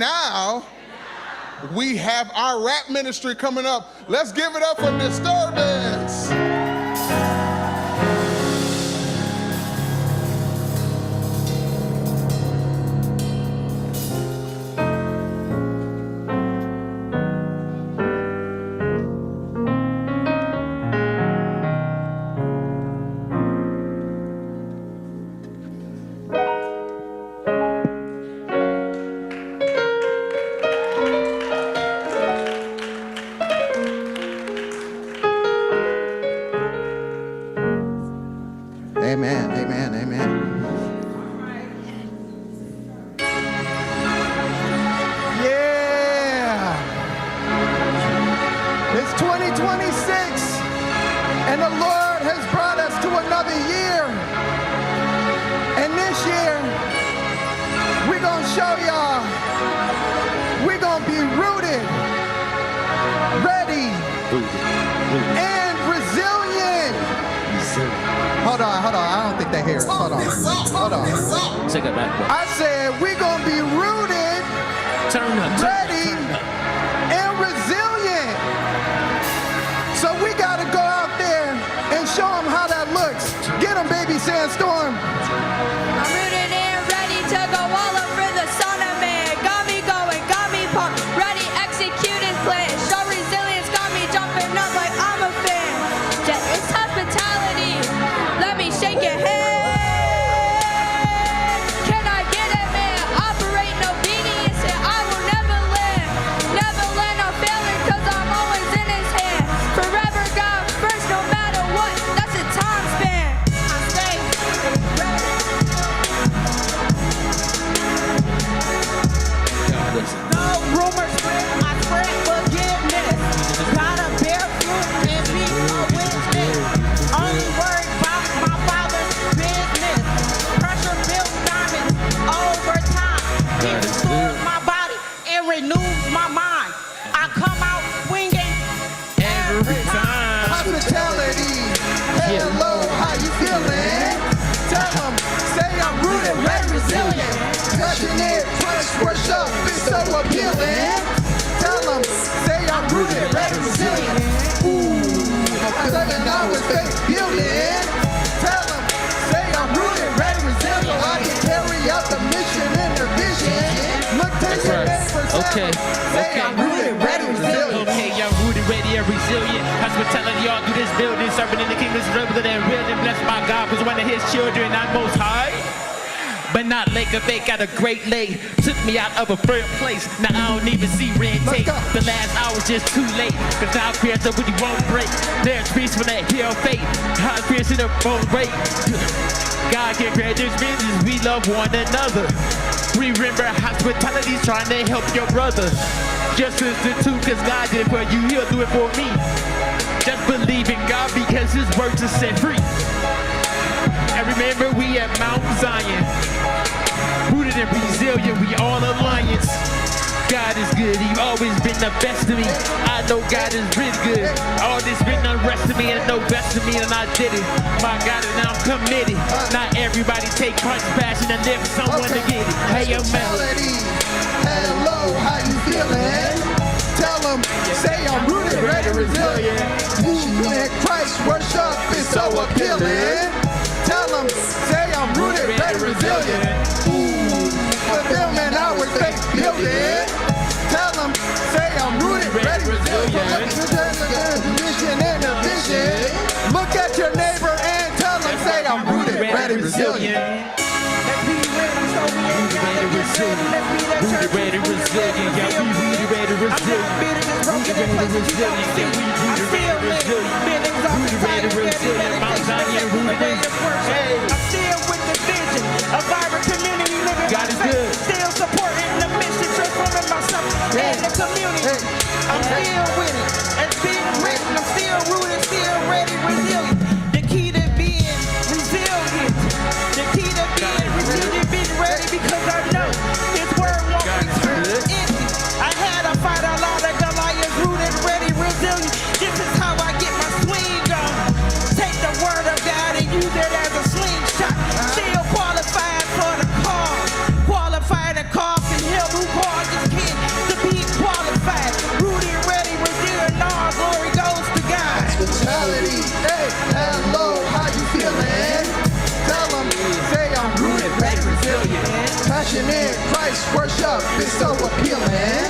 now, we have our rap ministry coming up. Let's give it up for Disturbance. Amen, amen, amen. Yeah! It's 2026, and the Lord has brought us to another year. And this year, we're gonna show y'all, we're gonna be rooted, ready, and resilient. Hold on, I don't think they hear us. Hold on. Take it back. I said we're gonna be rooted, ready, and resilient. So we gotta go out there and show them how that looks. Get them, baby Sandstorm. I'm rooted and ready to go all over the son of man. Got me going, got me pumped, ready, executing plan. Show resilience, got me jumping up like I'm a fan. It's hospitality. Let me shake your hand. Can I get it, man? Operate in obedience and I will never land. Never land on failure cause I'm always in his hand. Forever God first no matter what. That's a time span. I stay ready. No rumors spread, I spread forgiveness. Gotta bear fruit and be a witness. Only worried about my father's business. Pressure builds diamonds over time. He restores my body and renews my mind. I come out swinging every time. Hospitality. Hello, how you feeling? Tell them, say I'm rooted, ready, resilient. Passionate, fresh, up, it's so appealing. Tell them, say I'm rooted, ready, resilient. Ooh, I'm 7 hours, faith building. Tell them, say I'm rooted, ready, resilient. I can carry out the mission and the vision. Look, take your neighbors, say I'm rooted, ready, resilient. Okay, I'm rooted, ready, and resilient. Hospitality all through this building, serving in the kingdom's rather than real and blessed by God was one of his children, I'm most high. But not Lake of Fake got a great lake. Took me out of a third place. Now I don't even see red tape. The last hour's just too late. Cause our prayers up with you won't break. There's peace for that hell fate. High prayers in the phone rate. God can grant this business. We love one another. Remember hospitality's trying to help your brother. Just listen to cause God did for you. He'll do it for me. Just believe in God because his words are set free. And remember, we at Mount Zion, rooted and resilient, we all alliance. God is good, he's always been the best to me. I know God is really good. All this been unrest to me and no best to me, and I did it. My God, and I'm committed. Not everybody take Christ's passion and live for someone to get it. Hey, yo, Melody. Hello, how you feeling? Tell them, say I'm rooted, ready, resilient. Movement, Christ, worship is so appealing. Tell them, say I'm rooted, ready, resilient. Ooh, fulfillment, our faith building. Tell them, say I'm rooted, ready, resilient. Mission and a vision. Look at your neighbor and tell them, say I'm rooted, ready, resilient. Let's be ready, so we ain't gotta get ready. Let's be that church. ready, resilient. Y'all be rooted, ready, resilient. Rooted, ready, resilient. Say we rooted, ready, resilient. Rooted, ready, resilient. Mount Zion, rooted, ready. I'm still with the vision. A vibrant community living God is good. Still supporting the mission, transforming myself and the community. I'm still with it. It's being written. I'm still rooted, still ready, resilient. The key to being resilient. The key to being resilient, being ready, because I know His word won't return empty. I had to fight a lot of Goliaths, rooted, ready, resilient. This is how I get my swing on. Take the word of God and use it as a slingshot. Still qualified for the call. Qualified to call and help who called this It's so appealing.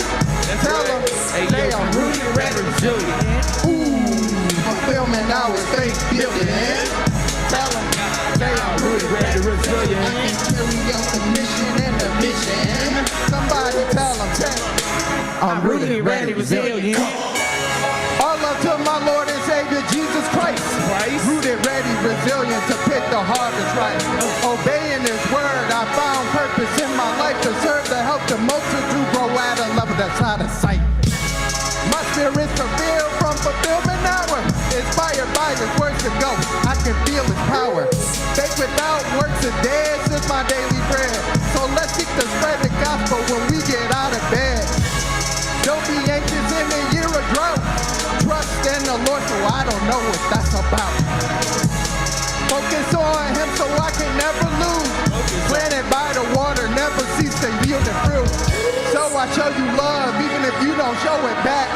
Tell them, they are rooted, ready, resilient. Ooh, fulfillment now is faith building. Tell them, they are rooted, ready, resilient. I can carry out the mission and the vision. Somebody tell them, I'm rooted, ready, resilient. All love to my Lord and Savior Jesus Christ. Rooted, ready, resilient to pick the harvest right. Obeying His word, I found purpose in my life to serve, to help the multitude grow at a level that's out of sight. My spirit's fulfilled from fulfillment hour. Inspired by His words to go, I can feel His power. Faith without works is dead, since my daily bread. So let's seek to spread the gospel when we get out of bed. Don't be anxious in the year of drought. Trust in the Lord, so I don't know what that's about. Focus on Him so I can never lose. Planted by the water, never cease to yield the fruit. So I show you love, even if you don't show it back.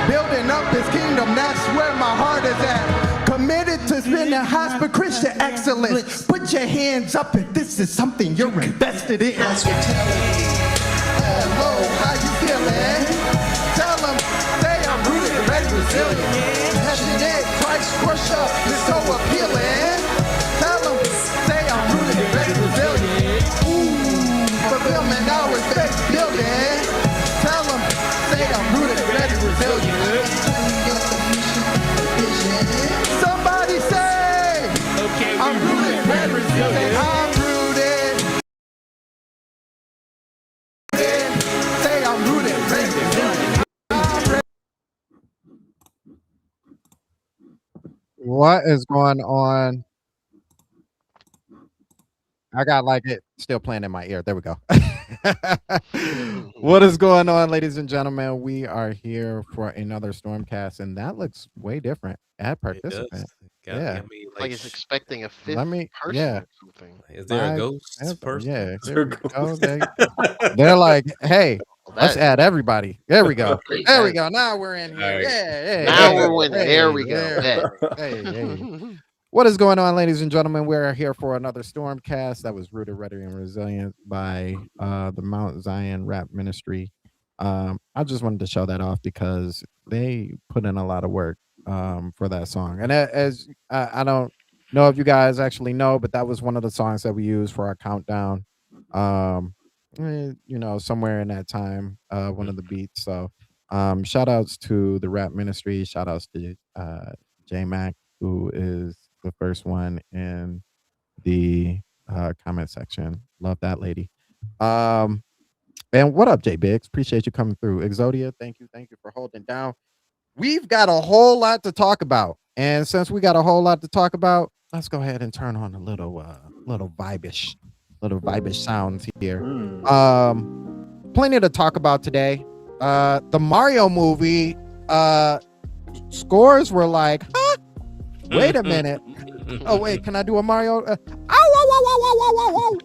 Building up His kingdom, that's where my heart is at. Committed to spending high for Christian excellence. Put your hands up if this is something you're invested in. Hello, how you feeling? Tell them, say I'm rooted, ready, resilient. Passionate, Christ worship is so appealing. Tell them, say I'm rooted, ready, resilient. Ooh, fulfillment now is faith building. Tell them, say I'm rooted, ready, resilient. Somebody say, okay, I'm rooted, ready, resilient. I'm rooted. Say I'm rooted, ready, resilient. What is going on? I got like it still playing in my ear. There we go. What is going on, ladies and gentlemen? We are here for another Stormcast, and that looks way different. Add participant. Yeah. Like he's expecting a fifth Let me. person Yeah. or something. Is there a Five- ghost person? Yeah. There we go. They're like, hey, Well, let's that- add everybody. There we go. Great. There we go. Now we're in here. All right. Yeah. Now yeah. we're winning. There we go. Yeah. Hey. What is going on, ladies and gentlemen? We're here for another Stormcast that was rooted, ready, and resilient by the Mount Zion Rap Ministry. I just wanted to show that off because they put in a lot of work for that song. And as I don't know if you guys actually know, but that was one of the songs that we used for our countdown. Somewhere in that time, one of the beats. So shout outs to the Rap Ministry. Shout outs to J Mac, who is the first one in the comment section. Love that lady. And what up, J Biggs? Appreciate you coming through. Exodia, thank you for holding down. We've got a whole lot to talk about, and since we got a whole lot to talk about, let's go ahead and turn on a little vibish sounds here. Plenty to talk about today. The Mario movie scores were like, huh? Wait a minute. Oh wait, can I do a Mario?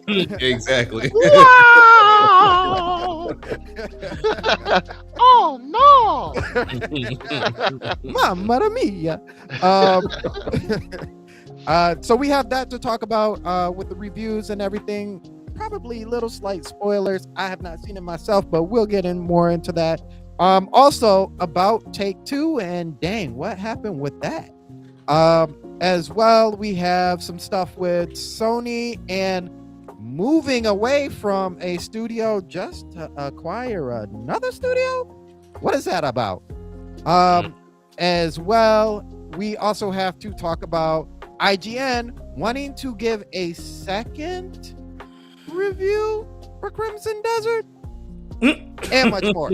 Exactly. Wow! Oh no! Mamma mia. So we have that to talk about with the reviews and everything. Probably little slight spoilers. I have not seen it myself, but we'll get in more into that. Also about Take Two, and dang, what happened with that? As well, we have some stuff with Sony and moving away from a studio just to acquire another studio. What is that about? As well, we also have to talk about IGN wanting to give a second review for Crimson Desert and much more.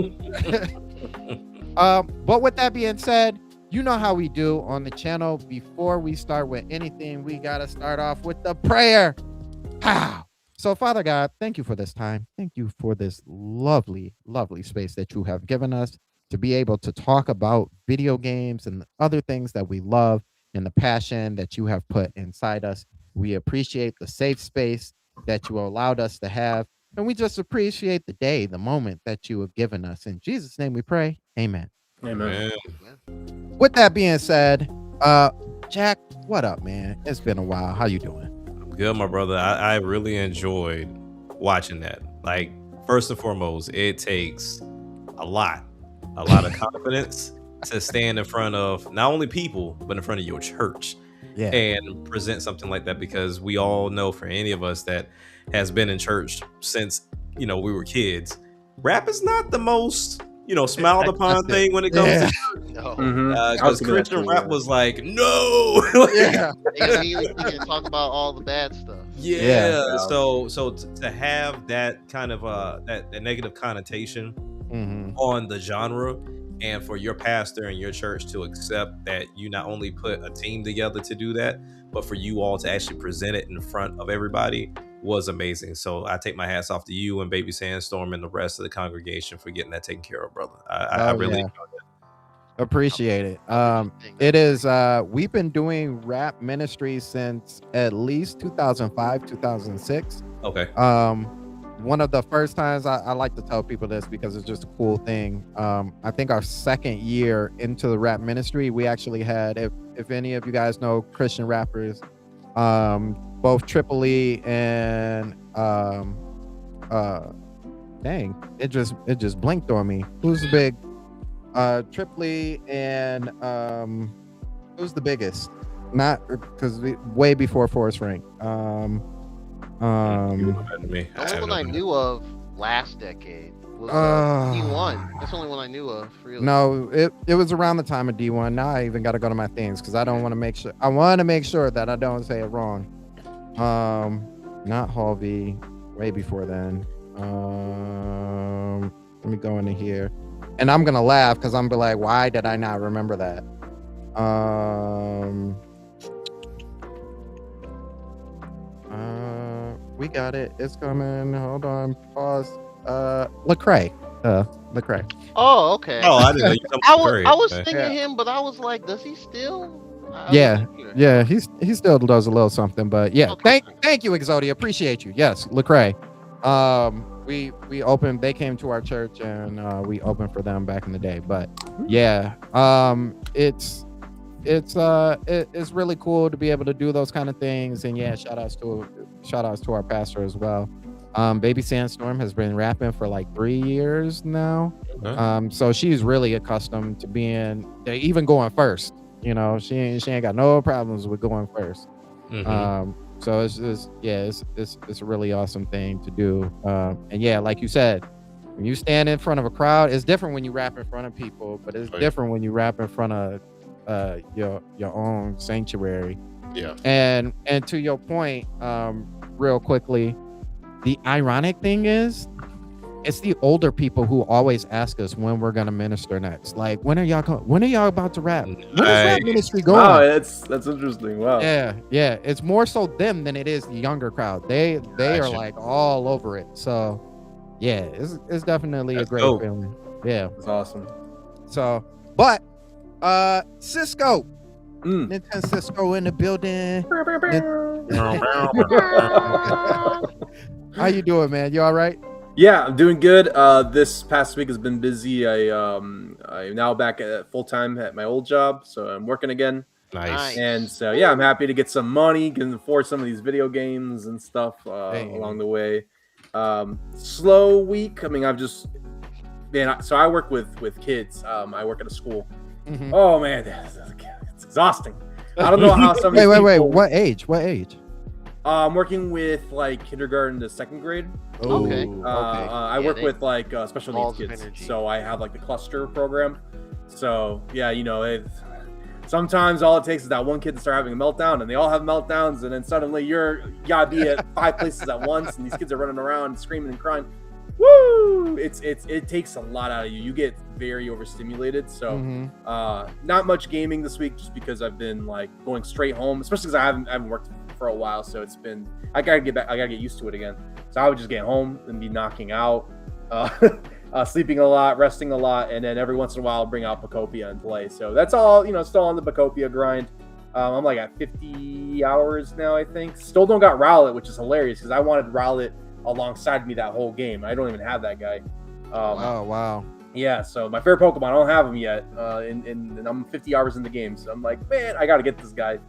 But with that being said, you know how we do on the channel. Before we start with anything, we got to start off with the prayer. Pow. So, Father God, thank you for this time. Thank you for this lovely, lovely space that you have given us to be able to talk about video games and other things that we love and the passion that you have put inside us. We appreciate the safe space that you allowed us to have. And we just appreciate the day, the moment that you have given us. In Jesus' name we pray. Amen. Amen. With that being said, Jack, what up, man? It's been a while. How you doing? I'm good, my brother. I really enjoyed watching that. Like, first and foremost, it takes a lot of confidence to stand in front of not only people, but in front of your church and present something like that, because we all know, for any of us that has been in church since, we were kids, rap is not the most, smiled upon thing when it comes to No. because Christian rap was like, no. Yeah. They immediately begin to talk about all the bad stuff. Yeah. So to have that kind of that negative connotation on the genre, and for your pastor and your church to accept that you not only put a team together to do that, but for you all to actually present it in front of everybody was amazing. So I take my hats off to you and Baby Sandstorm and the rest of the congregation for getting that taken care of, brother. I really enjoyed it. Appreciate it. It is we've been doing rap ministry since at least 2005, 2006. Okay. One of the first times I like to tell people this because it's just a cool thing. I think our second year into the rap ministry, we actually had, if any of you guys know Christian rappers, both Triple E and dang, it just blinked on me. Who's the big Triple E and who's the biggest? Not because way before Forrest Frank. The only one I knew of last decade was D1. That's the only one I knew of, really. No, it was around the time of D1. Now I even got to go to my things because I don't want to make sure. I want to make sure that I don't say it wrong. Not Halvey. Way before then. Let me go into here, and I'm gonna laugh because I'm be like, why did I not remember that? We got it. It's coming. Hold on. Pause. Lecrae. Lecrae. Oh, okay. Oh, I didn't know you I was thinking him, but I was like, does he still? Yeah. He still does a little something, but yeah. Okay. Thank you, Exodia. Appreciate you. Yes, Lecrae. We opened. They came to our church, and we opened for them back in the day. But yeah, it's really cool to be able to do those kind of things. And yeah, shout outs to our pastor as well. Baby Sandstorm has been rapping for like 3 years now. So she's really accustomed to even going first. She ain't got no problems with going first. So it's a really awesome thing to do. And yeah, like you said, when you stand in front of a crowd, it's different when you rap in front of people, but it's different when you rap in front of your own sanctuary. Yeah. And to your point, real quickly, the ironic thing is, it's the older people who always ask us when we're gonna minister next. Like, when are y'all about to rap? When is rap ministry going? Wow, that's interesting. Wow. Yeah. It's more so them than it is the younger crowd. They are like all over it. So yeah, it's definitely a great feeling. Yeah, it's awesome. So, but Cisco, Nintendo Cisco in the building. How you doing, man? You all right? Yeah, I'm doing good. This past week has been busy. I'm now back at full time at my old job, so I'm working again. Nice. And so yeah, I'm happy to get some money, can afford some of these video games and stuff along the way. Slow week. I mean, so I work with kids. I work at a school. Oh man, it's exhausting. I don't know how some. Wait. What age? I'm working with like kindergarten to second grade. Okay. I work with like special needs kids. So I have like the cluster program. So yeah, sometimes all it takes is that one kid to start having a meltdown, and they all have meltdowns, and then suddenly you gotta be at 5 places at once, and these kids are running around screaming and crying. Woo! It takes a lot out of you. You get very overstimulated. So not much gaming this week, just because I've been like going straight home, especially because I haven't worked for a while. So it's been, I gotta get used to it again. So I would just get home and be knocking out, sleeping a lot, resting a lot, and then every once in a while I'll bring out Bacopia and play. So that's all, still on the Bacopia grind. I'm like at 50 hours now, I think. Still don't got Rowlet, which is hilarious because I wanted Rowlet alongside me that whole game. I don't even have that guy. Oh wow. Yeah, so my favorite Pokemon, I don't have him yet, and I'm 50 hours in the game, so I'm like, man, I gotta get this guy.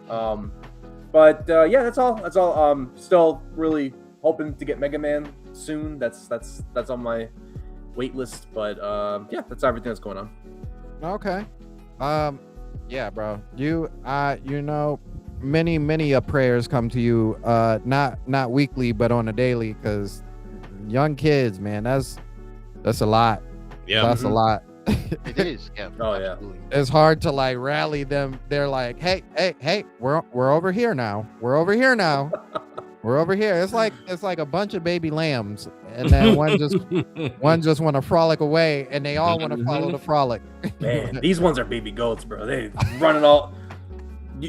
But yeah, that's all. Still really hoping to get Mega Man soon. That's on my wait list. But yeah, that's everything that's going on. Okay. Yeah, bro. You know, many prayers come to you, not weekly, but on a daily, because young kids, man, that's a lot. Yeah, that's a lot. It is. Yeah. Oh absolutely. Yeah. It's hard to like rally them. They're like, hey, we're over here now. We're over here now. We're over here. It's like a bunch of baby lambs, and then one just want to frolic away, and they all want to follow the frolic. Man, these ones are baby goats, bro. They running all.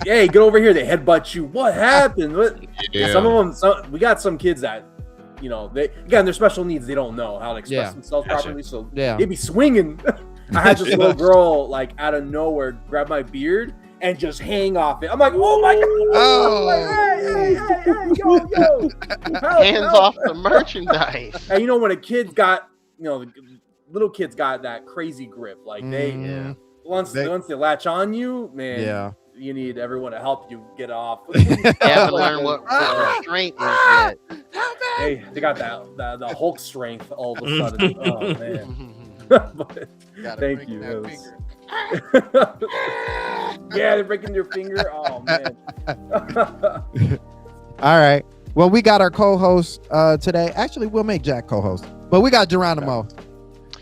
Hey, get over here! They headbutt you. What happened? What? Yeah. Some of them. We got some kids that, you know, they're special needs. They don't know how to express themselves properly, so they be swinging. I had this little girl like out of nowhere grab my beard and just hang off it. I'm like, oh my god! Oh. Like, hey, yo! Hands off the merchandise. And you know when a kid's got, you know, the little kids got that crazy grip. Like once they latch on you, man. Yeah. You need everyone to help you get off. You have to learn what restraint is yet. Hey, they got the Hulk strength all of a sudden. Oh man. But, thank you. Yeah, they're breaking your finger. Oh man. All right. Well, we got our co-host today. Actually, we'll make Jack co-host, but we got Geronimo.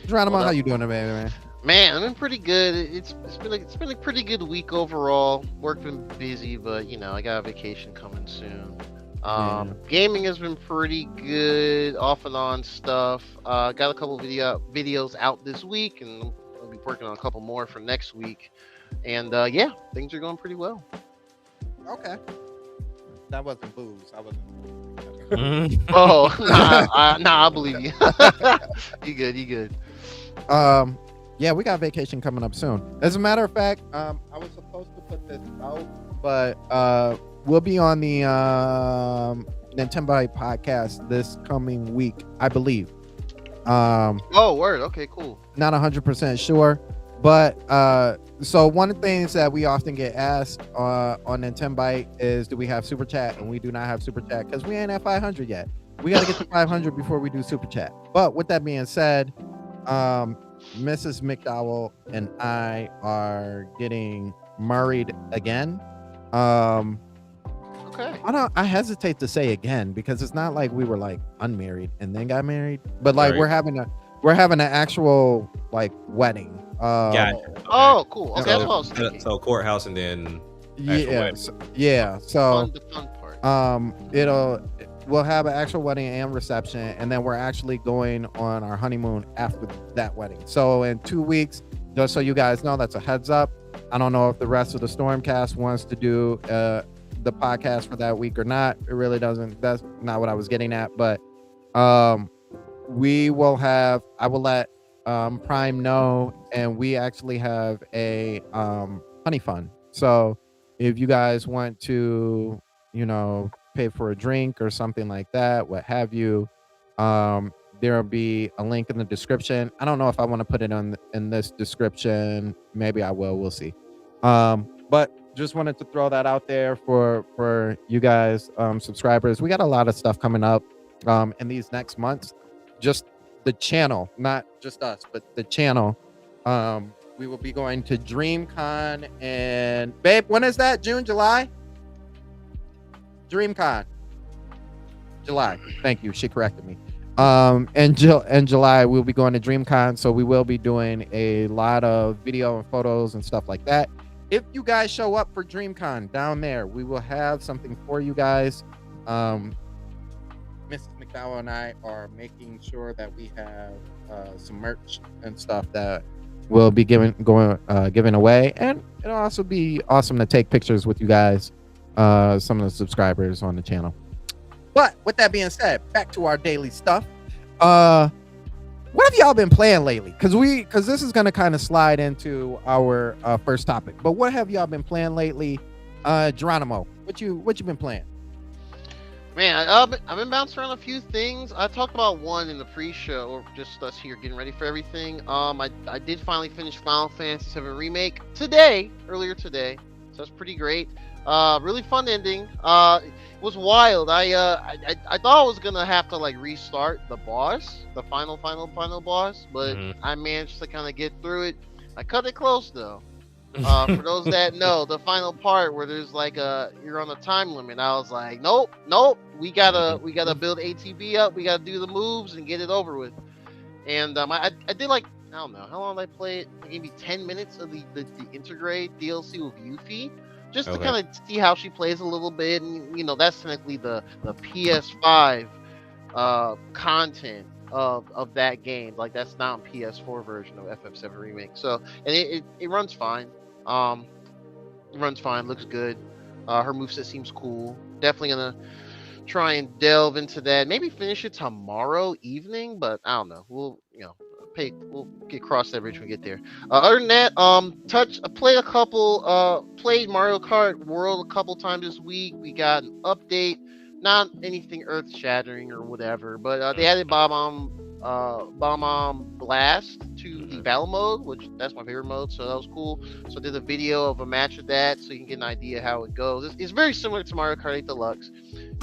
Geronimo, how you doing today, man? Man, I've been pretty good. It's been a pretty good week overall. Work been busy, but you know, I got a vacation coming soon. Gaming has been pretty good, off and on stuff. Got a couple videos out this week, and I'll be working on a couple more for next week. And yeah, things are going pretty well. Okay. That wasn't booze. I wasn't. Oh, I believe you. You good. Yeah, we got vacation coming up soon. As a matter of fact, I was supposed to put this out, but we'll be on the Nintendo podcast this coming week, I believe. Oh, word. Okay, cool. Not 100% sure, but so one of the things that we often get asked on Nintendo is, do we have super chat? And we do not have super chat because we ain't at 500 yet. We got to get to 500 before we do super chat. But with that being said, Mrs. McDowell and I are getting married again. Okay. I hesitate to say again because it's not like we were like unmarried and then got married, but like we're having an actual like wedding. Gotcha. Okay. Oh, cool. Okay, that's what I was thinking. So courthouse and then So the fun part. We'll have an actual wedding and reception, and then we're actually going on our honeymoon after that wedding. So in 2 weeks, just so you guys know, that's a heads up. I don't know if the rest of the Stormcast wants to do the podcast for that week or not. It really doesn't. That's not what I was getting at. But we will have. I will let Prime know, and we actually have a honey fund. So if you guys want to, you know, pay for a drink or something like that, what have you, there'll be a link in the description. I don't know if I want to put it in this description. Maybe I will. We'll see. But just wanted to throw that out there for you guys, subscribers. We got a lot of stuff coming up in these next months. Just the channel, not just us, but the channel. We will be going to DreamCon, and babe, when is that? June, July? DreamCon, July. Thank you. She corrected me. In July, we'll be going to DreamCon, so we will be doing a lot of video and photos and stuff like that. If you guys show up for DreamCon down there, we will have something for you guys. Mrs. McDowell and I are making sure that we have some merch and stuff that will be giving away, and it'll also be awesome to take pictures with you guys. Some of the subscribers on the channel. But with that being said, back to our daily stuff. What have y'all been playing lately? Because this is going to kind of slide into our first topic. But what have y'all been playing lately? Geronimo, what you been playing? Man, I've been bouncing around a few things. I talked about one in the pre-show, or just us here getting ready for everything. I did finally finish Final Fantasy VII Remake earlier today. So that's pretty great. Really fun ending. It was wild. I thought I was gonna have to like restart the boss, the final boss, but I managed to kind of get through it. I cut it close though. For those that know, the final part where there's like you're on a time limit. I was like, nope, we gotta build ATB up. We gotta do the moves and get it over with. And I did like, I don't know how long did I play it. Like maybe 10 minutes of the Integrate DLC with Yuffie, just to kind of see how she plays a little bit. And you know, that's technically the PS5 content of that game. Like that's not a PS4 version of FF7 Remake. So and it runs fine. It runs fine, looks good. Her moveset seems cool. Definitely gonna try and delve into that. Maybe finish it tomorrow evening, but I don't know. We'll we'll get cross that bridge when we get there. Other than that, played Mario Kart World a couple times this week. We got an update, not anything earth shattering or whatever, but they added Bomb Blast to the battle mode, which that's my favorite mode, so that was cool. So I did a video of a match of that, so you can get an idea how it goes. It's very similar to Mario Kart 8 Deluxe.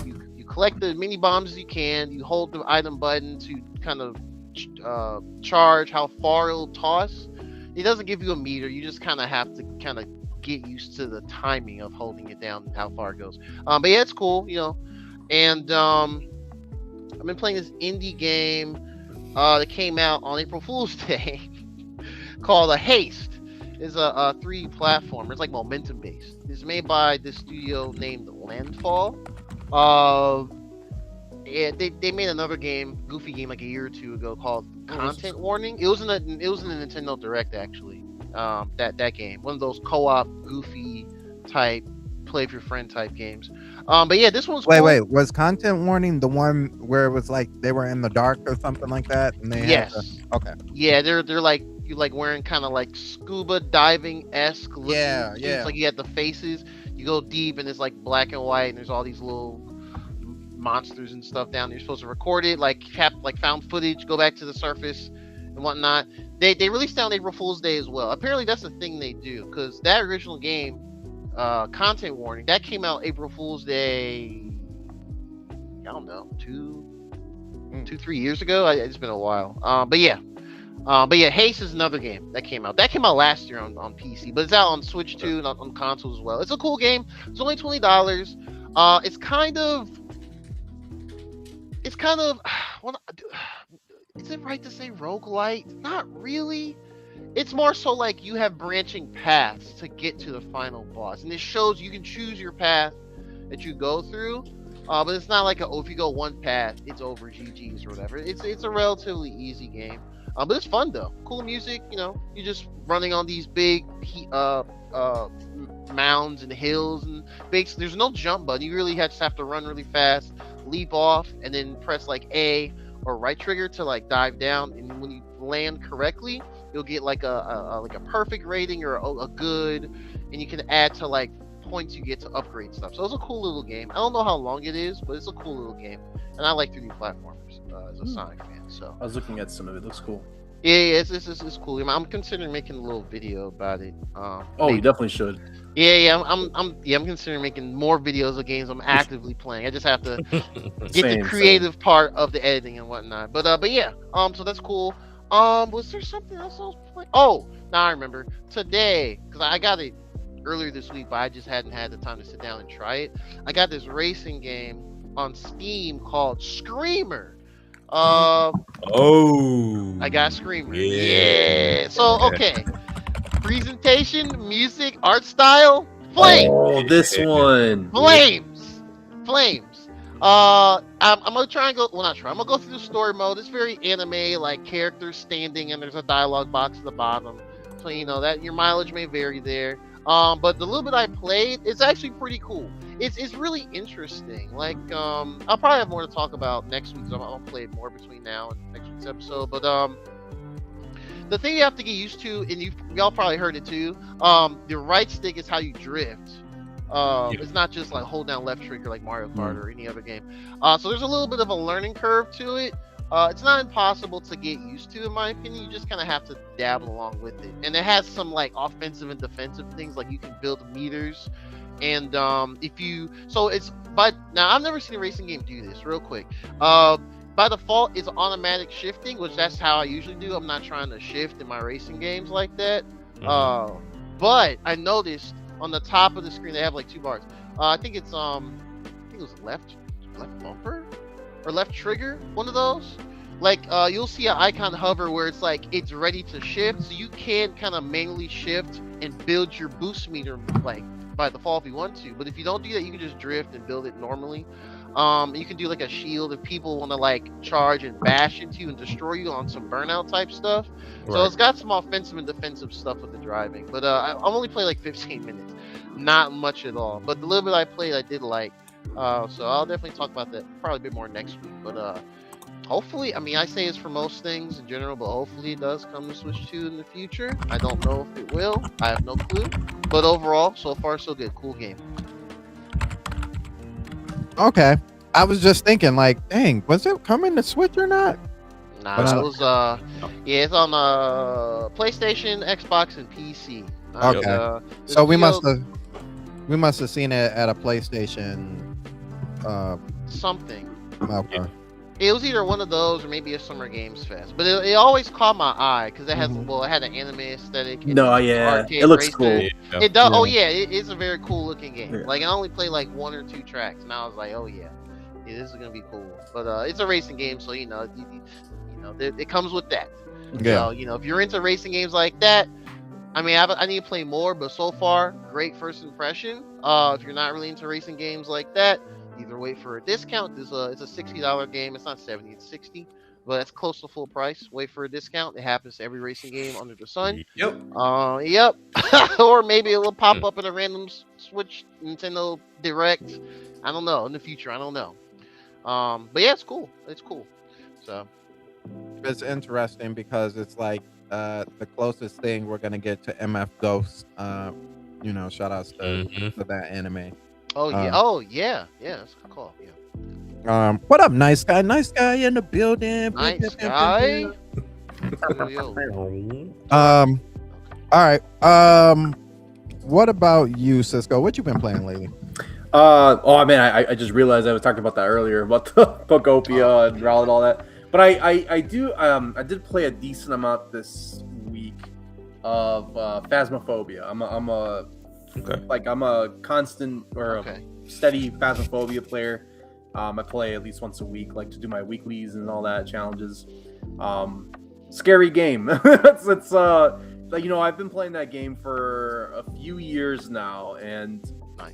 You collect the mini bombs as you can. You hold the item button to kind of charge how far it'll toss. It doesn't give you a meter. You just kind of have to kind of get used to the timing of holding it down and how far it goes. But yeah, it's cool, you know. And I've been playing this indie game that came out on April Fool's Day called Haste. It's a 3D platformer. It's like momentum based. It's made by this studio named Landfall. They made another game, goofy game, like a year or two ago called Content Warning. It was in a Nintendo Direct actually. That game, one of those co-op goofy type, play with your friend type games. But yeah, this one's cool. Wait, was Content Warning the one where it was like they were in the dark or something like that? And they okay. Yeah, they're like you like wearing kind of like scuba diving-esque looking suits. Like you had the faces. You go deep and it's like black and white and there's all these little monsters and stuff down there. You're supposed to record it, like found footage, go back to the surface and whatnot. They released it on April Fool's Day as well. Apparently that's the thing they do, because that original game, Content Warning, that came out April Fool's Day, I don't know, 3 years ago. It's been a while. But yeah, Haste is another game that came out. That came out last year on PC, but it's out on Switch too and on consoles as well. It's a cool game. It's only $20. It's kind of well, is it right to say roguelite? Not really. It's more so like you have branching paths to get to the final boss, and it shows you can choose your path that you go through. But it's not like if you go one path, it's over GG's or whatever. It's a relatively easy game. But it's fun though. Cool music, you know. You're just running on these big mounds and hills and basically there's no jump button. You really just have to run really fast, leap off, and then press like A or right trigger to like dive down. And when you land correctly, you'll get like a perfect rating or a good, and you can add to like points you get to upgrade stuff. So it's a cool little game. I don't know how long it is, but it's a cool little game, and I like 3D platformers as a Sonic fan. So I was looking at some of it. Looks cool. Yeah, it's cool. I'm considering making a little video about it. You definitely should. Yeah, I'm considering making more videos of games I'm actively playing. I just have to get the creative part of the editing and whatnot. But yeah, so that's cool. Was there something else I was playing? Oh, now I remember. Today, because I got it earlier this week, but I just hadn't had the time to sit down and try it. I got this racing game on Steam called Screamer. I got Screamer. Yeah. So okay. Presentation, music, art style, flames. Oh, this one. Flames. I'm gonna try and go. Well, not try. I'm gonna go through the story mode. It's very anime, like characters standing, and there's a dialogue box at the bottom. So you know that your mileage may vary there. But the little bit I played, it's actually pretty cool. It's really interesting. Like, I'll probably have more to talk about next week. So I'll play it more between now and next week's episode. But the thing you have to get used to, and y'all probably heard it too. The right stick is how you drift. It's not just like hold down left trigger like Mario Kart or any other game. So there's a little bit of a learning curve to it. it's not impossible to get used to, in my opinion. You just kind of have to dabble along with it, and it has some like offensive and defensive things. Like you can build meters, and but now I've never seen a racing game do this. Real quick, by default, it's automatic shifting, which that's how I usually do. I'm not trying to shift in my racing games like that. But I noticed on the top of the screen they have like 2 bars. I think it was left bumper or left trigger, one of those. Like you'll see an icon hover where it's like it's ready to shift, so you can kind of manually shift and build your boost meter like by default if you want to. But if you don't do that, you can just drift and build it normally. You can do like a shield if people want to like charge and bash into you and destroy you on some burnout type stuff. Right. So it's got some offensive and defensive stuff with the driving. But I've only played like 15 minutes, not much at all. But the little bit I played, I did like. So I'll definitely talk about that probably a bit more next week. But hopefully, I mean, I say it's for most things in general, but hopefully it does come to Switch 2 in the future. I don't know if it will. I have no clue. But overall, so far so good. Cool game. Okay. I was just thinking, like, dang, was it coming to Switch or not? Nah, it was yeah, it's on PlayStation, Xbox, and PC. Okay. So we must have seen it at a PlayStation something. Okay. It was either one of those or maybe a Summer Games Fest, but it always caught my eye because it has it had an anime aesthetic. No, yeah, it looks racer. cool. It does. Yeah. Oh yeah, it's a very cool looking game. Yeah. Like I only played like 1 or 2 tracks, and I was like, oh yeah, this is gonna be cool. But it's a racing game, so you know, it comes with that. Yeah. So, you know, if you're into racing games like that, I mean, I need to play more, but so far, great first impression. If you're not really into racing games like that, either wait for a discount. It's a $60 game. It's not 70, it's 60, but it's close to full price. Wait for a discount. It happens to every racing game under the sun. Yep. Yep. Or maybe it will pop up in a random Switch Nintendo Direct. I don't know. In the future, I don't know. But yeah, it's cool. It's cool. So it's interesting because it's like the closest thing we're gonna get to MF Ghost. You know, shout outs to that anime. Oh yeah. That's a good call. Yeah. What up, nice guy? Nice guy in the building. Nice guy. All right. What about you, Cisco? What you been playing lately? Oh man, I just realized I was talking about that earlier about the Pokopia and Rowlet and all that. But I did play a decent amount this week of Phasmophobia. I'm a constant or a steady Phasmophobia player. I play at least once a week, like to do my weeklies and all that challenges. Scary game. it's like, you know, I've been playing that game for a few years now, and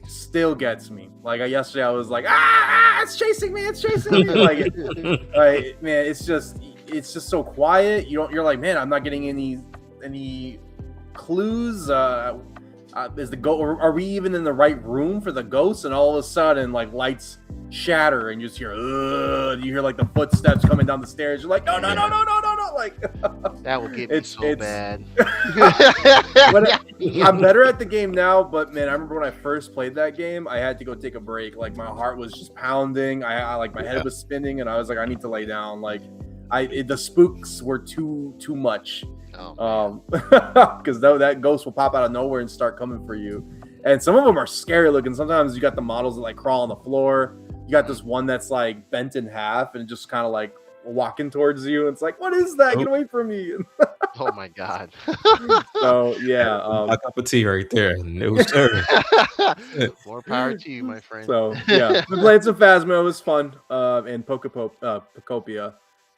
still gets me. Like yesterday, I was like, it's chasing me, like, man, it's just so quiet. You're like, man, I'm not getting any clues. Is the are we even in the right room for the ghosts? And all of a sudden, like, lights shatter, and you just hear, you hear like the footsteps coming down the stairs. You're like, no, like that would get me so bad. I'm better at the game now, but man, I remember when I first played that game, I had to go take a break. Like my heart was just pounding. I like my head was spinning, and I was like, I need to lay down. Like the spooks were too much. Because that ghost will pop out of nowhere and start coming for you. And some of them are scary looking. Sometimes you got the models that like crawl on the floor. You got this one that's like bent in half and just kind of like walking towards you. And it's like, what is that? Get away from me. Oh my god. So yeah, a cup of tea right there. No sir. More power to you, my friend. So yeah, we played some Phasmo. It was fun. And Pokopia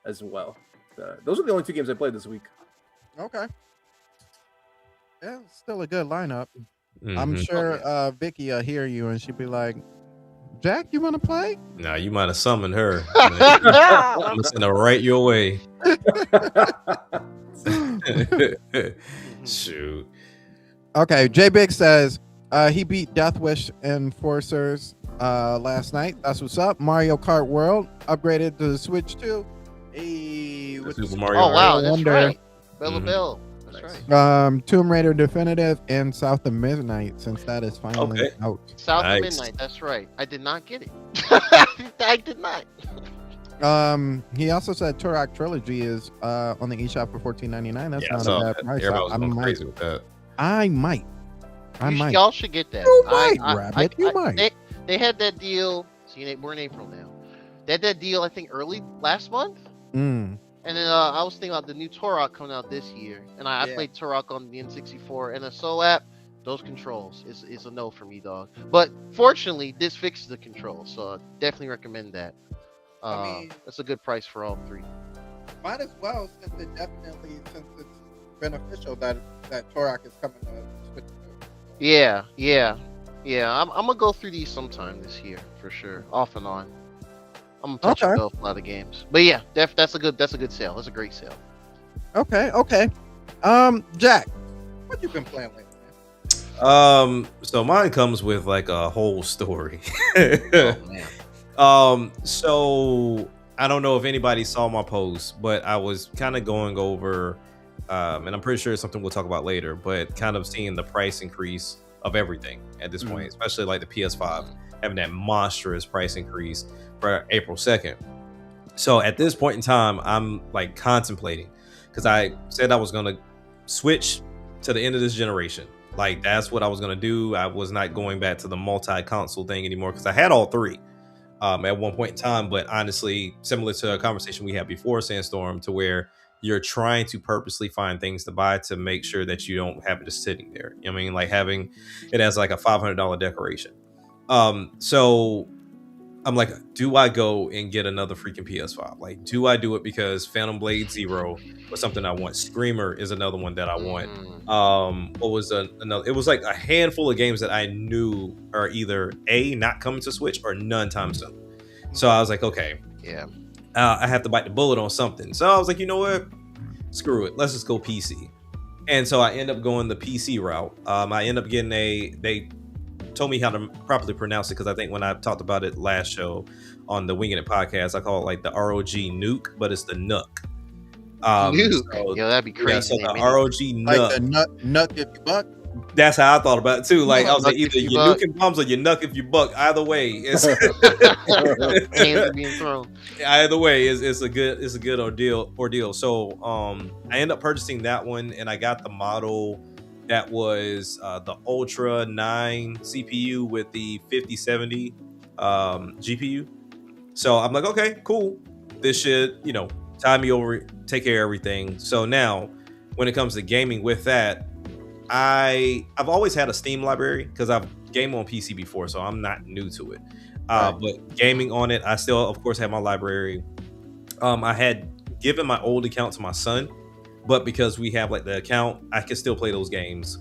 as well. Those are the only 2 games I played this week. Okay. Yeah, still a good lineup. I'm sure Vicky will hear you and she'd be like, Jack, you want to play? Nah, you might have summoned her. I'm just gonna right your way. Shoot. Okay, J Big says he beat Death Wish Enforcers last night. That's what's up. Mario Kart World upgraded to the Switch 2. Hey, Super Mario. Oh wow, that's right. Bella Bell. That's right. Tomb Raider Definitive and South of Midnight, since that is finally out. South of Midnight, that's right. I did not get it. I did not. He also said Turok Trilogy is on the eShop for $14.99. That's not a bad price. Everybody was going crazy with that. I might. Y'all should get that. You might, Rabbit. You might. They had that deal. See, we're in April now. They had that deal, I think, early last month. Mm. And then I was thinking about the new Turok coming out this year. And I played Turok on the N64 and the Soul app. Those controls is a no for me, dog. But fortunately, this fixes the controls. So I definitely recommend that. I mean, that's a good price for all three. Might as well, since it's beneficial that Turok is coming to Switch. Yeah. I'm gonna go through these sometime this year for sure, off and on. I'm gonna touch and go a lot of games, but yeah, that's a good sale. That's a great sale. Okay. Jack, what you been playing lately? So mine comes with like a whole story. Oh man. So I don't know if anybody saw my post, but I was kind of going over, and I'm pretty sure it's something we'll talk about later, but kind of seeing the price increase of everything at this point, especially like the PS5 having that monstrous price increase for April 2nd. So at this point in time, I'm like contemplating, because I said I was going to switch to the end of this generation. Like that's what I was going to do. I was not going back to the multi-console thing anymore, because I had all three at one point in time. But honestly, similar to a conversation we had before, Sandstorm, to where you're trying to purposely find things to buy to make sure that you don't have it just sitting there. I mean, like having it as like a $500 decoration. So I'm like, do I go and get another freaking PS5? Like, do I do it because Phantom Blade Zero was something I want? Screamer is another one that I want. What was another? It was like a handful of games that I knew are either not coming to Switch or none time soon. So I was like, okay, I have to bite the bullet on something. So I was like, you know what? Screw it. Let's just go PC. And so I end up going the PC route. I end up getting they told me how to properly pronounce it, because I think when I talked about it last show on the Winging It podcast, I call it like the ROG Nuke, but it's the Nook. Nuke. So, that'd be crazy. Yeah, so the ROG Nuke. Like the Nuck if you buck. That's how I thought about it too. Like I was like, either you nuking bombs or you nuck if you buck. Either way, it's hands are being thrown. Either way, it's a good ordeal. So I ended up purchasing that one, and I got the model that was the Ultra 9 CPU with the 5070 GPU. So I'm like, okay, cool. This should, tie me over, take care of everything. So now, when it comes to gaming with that, I've always had a Steam library because I've gamed on PC before, so I'm not new to it. But gaming on it, I still, of course, have my library. I had given my old account to my son, but because we have like the account, I can still play those games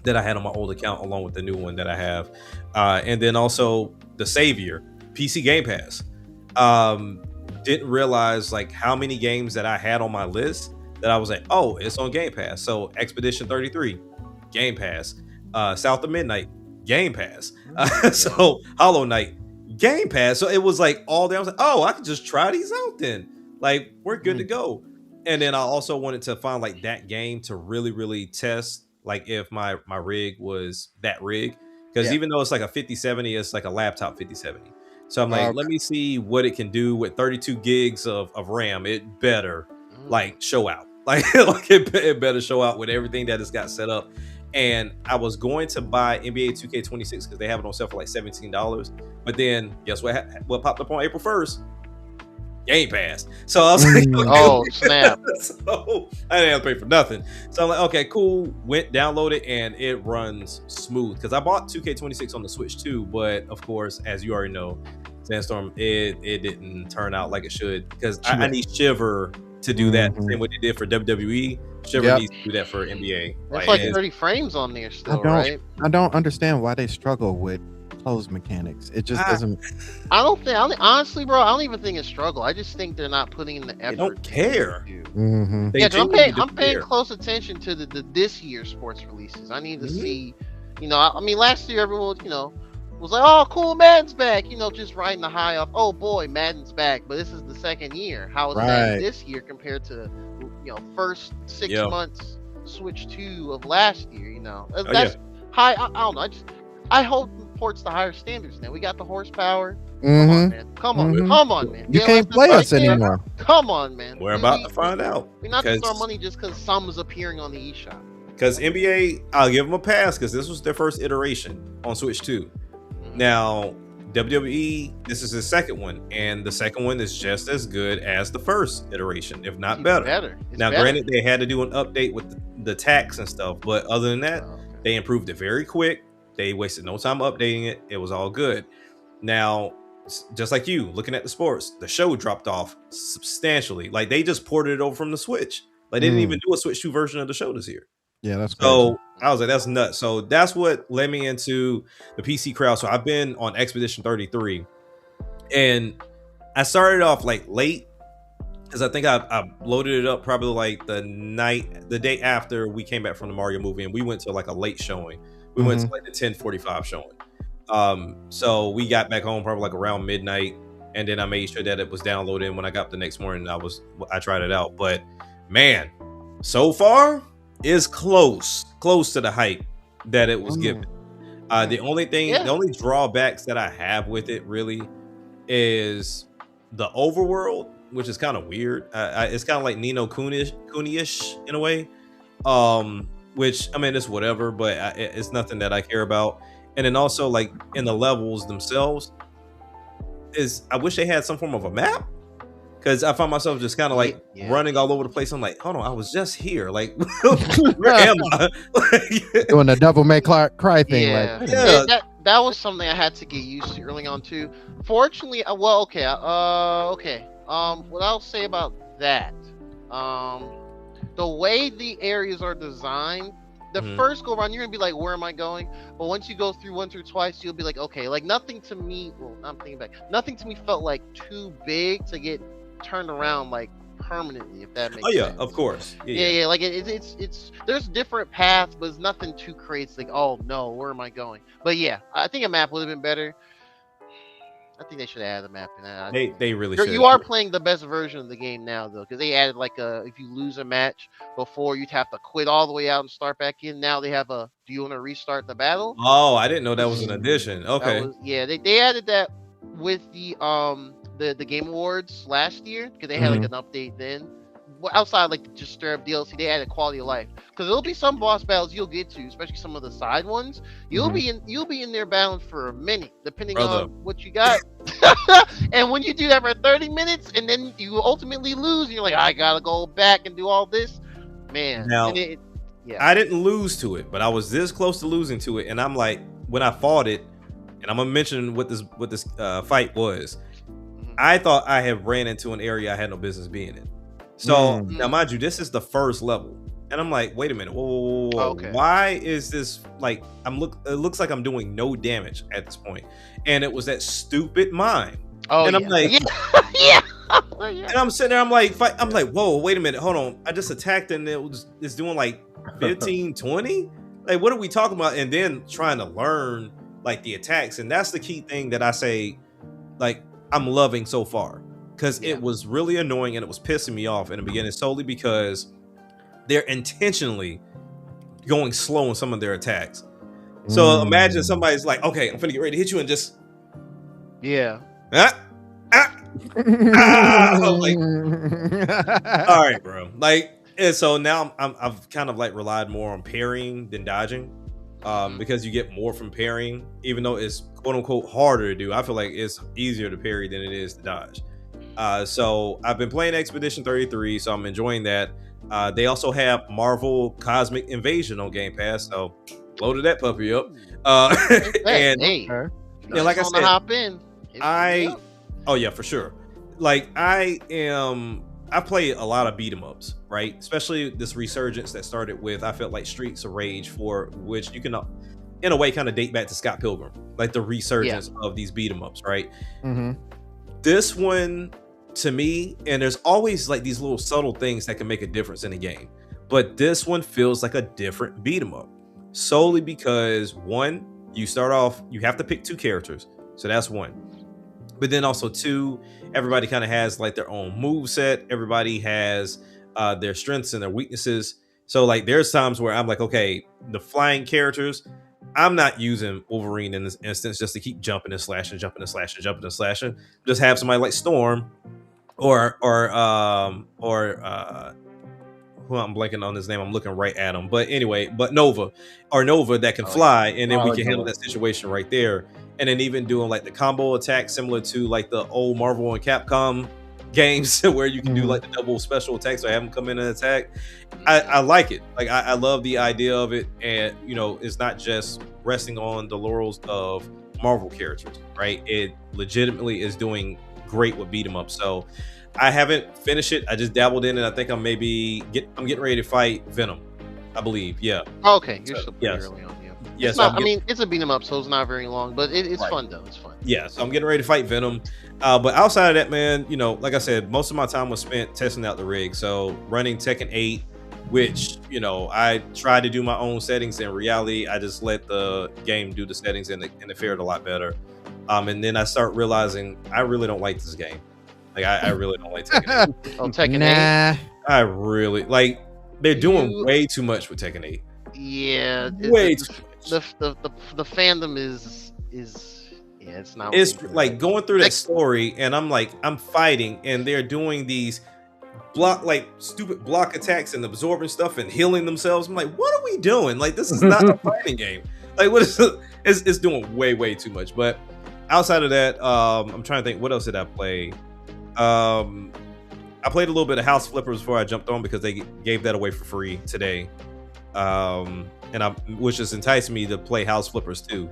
that I had on my old account along with the new one that I have. And then also the savior, PC Game Pass. Didn't realize like how many games that I had on my list that I was like, oh, it's on Game Pass. So Expedition 33, Game Pass. South of Midnight, Game Pass. So Hollow Knight, Game Pass. So it was like all there. I was like, oh, I can just try these out then. Like, we're good to go. And then I also wanted to find like that game to really, really test like if my rig was that rig. Because even though it's like a 5070, it's like a laptop 5070. So I'm like, let me see what it can do with 32 gigs of RAM. It better like show out. Like it better show out with everything that it's got set up. And I was going to buy NBA 2K26 because they have it on sale for like $17. But then guess what popped up on April 1st? Game Pass. So I was like, okay, oh snap. So I didn't have to pay for nothing. So I'm like, okay, cool. Went, download it, and it runs smooth. Because I bought 2K26 on the Switch too, but of course, as you already know, Sandstorm, it didn't turn out like it should. Because I need Shiver to do that the same way they did for WWE. Shiver needs to do that for NBA. That's like 30 frames on there still, right? I don't understand why they struggle with close mechanics. It just doesn't. Honestly, bro, I don't even think it's struggle. I just think they're not putting in the effort. They don't care. I'm paying close attention to the this year's sports releases. I need to see, I mean, last year everyone, was like, oh, cool, Madden's back. Just riding the high off. Oh boy, Madden's back. But this is the second year. How is that this year compared to, first 6 months Switch 2 of last year? That's high. I don't know. I hope ports to higher standards now. We got the horsepower. Come on, man. Come on, man. You can't play us right anymore. Come on, man. We're about to find out. We're not going to throw because money just because some's appearing on the eShop. because NBA, I'll give them a pass because this was their first iteration on Switch 2. Now, WWE, this is the second one, and the second one is just as good as the first iteration, if not better. Now, granted, they had to do an update with the tax and stuff, but other than that, they improved it very quick. They wasted no time updating it. It was all good. Now, just like you, looking at the sports, the show dropped off substantially. Like, they just ported it over from the Switch. Like, they didn't even do a Switch 2 version of the show this year. Yeah, that's crazy. So I was like, that's nuts. So that's what led me into the PC crowd. So I've been on Expedition 33, and I started off like late because I think I loaded it up probably like the day after we came back from the Mario movie, and we went to like a late showing. We went to like the 10:45 showing. So we got back home probably like around midnight, and then I made sure that it was downloaded. And when I got up the next morning, I tried it out. But man, so far is close to the hype that it was given. The only drawbacks that I have with it really is the overworld, which is kind of weird. It's kind of like Nino Kuni-ish in a way, which I mean it's whatever, but it's nothing that I care about. And then also like in the levels themselves, I wish they had some form of a map. Because I found myself just kind of like running all over the place. I'm like, hold on, I was just here. Like, where am I? Doing the Devil May Cry thing. Yeah. Like, that was something I had to get used to early on too. Fortunately, what I'll say about that, the way the areas are designed, the first go around, you're gonna be like, where am I going? But once you go through once or twice, you'll be like, okay, like nothing to me felt like too big to get turned around like permanently, if that makes sense. Of course. Yeah. Like it's there's different paths, but it's nothing too crazy. Like, oh no, where am I going? But yeah, I think a map would have been better. I think they should add a map in that. They really should. You are playing the best version of the game now, though, because they added like if you lose a match before, you'd have to quit all the way out and start back in. Now they have do you want to restart the battle? Oh, I didn't know that was an addition. Okay. They added that with the Game Awards last year because they had like an update then. Well, outside like just straight up DLC, they added quality of life because there'll be some boss battles you'll get to, especially some of the side ones. You'll be in there battling for a minute, depending on what you got. And when you do that for 30 minutes, and then you ultimately lose, and you're like, I gotta go back and do all this, man. Now, I didn't lose to it, but I was this close to losing to it, and I'm like, when I fought it, and I'm gonna mention what this fight was. I thought I had ran into an area I had no business being in. So now, mind you, this is the first level, and I'm like, wait a minute, whoa. Okay. Why is this like it looks like I'm doing no damage at this point, and it was that stupid mine. And I'm like, and I'm sitting there, I'm like, whoa, wait a minute, hold on, I just attacked and it's doing like 15, 20. Like, what are we talking about? And then trying to learn like the attacks, and that's the key thing that I say, like I'm loving so far. Because it was really annoying and it was pissing me off in the beginning solely because they're intentionally going slow in some of their attacks. So imagine somebody's like, okay, I'm finna get ready to hit you and just like, all right, bro. Like, and so now I've kind of like relied more on parrying than dodging. Because you get more from parrying, even though it's quote unquote harder to do. I feel like it's easier to parry than it is to dodge. So I've been playing Expedition 33, so I'm enjoying that. They also have Marvel Cosmic Invasion on Game Pass, so loaded that puppy up. Like I said, hop in. Oh yeah, for sure. Like I play a lot of beat 'em ups, right? Especially this resurgence that started with, I felt like Streets of Rage, for which you can in a way kind of date back to Scott Pilgrim, like the resurgence of these beat 'em ups, right? This one, to me, and there's always like these little subtle things that can make a difference in a game, but this one feels like a different beat 'em up, solely because one, you start off, you have to pick two characters, so that's one. But then also two, everybody kind of has like their own move set. Everybody has their strengths and their weaknesses. So like there's times where I'm like, okay, the flying characters, I'm not using Wolverine in this instance just to keep jumping and slashing, jumping and slashing, jumping and slashing. Just have somebody like Storm or who I'm blanking on his name. I'm looking right at him. But anyway, Nova that can fly, and then we can handle that situation right there. And then even doing like the combo attack similar to like the old Marvel and Capcom games where you can do like the double special attacks or have them come in and attack. I like it. Like I love the idea of it, and it's not just resting on the laurels of Marvel characters, right? It legitimately is doing great with beat 'em up. So I haven't finished it. I just dabbled in it. I think I'm getting ready to fight Venom, I believe. Yeah. Okay, you're still pretty early on. Yeah. Yes. I mean, it's a beat 'em up, so it's not very long, but it's fun though. It's fun. Yeah. So I'm getting ready to fight Venom. But outside of that, man, like I said, most of my time was spent testing out the rig. So running Tekken 8, which I tried to do my own settings. In reality, I just let the game do the settings, and it fared a lot better. And then I start realizing I really don't like this game. Like I really don't like Tekken 8. Oh, Tekken 8? I really like. They're doing way too much with Tekken 8. Yeah, way too much. The fandom is it's not. It's like going through that story, and I'm fighting, and they're doing these stupid block attacks and absorbing stuff and healing themselves. I'm like, what are we doing? Like, this is not a fighting game. Like, what is it? It's doing way too much. But outside of that, I'm trying to think, what else did I play? I played a little bit of House Flippers before I jumped on because they gave that away for free today, which has enticed me to play House Flippers too,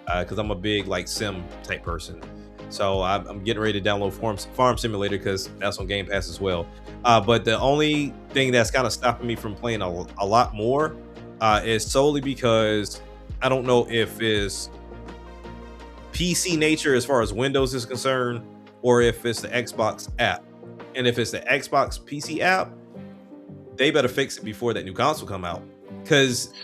because I'm a big sim type person. So I'm getting ready to download Farm Simulator because that's on Game Pass as well. But the only thing that's kind of stopping me from playing a lot more is solely because I don't know if it's PC nature as far as Windows is concerned, or if it's the Xbox app. And if it's the Xbox PC app, they better fix it before that new console come out. Because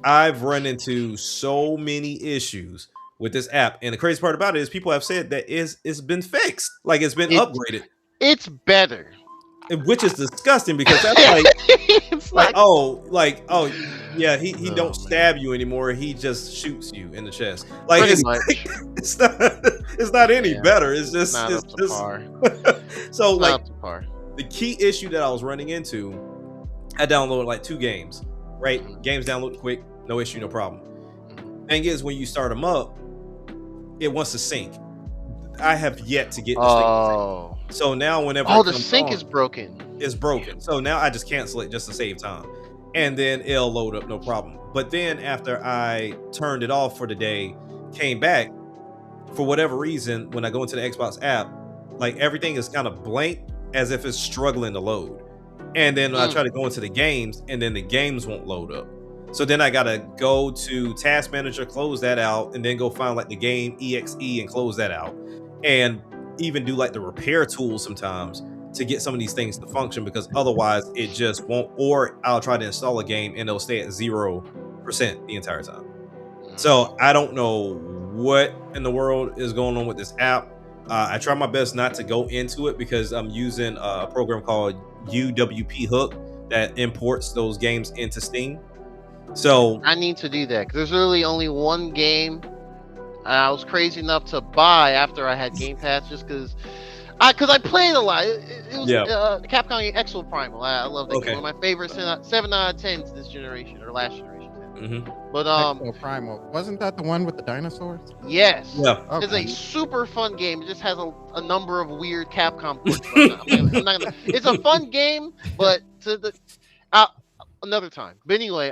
I've run into so many issues with this app. And the crazy part about it is people have said that it's been fixed. Like it's been upgraded. It's better. Which is disgusting because that's yeah, he don't stab you anymore. He just shoots you in the chest. Like it's not any better. It's just not up to par. So it's not up to par. The key issue that I was running into, I downloaded 2 games. Right, games download quick, no issue, no problem. Thing is, when you start them up, it wants to sync. I have yet to get this thing to sync. So now whenever the sync is broken. It's broken. So now I just cancel it just to save time. And then it'll load up, no problem. But then after I turned it off for the day, came back, for whatever reason, when I go into the Xbox app, everything is kind of blank as if it's struggling to load. And then I try to go into the games, and then the games won't load up. So then I gotta go to Task Manager, close that out, and then go find the game exe and close that out. And even do the repair tools sometimes to get some of these things to function, because otherwise it just won't. Or I'll try to install a game and it'll stay at 0% the entire time. So I don't know what in the world is going on with this app. I try my best not to go into it because I'm using a program called UWP Hook that imports those games into Steam. So I need to do that because there's really only one game I was crazy enough to buy after I had Game Pass, just because I played a lot. It was Capcom Exo Primal. I love that game. One of my favorite 7 out of 10s this generation or last generation. But Exo Primal, wasn't that the one with the dinosaurs? Yes. Yeah. It's a super fun game. It just has a number of weird Capcom quirks. It's a fun game, but another time. But anyway,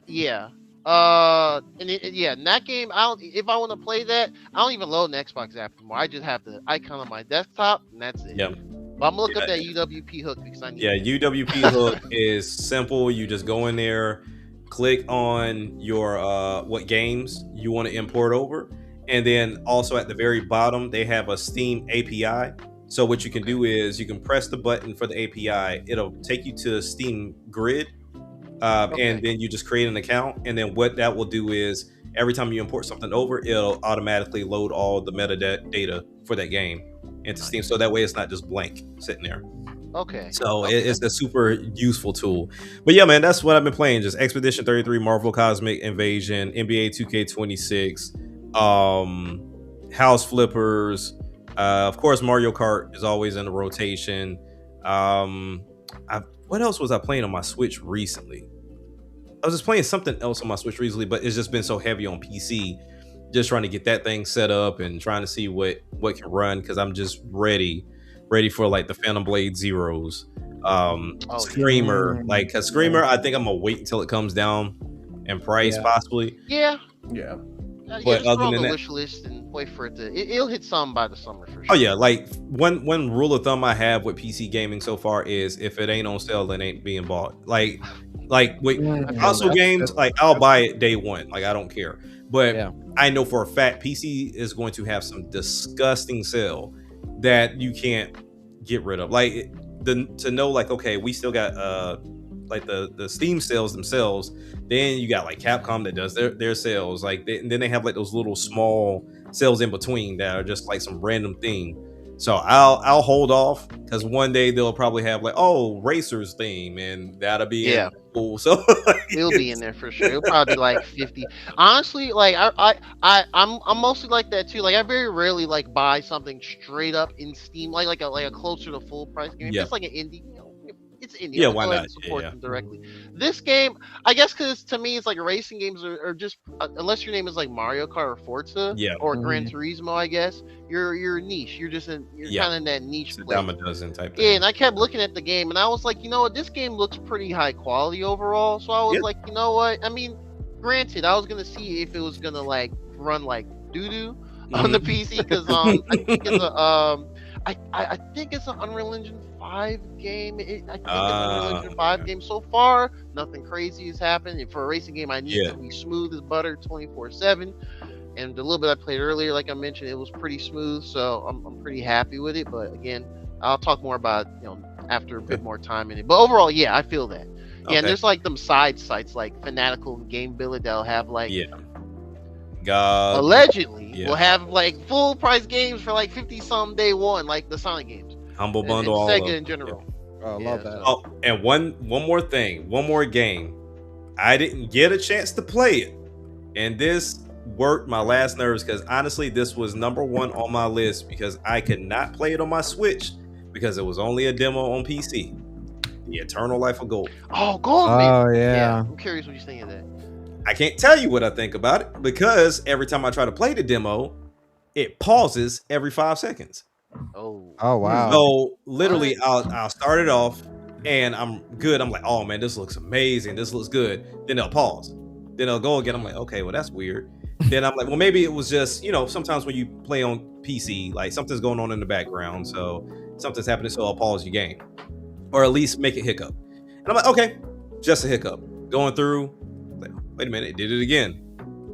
yeah. In that game, if I want to play that, I don't even load an Xbox app anymore. I just have the icon on my desktop, and that's it. Yep. But I'm gonna look up that UWP Hook because I need. Yeah, UWP Hook is simple. You just go in there, click on your what games you want to import over, and then also at the very bottom they have a Steam API. So what you can do is you can press the button for the API. It'll take you to Steam Grid. And then you just create an account, and then what that will do is every time you import something over, it'll automatically load all the metadata for that game into Steam, so that way it's not just blank sitting there. Okay. So it's a super useful tool. But yeah, man, that's what I've been playing. Just Expedition 33, Marvel Cosmic Invasion, NBA 2K26, House Flippers. Of course, Mario Kart is always in the rotation. What else was I playing on my Switch recently? I was just playing something else on my Switch recently, but it's just been so heavy on PC. Just trying to get that thing set up and trying to see what can run, because I'm just ready for like the Phantom Blade Zeros, Screamer. Like a Screamer, I think I'm gonna wait until it comes down in price, possibly. Yeah. But Just other throw on than the that, wish list and wait for it to. It'll hit some by the summer for sure. oh yeah, like one rule of thumb I have with PC gaming so far is if it ain't on sale, it ain't being bought. Like with console games, like I'll buy it day one. Like I don't care. But I know for a fact PC is going to have some disgusting sale that you can't get rid of. Like to know, like, okay, we still got like the Steam sales themselves. Then you got like Capcom that does their sales. Like and then they have like those little small sales in between that are just like some random thing. So I'll hold off, because one day they'll probably have like, oh, Racers theme, and that'll be cool. So it'll be in there for sure. It'll probably be like 50. Honestly, like I'm mostly like that too. Like I very rarely like buy something straight up in Steam, like a closer to full price game. If it's like an indie, it's indie. Yeah, why not? Support them directly. This game, I guess, because to me, it's like racing games are just unless your name is like Mario Kart or Forza, or Gran Turismo, I guess you're a niche. You're just kind of in that niche. It's a dime a dozen type thing. Yeah, and I kept looking at the game, and I was like, you know what, this game looks pretty high quality overall. So I was like, you know what? I mean, granted, I was gonna see if it was gonna like run like doo doo on the PC, because I think it's a I think it's an Unreal Engine 5 game. I think it's an Unreal Engine 5 game. So far, nothing crazy has happened. And for a racing game, I need it to be smooth as butter 24/7. And the little bit I played earlier, like I mentioned, it was pretty smooth. So I'm pretty happy with it. But again, I'll talk more about after a bit more time in it. But overall, yeah, I feel that. Yeah, and there's like them side sites like Fanatical and Game Village that'll have like allegedly will have like full price games for like 50 some day one, like the Sonic games, Humble Bundle, and Sega in general. I love that. Oh, and one more thing, one more game. I didn't get a chance to play it, and this worked my last nerves, because honestly, this was number one on my list because I could not play it on my Switch because it was only a demo on PC. The Eternal Life of Gold. Oh, Gold! Oh yeah. I'm curious what you think of that. I can't tell you what I think about it, because every time I try to play the demo, it pauses every 5 seconds. Oh wow. So literally, I'll start it off and I'm good. I'm like, oh man, this looks amazing. This looks good. Then they'll pause. Then they'll go again. I'm like, okay, well that's weird. Then I'm like, well, maybe it was just, sometimes when you play on PC, like something's going on in the background, so something's happening, so I'll pause your game, or at least make it hiccup. And I'm like, okay, just a hiccup. Going through, like, wait a minute, it did it again.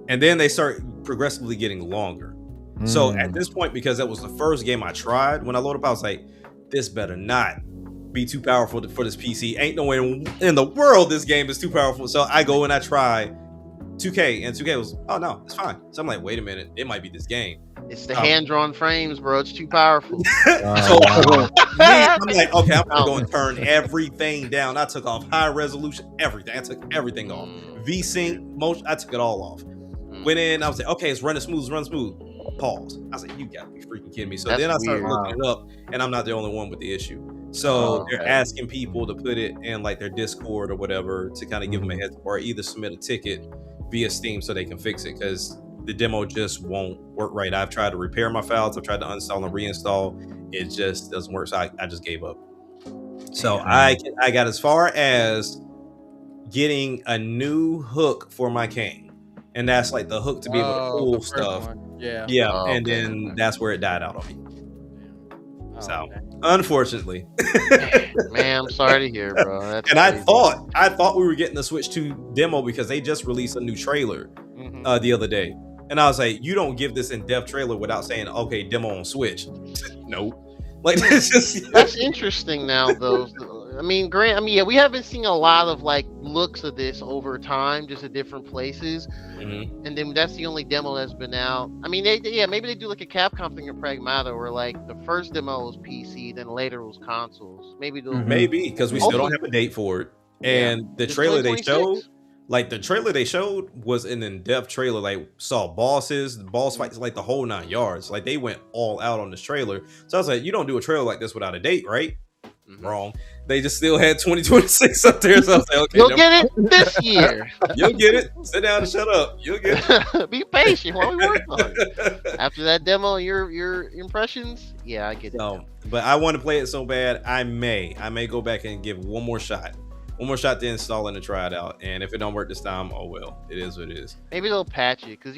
And then they start progressively getting longer. So at this point, because that was the first game I tried, when I loaded up, I was like, this better not be too powerful for this PC. Ain't no way in the world this game is too powerful. So I go and I try 2K, and 2K was, oh no, it's fine. So I'm like, wait a minute, it might be this game. It's the hand-drawn frames, bro. It's too powerful. So I'm like, okay, I'm gonna go and turn everything down. I took off high resolution, everything. I took everything off. VSync, motion, I took it all off. Went in, I was like, okay, it's running smooth. Pause. I was like, you gotta be freaking kidding me. So then I started looking it up, and I'm not the only one with the issue. So they're asking people to put it in like their Discord or whatever to kind of give them a heads up, or either submit a ticket via Steam so they can fix it, because the demo just won't work right. I've tried to repair my files, I've tried to uninstall and reinstall, it just doesn't work. So I just gave up. So I got as far as getting a new hook for my cane, and that's like the hook to be able to pull stuff. And then that's where it died out on me. So unfortunately, man, I'm sorry to hear, bro. That's and crazy. I thought we were getting the Switch 2 demo because they just released a new trailer the other day, and I was like, you don't give this in-depth trailer without saying, okay, demo on Switch. Nope. Like it's just that's interesting now, though. I mean, yeah, we haven't seen a lot of like looks of this over time, just at different places. And then that's the only demo that's been out. I mean, maybe they do like a Capcom thing in Pragmata, where like the first demo was PC, then later was consoles. Maybe they'll maybe because we still don't have a date for it. And the trailer they showed, like the trailer they showed was an in-depth trailer. Like saw bosses, boss fights, like the whole 9 yards. Like they went all out on this trailer. So I was like, you don't do a trailer like this without a date, right? Wrong. They just still had 2026 up there. So I was like, okay, you'll get it this year. You'll get it. Sit down and shut up. You'll get it. Be patient while we work on it. After that demo, your impressions, yeah, I get it. No, but I want to play it so bad. I may go back and give one more shot to install and to try it out. And if it don't work this time, oh well, it is what it is. Maybe they'll patch it because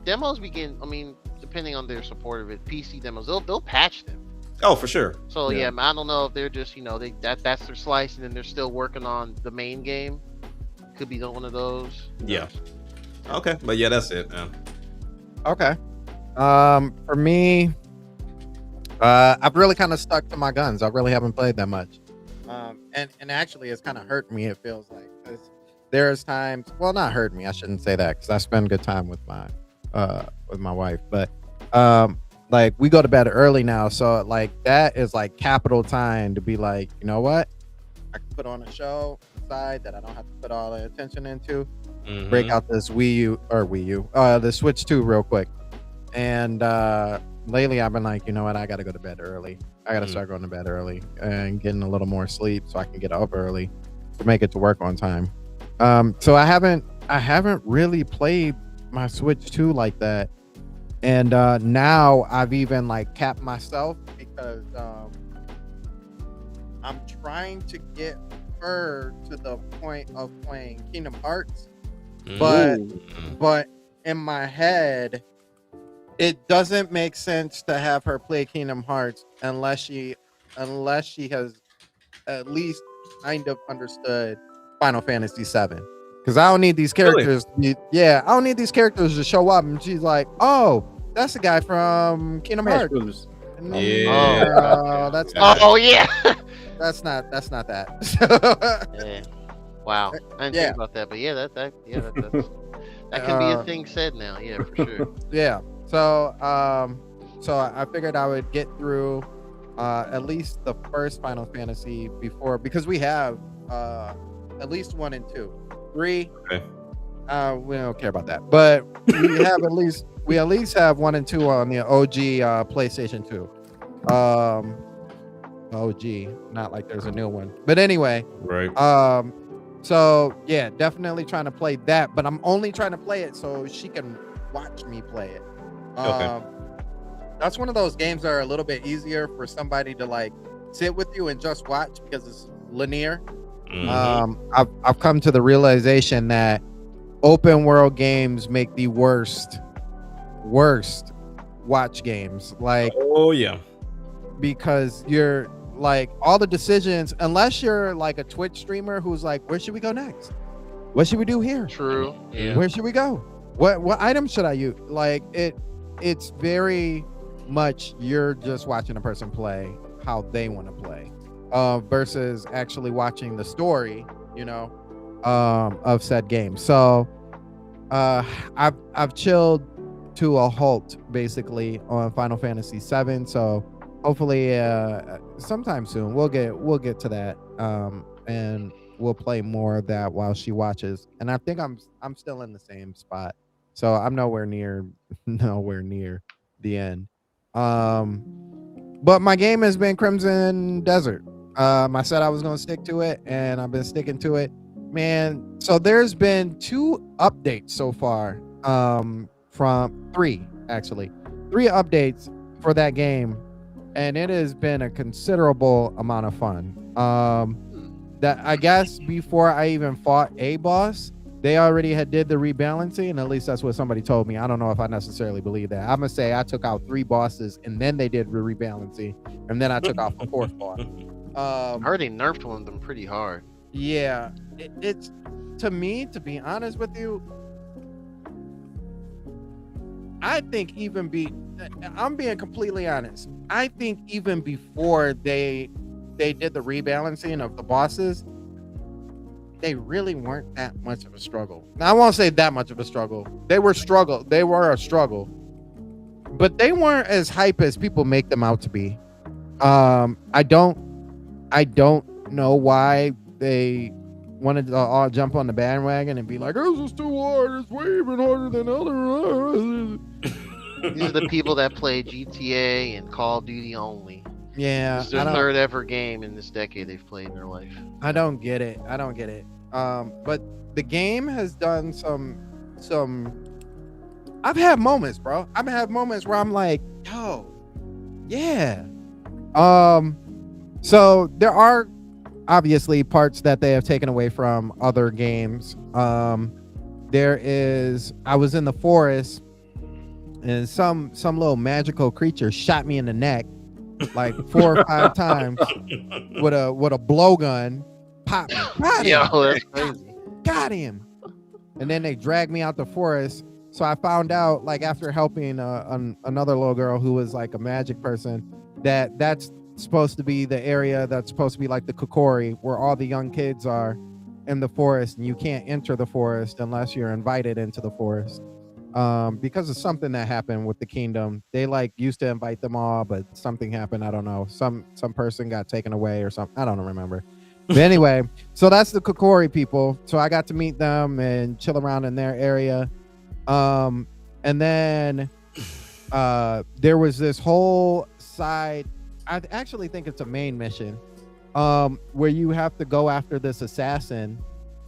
demos begin. I mean, depending on their support of it, PC demos, they'll patch them. Oh, for sure. So yeah, I don't know if they're just that's their slice, and then they're still working on the main game. Could be one of those. Yeah. Okay, but yeah, that's it, man. Okay. For me, I've really kind of stuck to my guns. I really haven't played that much. And actually, it's kind of hurt me. It feels like because there's times. Well, not hurt me. I shouldn't say that because I spend good time with my wife, but like we go to bed early now, so like that is like capital time to be like, you know what, I can put on a show inside that I don't have to put all the attention into. Break out this the Switch 2 real quick. And lately I've been like, you know what, I gotta go to bed early. I gotta start going to bed early and getting a little more sleep so I can get up early to make it to work on time. So I haven't really played my Switch 2 like that. And now I've even like capped myself because I'm trying to get her to the point of playing Kingdom Hearts, but in my head, it doesn't make sense to have her play Kingdom Hearts unless she has at least kind of understood Final Fantasy VII. Because I don't need these characters. Really? I don't need these characters to show up and she's like, "Oh, that's the guy from Kingdom Hearts." Yeah. That's not, oh yeah. That's not that. Yeah. Wow. I didn't think about that, but that can be a thing said now. Yeah, for sure. Yeah. So I figured I would get through at least the first Final Fantasy because we have at least 1 and 2. 3, okay. We don't care about that, but we at least have 1 and 2 on the OG PlayStation 2. OG, not like there's a new one, but anyway, right. So yeah, definitely trying to play that, but I'm only trying to play it so she can watch me play it. Okay. That's one of those games that are a little bit easier for somebody to like sit with you and just watch because it's linear. I've come to the realization that open world games make the worst watch games. Like, oh yeah, because you're like all the decisions, unless you're like a Twitch streamer who's like, where should we go next? What should we do here? True. Yeah. Where should we go? What item should I use? Like it's very much you're just watching a person play how they want to play. Versus actually watching the story, of said game. So I've chilled to a halt basically on Final Fantasy VII. So hopefully sometime soon we'll get to that, and we'll play more of that while she watches. And I think I'm still in the same spot, so I'm nowhere near the end. But my game has been Crimson Desert. I said I was going to stick to it, and I've been sticking to it, man. So there's been 2 updates so far, from 3 updates for that game, and it has been a considerable amount of fun. That I guess before I even fought a boss, they already did the rebalancing, and at least that's what somebody told me. I don't know if I necessarily believe that. I'm gonna say I took out 3 bosses, and then they did the rebalancing, and then I took out the 4th boss. I heard they nerfed one of them pretty hard. Yeah, it's to me, to be honest with you, I think I'm being completely honest. I think even before they they did the rebalancing of the bosses, they really weren't that much of a struggle. Now I won't say that much of a struggle. They were a struggle, but they weren't as hype as people make them out to be. I don't know why they wanted to all jump on the bandwagon and be like, "This is too hard. It's way even harder than other." These are the people that play GTA and Call of Duty only. Yeah, It's their third ever game in this decade they've played in their life. I don't get it. But the game has done some. I've had moments, bro. I've had moments where I'm like, yo, yeah. So there are obviously parts that they have taken away from other games. I was in the forest and some little magical creature shot me in the neck like 4 or 5 times with a blowgun. Pop. Got him. Yo, that's crazy. Got him. And then they dragged me out the forest. So I found out, like, after helping another little girl who was like a magic person, that's supposed to be the area that's supposed to be like the Kokori, where all the young kids are in the forest, and you can't enter the forest unless you're invited into the forest. Because of something that happened with the kingdom. They like used to invite them all, but something happened. I don't know. Some person got taken away or something. I don't remember. But anyway, so that's the Kokori people. So I got to meet them and chill around in their area. And then there was this whole side, I actually think it's a main mission, where you have to go after this assassin,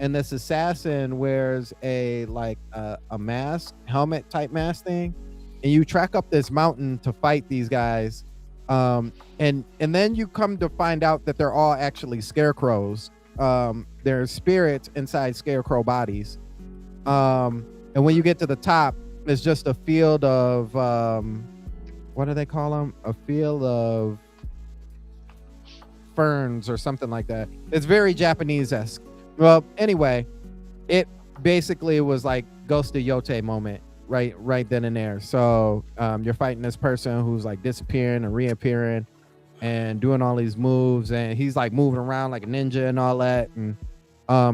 and this assassin wears a mask, helmet type mask thing, and you track up this mountain to fight these guys. And then you come to find out that they're all actually scarecrows. They're spirits inside scarecrow bodies. And when you get to the top, it's just a field of what do they call them? A field of ferns or something like that. It's very Japanese-esque. Well, anyway, it basically was like Ghost of Yote moment right then and there. So you're fighting this person who's like disappearing and reappearing and doing all these moves, and he's like moving around like a ninja and all that. And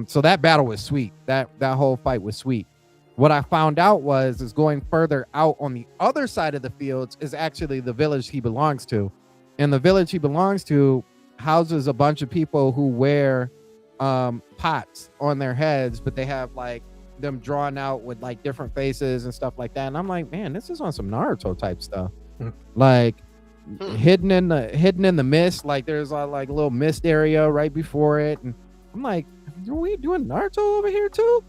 so that battle was sweet. That whole fight was sweet. What I found out is going further out on the other side of the fields is actually the village he belongs to. And the village he belongs to houses a bunch of people who wear pots on their heads, but they have like them drawn out with like different faces and stuff like that. And I'm like, man, this is on some Naruto type stuff. Like hidden in the mist, like there's like a little mist area right before it. And I'm like, are we doing Naruto over here too?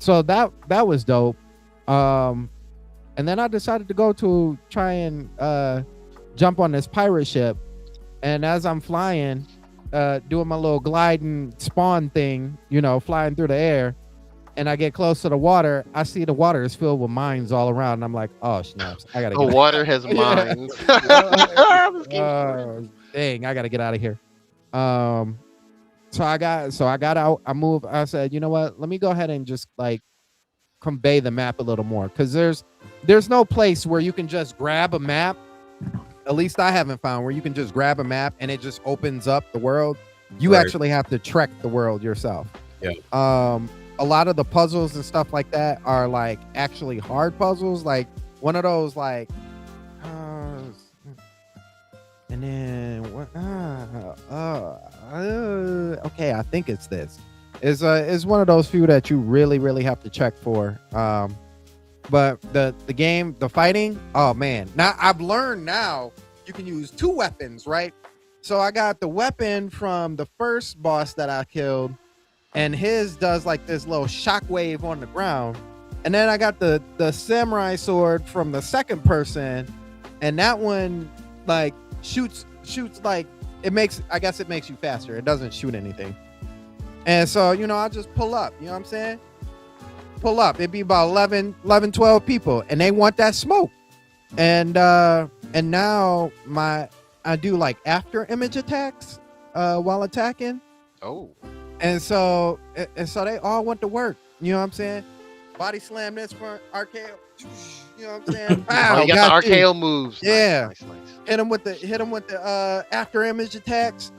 So that was dope. And then I decided to go to try and jump on this pirate ship. And as I'm flying, doing my little gliding spawn thing, flying through the air, and I get close to the water, I see the water is filled with mines all around. And I'm like, oh snaps, I gotta get water has mines. Dang, I gotta get out of here. So I got out. I moved. I said, you know what? Let me go ahead and just like convey the map a little more, because there's no place where you can just grab a map. At least I haven't found where you can just grab a map and it just opens up the world. You actually have to trek the world yourself. Yeah. A lot of the puzzles and stuff like that are like actually hard puzzles. Like one of those like, and then what? Okay, I think it's this. Is one of those few that you really have to check for. But the game, the fighting, oh man. Now I've learned now you can use 2 weapons, right? So I got the weapon from the first boss that I killed, and his does like this little shockwave on the ground. And then I got the samurai sword from the second person, and that one like shoots like it makes you faster. It doesn't shoot anything. And so, I just pull up, you know what I'm saying? Pull up. It'd be about 11, 12 people, and they want that smoke. And now I do like after image attacks while attacking. Oh. And so they all went to work. You know what I'm saying? Body slam this front, arcade, You know what I'm saying? Oh, Wow, you got the RKO moves. Yeah. Nice. Hit him with the after image attacks.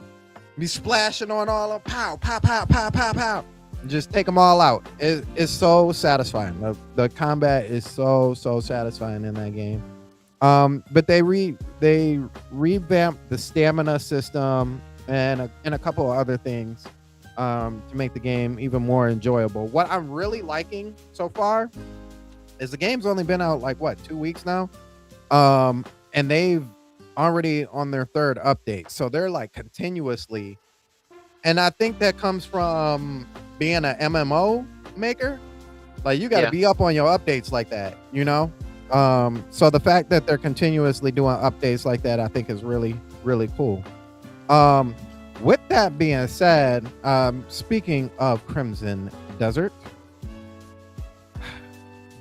Be splashing on all of pow, pow, pow, pow, pow, pow. Just take them all out. It's so satisfying. The combat is so satisfying in that game. But they revamped the stamina system and a couple of other things to make the game even more enjoyable. What I'm really liking so far is the game's only been out like 2 weeks now, and they've already on their third update, so they're like continuously, and I think that comes from being an MMO maker. Like you got to be up on your updates like that, you know. So the fact that they're continuously doing updates like that, I think is really cool. With that being said, speaking of Crimson Desert,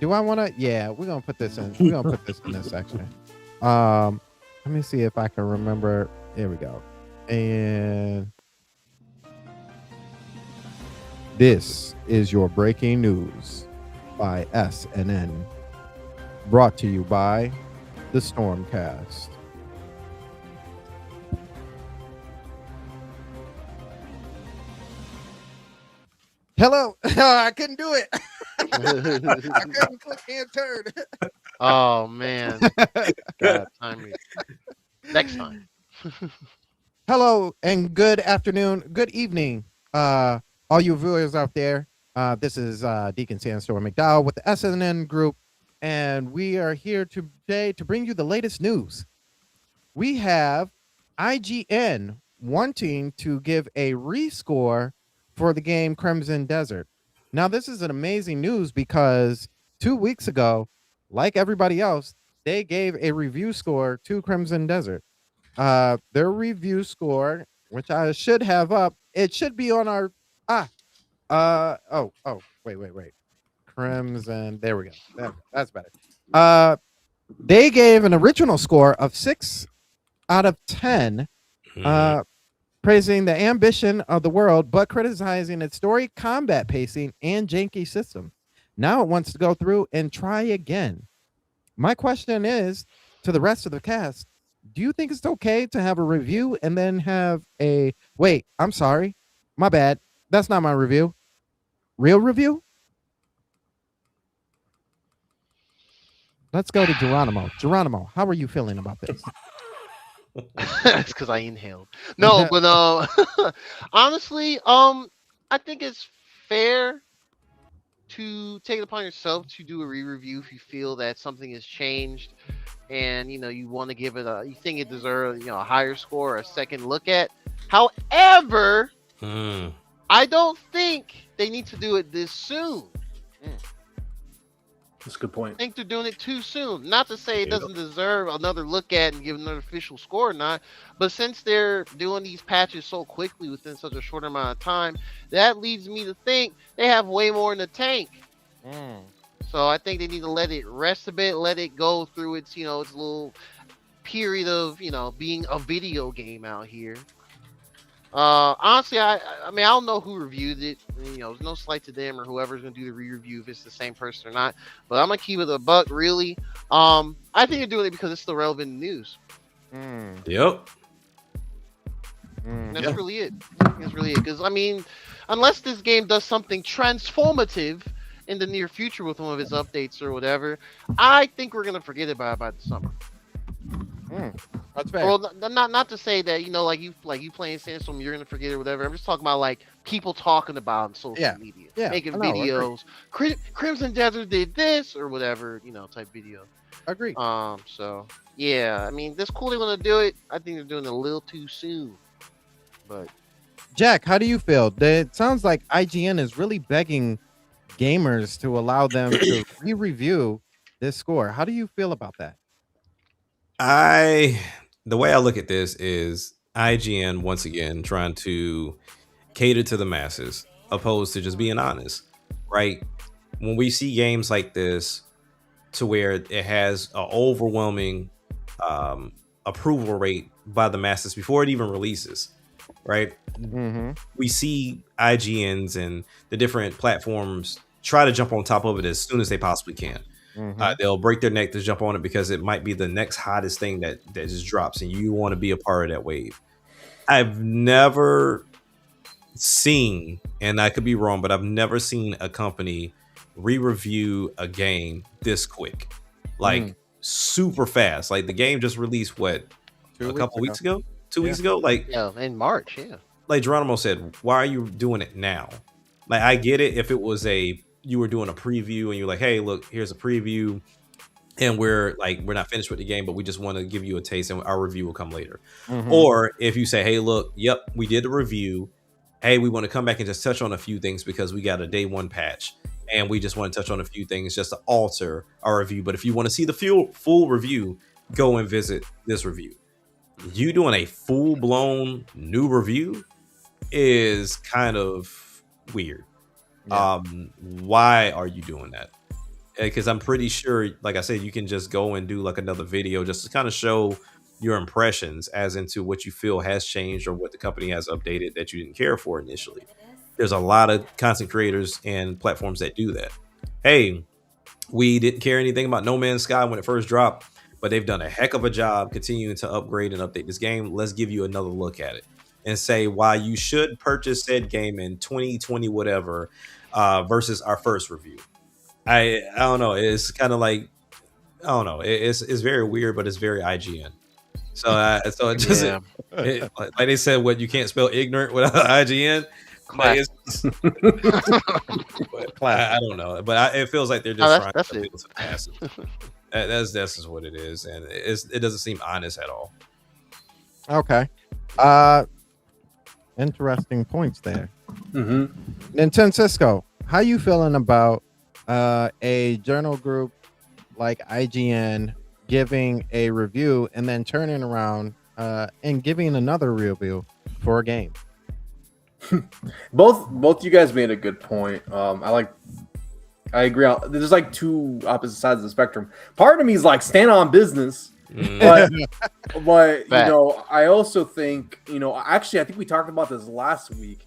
do I want to? Yeah, we're gonna put this in. We're gonna put this in this section. Let me see if I can remember. Here we go. And this is your breaking news by SNN, brought to you by the Stormcast. Hello. I couldn't do it. I couldn't click and turn. Oh man. God, next time. Hello and good afternoon, good evening, all you viewers out there. This is Deacon Sandstorm McDowell with the SNN Group, and we are here today to bring you the latest news. We have IGN wanting to give a rescore for the game Crimson Desert. Now, this is an amazing news because 2 weeks ago, like everybody else, they gave a review score to Crimson Desert. Their review score, which I should have up, it should be on our wait. Crimson, there we go. That's better. They gave an original score of 6 out of 10, praising the ambition of the world, but criticizing its story, combat pacing, and janky system. Now it wants to go through and try again. My question is to the rest of the cast, do you think it's okay to have a review and then have a... Wait, I'm sorry. My bad. That's not my review. Real review? Let's go to Geronimo. Geronimo, how are you feeling about this? It's because I inhaled. No, but honestly, I think it's fair to take it upon yourself to do a re-review if you feel that something has changed, and you want to give it you think it deserves a higher score, or a second look at. However, I don't think they need to do it this soon. That's a good point. I think they're doing it too soon. Not to say it doesn't deserve another look at and give another official score or not, but since they're doing these patches so quickly within such a short amount of time, that leads me to think they have way more in the tank. So I think they need to let it rest a bit, let it go through its, its little period of, being a video game out here. Honestly, I mean, I don't know who reviewed it. There's no slight to them or whoever's gonna do the re-review if it's the same person or not. But I'm gonna keep it a buck, really. I think they're doing it because it's still relevant news. Yep. That's really it. That's really it. Because I mean, unless this game does something transformative in the near future with one of its updates or whatever, I think we're gonna forget about it by the summer. That's fair. Well, not to say that like you playing Sandstorm, you're gonna forget or whatever. I'm just talking about like people talking about on social media, making videos. Crimson Desert did this or whatever, type video. Agree. So yeah, I mean, this cool they want to do it. I think they're doing it a little too soon. But Jack, how do you feel? It sounds like IGN is really begging gamers to allow them to re-review this score. How do you feel about that? The way I look at this is IGN once again trying to cater to the masses opposed to just being honest, right? When we see games like this to where it has an overwhelming approval rate by the masses before it even releases, right? We see IGNs and the different platforms try to jump on top of it as soon as they possibly can. They'll break their neck to jump on it because it might be the next hottest thing that just drops, and you want to be a part of that wave. I've never seen, and I could be wrong, but I've never seen a company re-review a game this quick, like super fast. Like the game just released a couple weeks ago, 2 weeks ago, like in March, like Geronimo said, why are you doing it now? Like I get it if it was you were doing a preview and you're like, hey, look, here's a preview, and we're not finished with the game, but we just want to give you a taste, and our review will come later. Or if you say, hey, look, yep, we did a review. Hey, we want to come back and just touch on a few things because we got a day one patch, and we just want to touch on a few things just to alter our review. But if you want to see the full review, go and visit this review. You doing a full blown new review is kind of weird. Why are you doing that? Because I'm pretty sure, like I said, you can just go and do like another video just to kind of show your impressions as into what you feel has changed or what the company has updated that you didn't care for initially. There's a lot of content creators and platforms that do that. Hey, we didn't care anything about No Man's Sky when it first dropped, but they've done a heck of a job continuing to upgrade and update this game. Let's give you another look at it and say why you should purchase said game in 2020 whatever versus our first review. I don't know. It's kind of like, I don't know. It's very weird, but it's very IGN. So it just like they said, what you can't spell ignorant without IGN. Like I don't know, but it feels like they're just trying to appeal to the masses. That's just what it is, and it doesn't seem honest at all. Okay, interesting points there. Nintendo Cisco, how you feeling about a journal group like IGN giving a review and then turning around and giving another review for a game? Both you guys made a good point. I agree. There's like two opposite sides of the spectrum. Part of me is like stand on business, but I also think actually I think we talked about this last week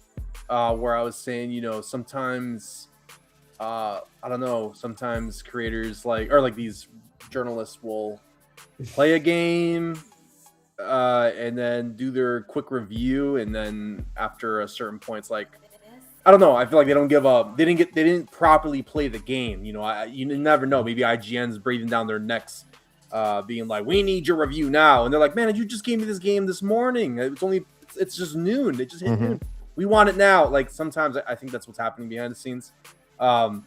where I was saying sometimes I don't know, sometimes creators like these journalists will play a game and then do their quick review, and then after a certain point it's like, I don't know, I feel like they don't give up. They didn't properly play the game. You never know. Maybe IGN's breathing down their necks, being like, we need your review now, and they're like, man, you just gave me this game this morning. It's just noon. It just hit noon. We want it now. Like sometimes I think that's what's happening behind the scenes. Or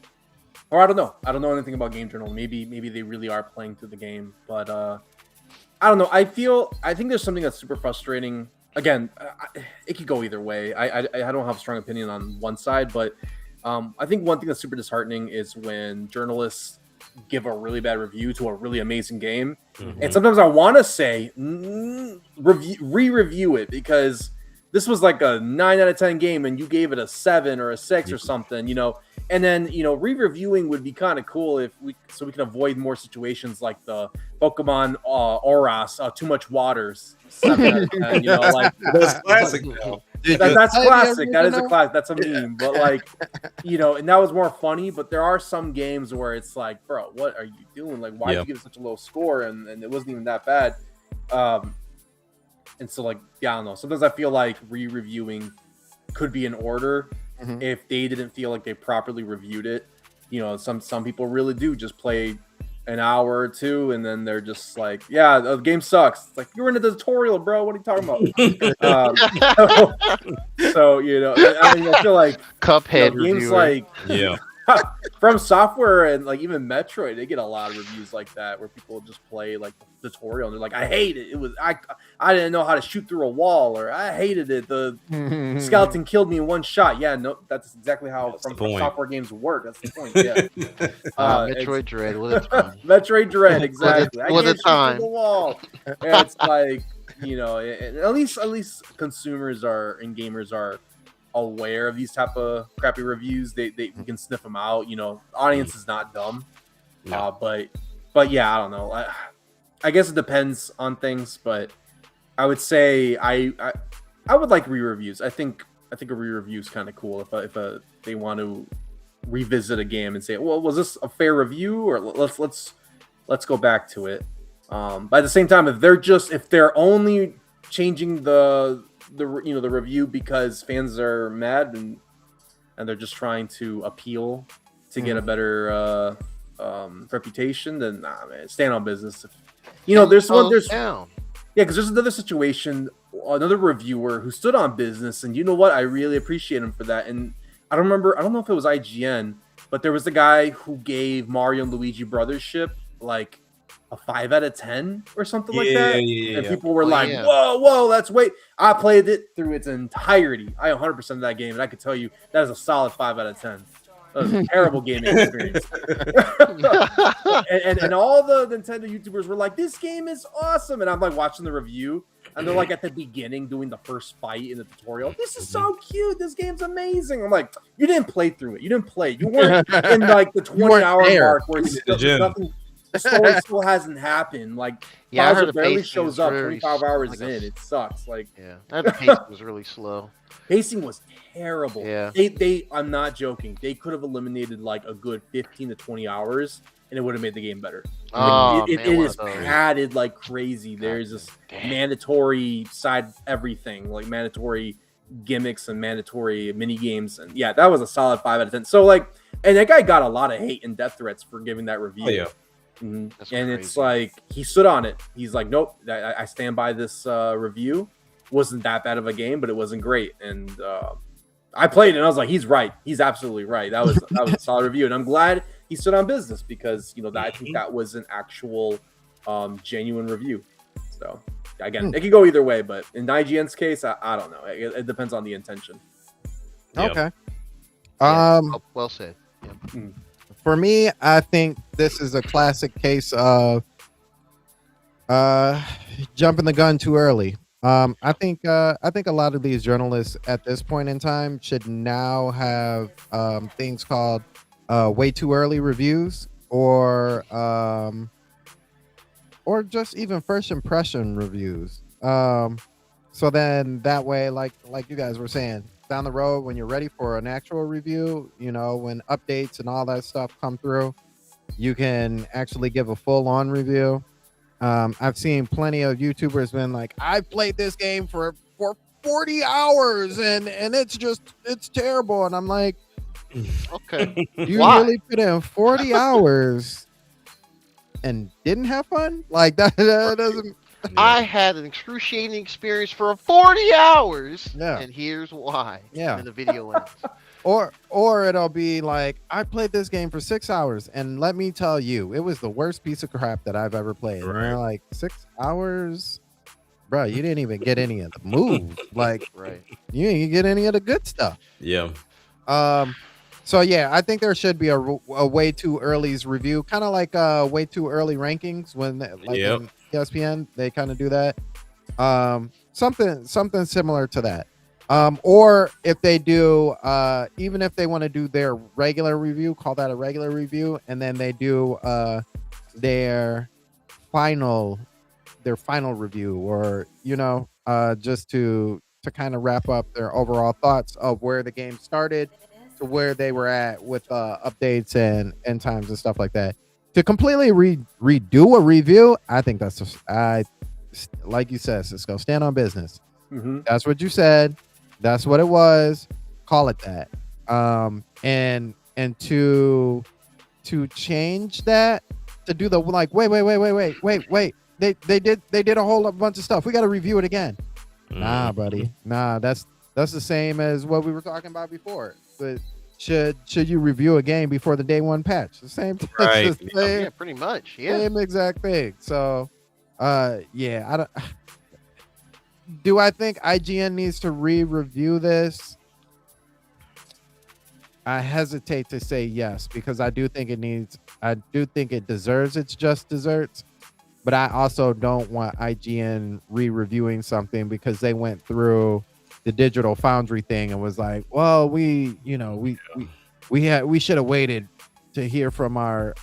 I don't know. I don't know anything about Game Journal. Maybe they really are playing through the game, but I don't know. I think there's something that's super frustrating. Again, it could go either way. I don't have a strong opinion on one side, but I think one thing that's super disheartening is when journalists give a really bad review to a really amazing game, and sometimes I want to say re-review it because this was like a 9 out of 10 game and you gave it a 7 or a 6 or something, and then re-reviewing would be kind of cool so we can avoid more situations like the Pokemon Oras, Too Much Waters 7 out of 10, that's classic. That's classic. That is a classic. That's a meme, but and that was more funny. But there are some games where it's like, bro, what are you doing? Like, why did you give such a low score? And it wasn't even that bad. And so I don't know. Sometimes I feel like re-reviewing could be in order if they didn't feel like they properly reviewed it. Some people really do just play an hour or two and then they're just like, yeah, the game sucks. It's like, you were in a tutorial, bro. What are you talking about? I feel like Cuphead games like From Software and even Metroid, they get a lot of reviews like that where people just play the tutorial and they're like, I hate it. It was I didn't know how to shoot through a wall, or I hated it. The skeleton killed me in one shot. Yeah, no, that's exactly how From Software games work. That's the point. Yeah. Metroid Dread with a time. Metroid Dread, exactly. With a time. The wall. And it's like, at least consumers and gamers are aware of these type of crappy reviews. We can sniff them out. Audience is not dumb. No. But yeah, I don't know. I guess it depends on things, but I would say I would like re-reviews. I think a re-review is kind of cool if they want to revisit a game and say, well, was this a fair review, or let's go back to it. But at the same time, if they're only changing the review because fans are mad and they're just trying to appeal to get a better reputation, then nah, man, stand on business. There's another situation, another reviewer who stood on business, and you know what? I really appreciate him for that. And I don't know if it was IGN, but there was a guy who gave Mario and Luigi Brothers Ship like a 5 out of 10 or something like that. And people were whoa, that's way. I played it through its entirety. I 100% of that game, and I could tell you that is a solid 5 out of 10. That was a terrible gaming experience. and all the Nintendo YouTubers were like, this game is awesome. And I'm like watching the review, and they're like at the beginning doing the first fight in the tutorial. This is so cute. This game's amazing. I'm like, you didn't play through it. You didn't play. You weren't in like the 20-hour mark where it's nothing. The story still hasn't happened. Like, I heard it barely shows up 25 hours in. It sucks. Like, the pacing was really slow. Pacing was terrible. Yeah. They I'm not joking. They could have eliminated like a good 15 to 20 hours and it would have made the game better. It is padded like crazy. There's this mandatory side everything, like mandatory gimmicks and mandatory mini games. And yeah, that was a solid 5 out of 10. So like, and that guy got a lot of hate and death threats for giving that review. Oh, yeah. And it's like he stood on it. He's like, nope, I stand by this review. Wasn't that bad of a game, but it wasn't great. And I played it and I was like, he's right. He's absolutely right. That was a solid review. And I'm glad he stood on business because I think that was an actual genuine review. So again, it could go either way, but in IGN's case, I don't know. It depends on the intention. Okay. Well said. Yeah. For me, I think this is a classic case of jumping the gun too early. I think a lot of these journalists at this point in time should now have things called way too early reviews or just even first impression reviews. So then that way, like you guys were saying, down the road when you're ready for an actual review, when updates and all that stuff come through, you can actually give a full-on review. I've seen plenty of YouTubers been like, I played this game for 40 hours and it's terrible. And I'm like, okay, you really put in 40 hours and didn't have fun? Like that doesn't. I had an excruciating experience for 40 hours, and here's why. Yeah, and the video ends. Or it'll be like, I played this game for 6 hours, and let me tell you, it was the worst piece of crap that I've ever played. Right. And like 6 hours, bro, you didn't even get any of the moves. Like, you didn't get any of the good stuff. Yeah. So yeah, I think there should be a way too early's review, kind of like way too early rankings when in ESPN they kind of do that. Something similar to that. Or if they do, even if they want to do their regular review, call that a regular review, and then they do their final review, or just to kind of wrap up their overall thoughts of where the game started to where they were at with updates and end times and stuff like that. To completely redo a review, I think that's just, like you said, Cisco, stand on business. Mm-hmm. That's what you said. That's what it was. Call it that. And to change that, to do the like, wait. They did a whole bunch of stuff. We got to review it again. Nah, buddy. Nah, that's the same as what we were talking about before. But should you review a game before the day one patch? The same thing. Right. Yeah, pretty much. Yeah. Same exact thing. So, yeah, I don't. Do I think IGN needs to re-review this? I hesitate to say yes, because I do think it deserves its just desserts, but I also don't want IGN re-reviewing something because they went through the Digital Foundry thing and was like, well, we should have waited to hear from our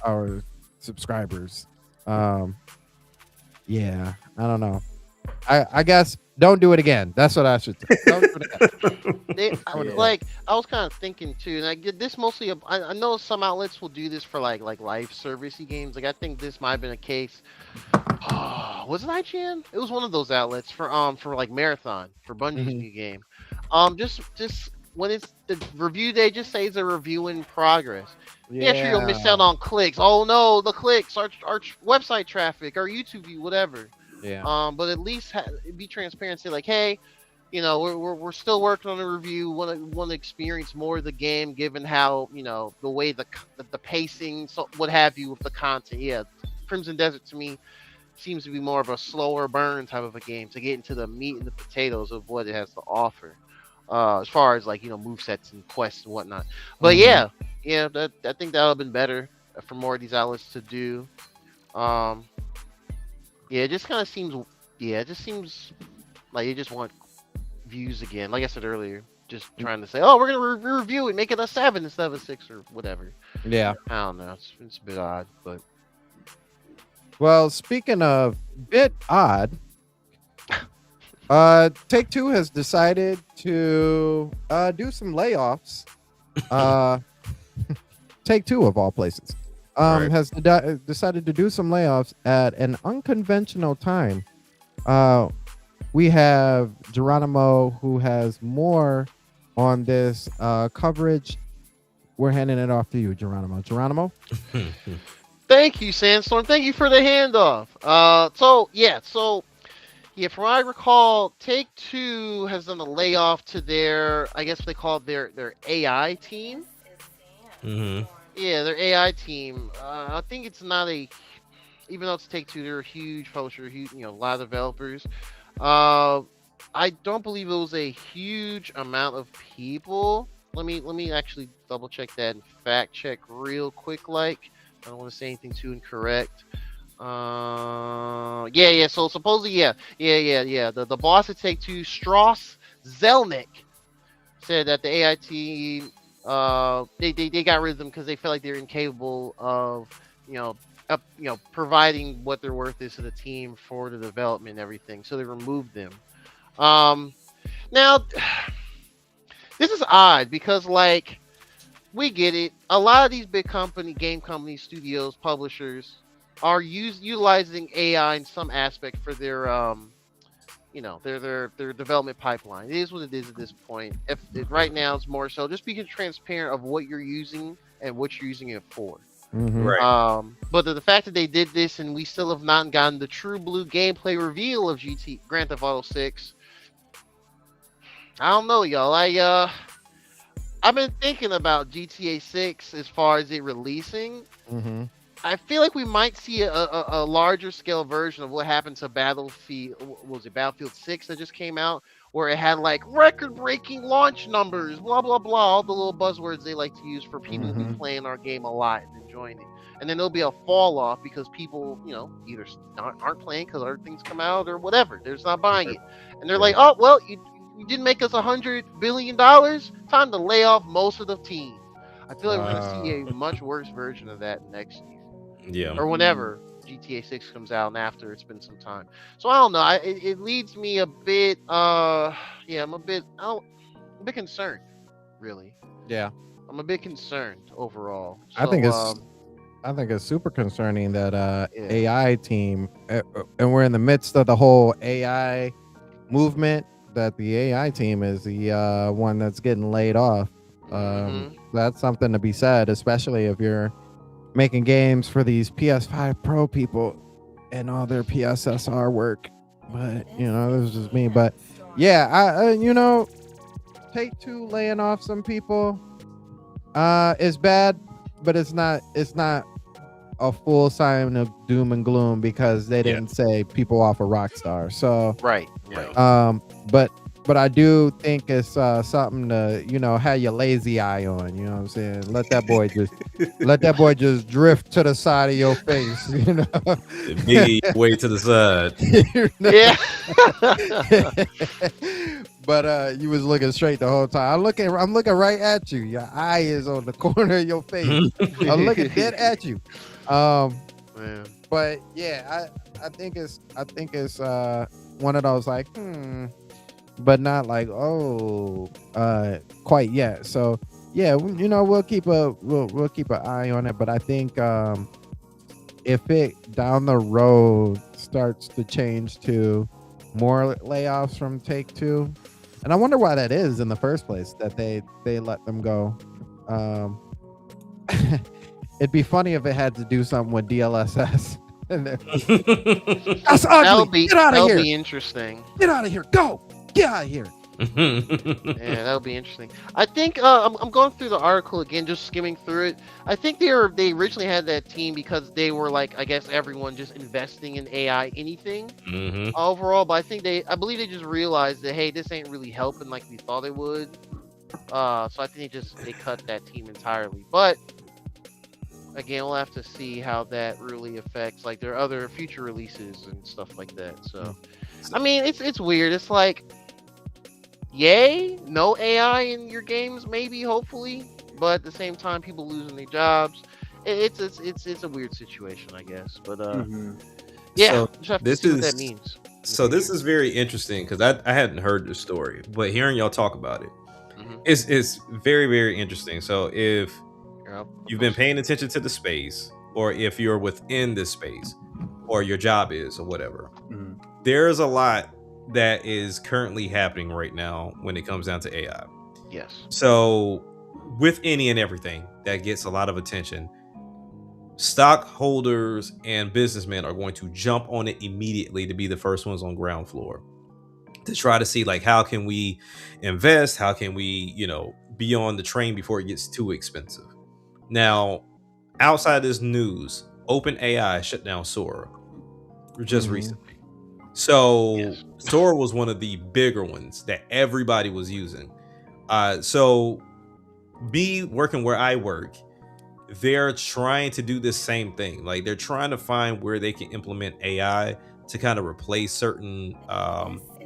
subscribers. Yeah, I don't know. I guess don't do it again. That's what I should say. Don't do it again. Like I was kind of thinking too, and I get this mostly. I know some outlets will do this for like live servicey games. Like I think this might have been a case. Was it IGN? It was one of those outlets for like Marathon for Bungie's new game. Just when it's the review day, just say it's a review in progress. Yeah, sure, you'll miss out on clicks. Oh no, the clicks, our website traffic, our YouTube view, whatever. Yeah. But at least be transparent. Say like, hey, you know, we're still working on a review. Want to experience more of the game, given how the way the pacing, so what have you, with the content. Yeah, Crimson Desert to me seems to be more of a slower burn type of a game to get into the meat and the potatoes of what it has to offer. As far as like movesets and quests and whatnot. But I think that would have been better for more of these outlets to do. It just kind of seems. Yeah, it just seems like you just want views again. Like I said earlier, just trying to say, oh, we're gonna review it, make it a 7 instead of a 6 or whatever. Yeah. I don't know. It's a bit odd, but. Well, speaking of bit odd, Take-Two has decided to do some layoffs. Take-Two of all places has decided to do some layoffs at an unconventional time. We have Geronimo, who has more on this coverage. We're handing it off to you, Geronimo. Geronimo? Thank you, Sandstorm. Thank you for the handoff. From what I recall, Take-Two has done a layoff to their, I guess they call it their AI team. Mm-hmm. Yeah, their AI team. I think it's not even though it's Take-Two, they're a huge publisher, a lot of developers. I don't believe it was a huge amount of people. Let me actually double check that and fact check real quick. Like, I don't want to say anything too incorrect. So supposedly, the boss at Take-Two, Strauss Zelnick, said that the AI team, they got rid of them because they felt like they're incapable of, providing what their worth is to the team for the development and everything. So they removed them. Now, this is odd because, like, we get it. A lot of these big game companies, studios, publishers are utilizing AI in some aspect for their their development pipeline. It is what it is at this point. If right now it's more so just being transparent of what you're using and what you're using it for. Mm-hmm. Right. But the fact that they did this and we still have not gotten the true blue gameplay reveal of Grand Theft Auto 6. I don't know, y'all. I've been thinking about GTA 6 as far as it releasing. Mm-hmm. I feel like we might see a larger scale version of what happened to Battlefield 6 that just came out, where it had like record breaking launch numbers, blah blah blah, all the little buzzwords they like to use for people who be playing our game a lot and enjoying it. And then there'll be a fall off because people, either aren't playing because other things come out or whatever. They're just not buying it, and they're like, oh well, you didn't make us $100 billion. Time to lay off most of the team. I feel like we're gonna see a much worse version of that next year. Yeah. Or whenever GTA 6 comes out and after it's been some time. So I don't know. It leads me a bit. I'm a bit concerned. Really. Yeah. I'm a bit concerned overall. So, I think it's super concerning that AI team, and we're in the midst of the whole AI movement. That the AI team is the one that's getting laid off. That's something to be said, especially if you're making games for these PS5 Pro people and all their PSSR work. But this is just me. But I Take-Two laying off some people is bad, but it's not a full sign of doom and gloom because they didn't say people off a Rockstar. So right. But I do think it's something to have your lazy eye on. You know what I'm saying? Let that boy just drift to the side of your face. Biggie way to the side. Yeah. But you was looking straight the whole time. I'm looking right at you. Your eye is on the corner of your face. I'm looking dead at you. man. But yeah, I think it's one of those like but not like quite yet. So yeah, we'll keep an eye on it. But I think if it down the road starts to change to more layoffs from Take-Two, and I wonder why that is in the first place, that they let them go. It'd be funny if it had to do something with DLSS. That's ugly. Get out of here. That'll be interesting. Get out of here. Go. Get out of here. Yeah, that'll be interesting. I think I'm going through the article again, just skimming through it. I think they originally had that team because they were like, I guess everyone just investing in AI anything overall. But I believe they just realized that, hey, this ain't really helping like we thought it would. So I think they cut that team entirely. But again, we'll have to see how that really affects like their other future releases and stuff like that. So I mean, it's weird. It's like, yay, no AI in your games, maybe, hopefully, but at the same time, people losing their jobs. It's a weird situation, I guess. But yeah, so just have to see what that means. So this is very interesting because I hadn't heard the story, but hearing y'all talk about it, it's very, very interesting. So if you've been paying attention to the space, or if you're within this space, or your job is, or whatever, there's a lot that is currently happening right now when it comes down to AI. Yes. So with any and everything that gets a lot of attention, stockholders and businessmen are going to jump on it immediately to be the first ones on ground floor to try to see like, how can we invest? How can we, be on the train before it gets too expensive? Now, outside this news, OpenAI shut down Sora just recently. So Sora was one of the bigger ones that everybody was using. So me working where I work, they're trying to do the same thing. Like they're trying to find where they can implement AI to kind of replace certain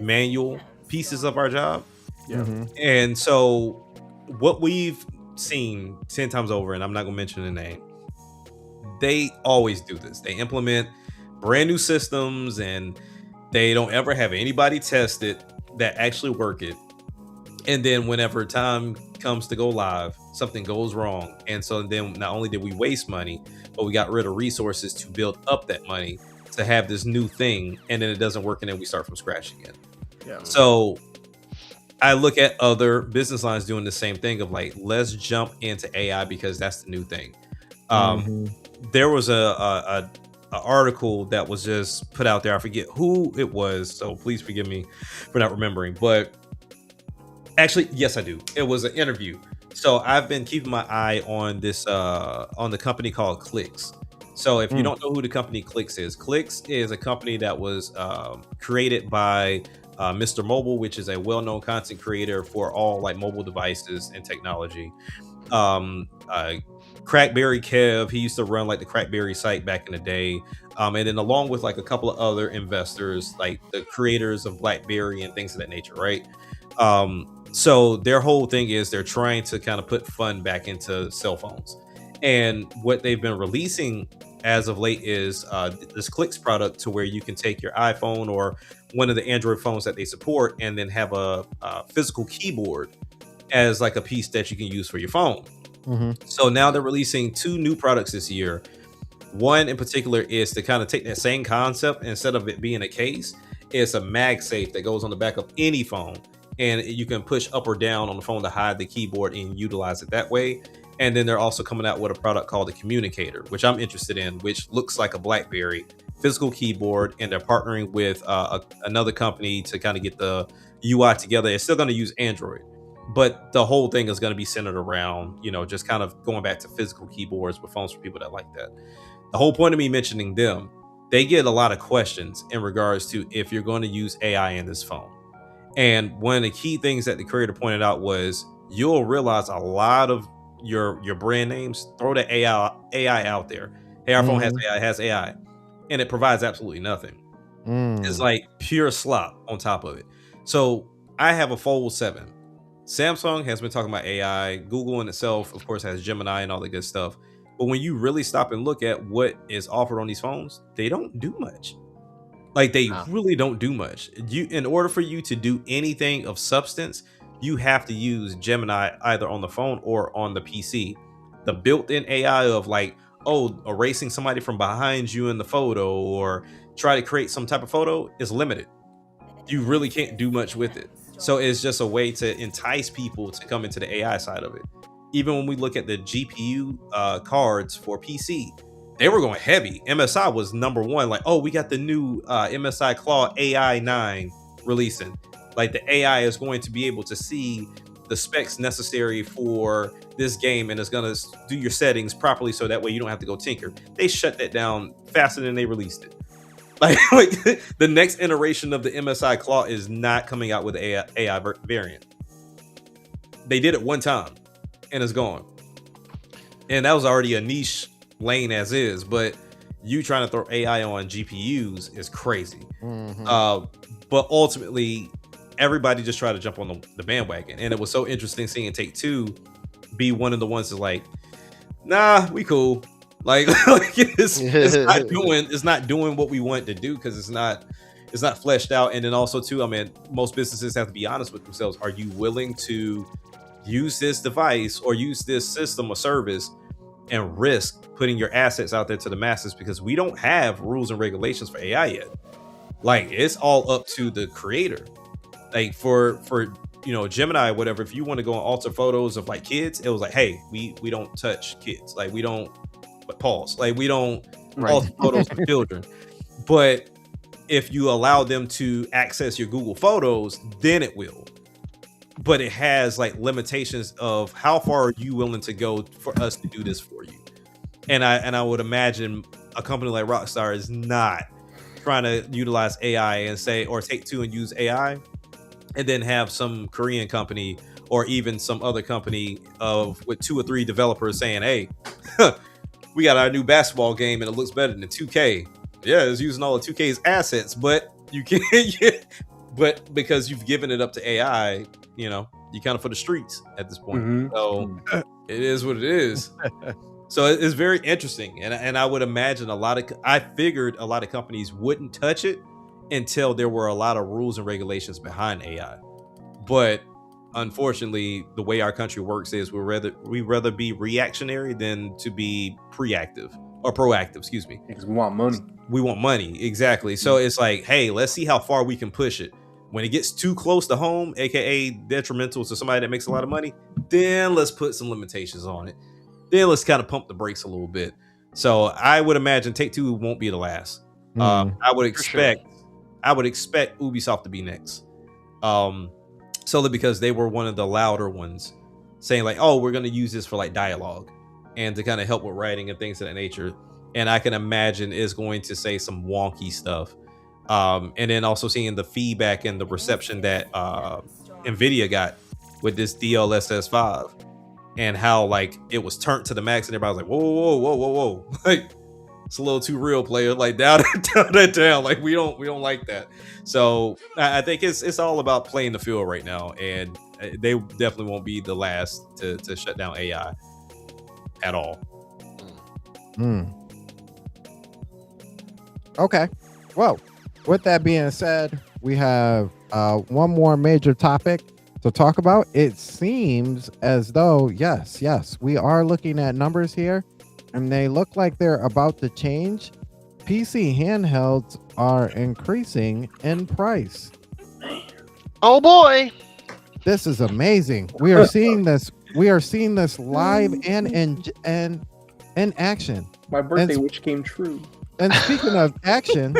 manual pieces of our job. And so what we've seen 10 times over, and I'm not gonna mention the name, they always do this. They implement brand new systems and they don't ever have anybody test it that actually work it. And then whenever time comes to go live, something goes wrong. And so then not only did we waste money, but we got rid of resources to build up that money to have this new thing. And then it doesn't work. And then we start from scratch again. Yeah. So I look at other business lines doing the same thing of like, let's jump into AI because that's the new thing. There was a article that was just put out there. I forget who it was, so please forgive me for not remembering. But actually, yes, I do. It was an interview. So I've been keeping my eye on this on the company called Clicks. So if you don't know who the company Clicks is a company that was created by Mr. Mobile, which is a well-known content creator for all like mobile devices and technology. Crackberry Kev, he used to run like the Crackberry site back in the day. And then along with like a couple of other investors, like the creators of BlackBerry and things of that nature, right? So their whole thing is they're trying to kind of put fun back into cell phones. And what they've been releasing as of late is this Clicks product to where you can take your iPhone or one of the Android phones that they support and then have a physical keyboard as like a piece that you can use for your phone. So now they're releasing 2 new products this year. One in particular is to kind of take that same concept, instead of it being a case, it's a MagSafe that goes on the back of any phone, and you can push up or down on the phone to hide the keyboard and utilize it that way. And then they're also coming out with a product called the Communicator, which I'm interested in, which looks like a BlackBerry physical keyboard, and they're partnering with another company to kind of get the UI together. It's still going to use Android, but the whole thing is going to be centered around, just kind of going back to physical keyboards with phones for people that like that. The whole point of me mentioning them, they get a lot of questions in regards to if you're going to use AI in this phone. And one of the key things that the creator pointed out was you'll realize a lot of your brand names, throw the AI out there. Hey, our phone has AI, and it provides absolutely nothing. It's like pure slop on top of it. So I have a Fold 7. Samsung has been talking about AI. Google in itself, of course, has Gemini and all the good stuff. But when you really stop and look at what is offered on these phones, they don't do much. Like they really don't do much. In order for you to do anything of substance, you have to use Gemini either on the phone or on the PC. The built-in AI of like, erasing somebody from behind you in the photo or try to create some type of photo is limited. You really can't do much with it. So it's just a way to entice people to come into the AI side of it. Even when we look at the GPU cards for PC, they were going heavy. MSI was number one. Like, we got the new MSI Claw AI 9 releasing. Like the AI is going to be able to see the specs necessary for this game and it's going to do your settings properly so that way you don't have to go tinker. They shut that down faster than they released it. Like the next iteration of the MSI Claw is not coming out with the AI variant. They did it one time and it's gone. And that was already a niche lane as is, but you trying to throw AI on GPUs is crazy. But ultimately, everybody just tried to jump on the bandwagon. And it was so interesting seeing Take-Two be one of the ones that's like, nah, we cool. Like it's not doing what we want to do because it's not fleshed out. And then also too, I mean, most businesses have to be honest with themselves. Are you willing to use this device or use this system or service and risk putting your assets out there to the masses? Because we don't have rules and regulations for AI yet. Like it's all up to the creator. Like for Gemini or whatever, if you want to go and alter photos of like kids, it was like, hey, we don't touch kids. Like we don't we don't alter photos of children. But if you allow them to access your Google Photos, then it will. But it has like limitations of how far are you willing to go for us to do this for you. And I would imagine a company like Rockstar is not trying to utilize AI and say, or Take-Two and use AI and then have some Korean company or even some other company with 2 or 3 developers saying, hey, we got our new basketball game and it looks better than 2K. Yeah, it's using all of 2K's assets, but you can't. But because you've given it up to AI, you kind of for the streets at this point. So it is what it is. So it's very interesting, and I would imagine I figured a lot of companies wouldn't touch it until there were a lot of rules and regulations behind AI. But unfortunately, the way our country works is we rather be reactionary than to be proactive. Excuse me. Because we want money. We want money, exactly. So it's like, hey, let's see how far we can push it. When it gets too close to home, aka detrimental to somebody that makes a lot of money, then let's put some limitations on it. Then let's kind of pump the brakes a little bit. So I would imagine Take-Two won't be the last. I would expect Ubisoft to be next. Solely because they were one of the louder ones saying like, we're going to use this for like dialogue and to kind of help with writing and things of that nature. And I can imagine is going to say some wonky stuff. And then also seeing the feedback and the reception that NVIDIA got with this DLSS 5 and how like it was turned to the max and everybody was like, whoa. Like it's a little too real, player. Like down that down. Like we don't like that. So I think it's all about playing the field right now. And they definitely won't be the last to shut down AI at all. Okay. Well, with that being said, we have one more major topic to talk about. It seems as though, yes, we are looking at numbers here, and they look like they're about to change. PC handhelds are increasing in price. Oh boy! This is amazing. We are seeing this. We are seeing this live and in action. My birthday wish came true. And speaking of action,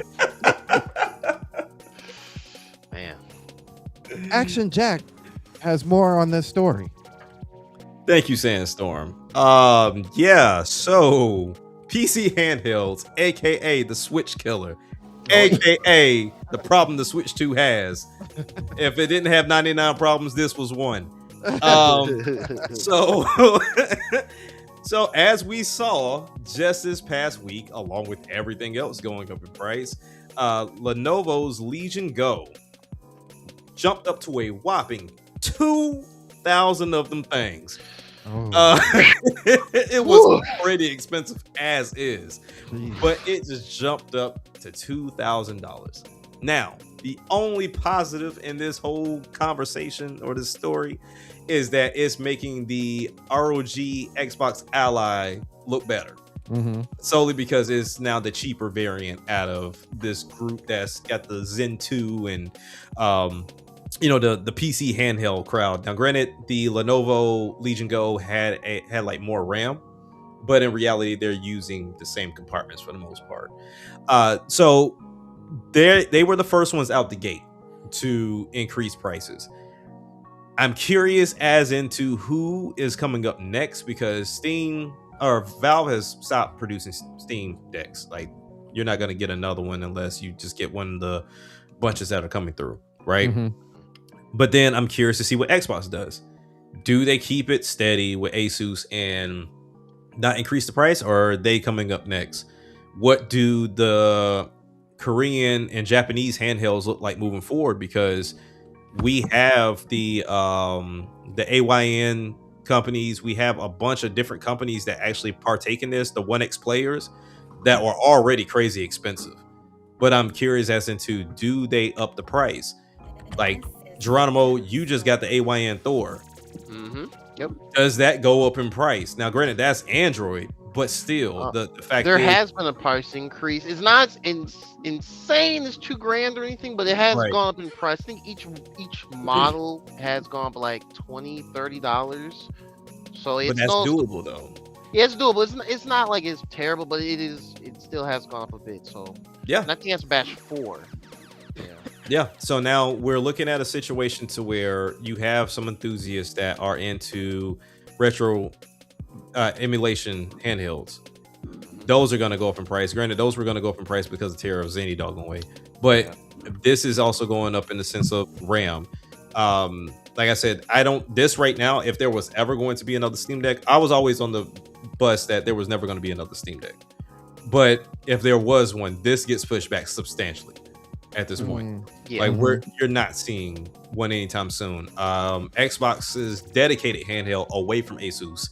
man, Action Jack has more on this story. Thank you, Sandstorm. Yeah, so PC handhelds, aka the Switch killer, aka the problem the Switch 2 has. If it didn't have 99 problems, this was one. So as we saw just this past week, along with everything else going up in price, Lenovo's Legion Go jumped up to a whopping 2,000 of them things. It was already expensive as is, but it just jumped up to $2,000. Now, the only positive in this whole conversation or this story is that it's making the ROG Xbox Ally look better. Solely because it's now the cheaper variant out of this group that's got the Zen 2 and the PC handheld crowd. Now, granted, the Lenovo Legion Go had like more RAM, but in reality, they're using the same compartments for the most part. So they were the first ones out the gate to increase prices. I'm curious as into who is coming up next, because Steam or Valve has stopped producing Steam decks. Like, you're not going to get another one unless you just get one of the bunches that are coming through, right? But then I'm curious to see what Xbox does. Do they keep it steady with Asus and not increase the price, or are they coming up next? What do the Korean and Japanese handhelds look like moving forward? Because we have the AYN companies, we have a bunch of different companies that actually partake in this, the 1X players that are already crazy expensive. But I'm curious as into, do they up the price? Like, Geronimo, you just got the AYN Thor. Yep. Does that go up in price? Now, granted, that's Android, but still, the fact there is, has been a price increase. It's not insane. It's $2,000 or anything, but it has gone up in price. I think each model has gone up like $20-$30. So it's but that's doable though. Yeah, it's doable. It's not like it's terrible, but it still has gone up a bit. So yeah, and I think that's batch 4. Yeah, so now we're looking at a situation to where you have some enthusiasts that are into retro emulation handhelds. Those are going to go up in price. Granted, those were going to go up in price because of Terror of Zany doggone way. But this is also going up in the sense of RAM. Like I said, this right now, if there was ever going to be another Steam Deck, I was always on the bus that there was never going to be another Steam Deck. But if there was one, this gets pushed back substantially at this point. Like, you're not seeing one anytime soon. Xbox's dedicated handheld away from Asus,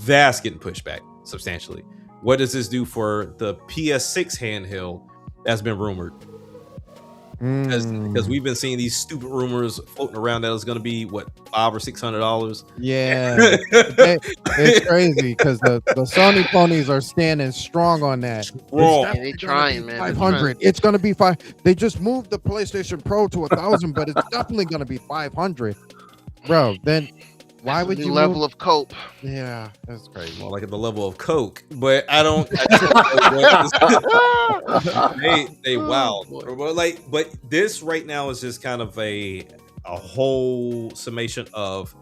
that's getting pushed back substantially. What does this do for the PS6 handheld that's been rumored? Because we've been seeing these stupid rumors floating around that it's going to be what, $500 or $600. Yeah, it's crazy because the Sony ponies are standing strong on that. They're trying, man. 500. It's going to be 5. They just moved the PlayStation Pro to 1,000, but it's definitely going to be 500, bro. Then why would you level of cope? Yeah, that's crazy. Well, like at the level of Coke, but I just don't know they wild. But this right now is just kind of a whole summation of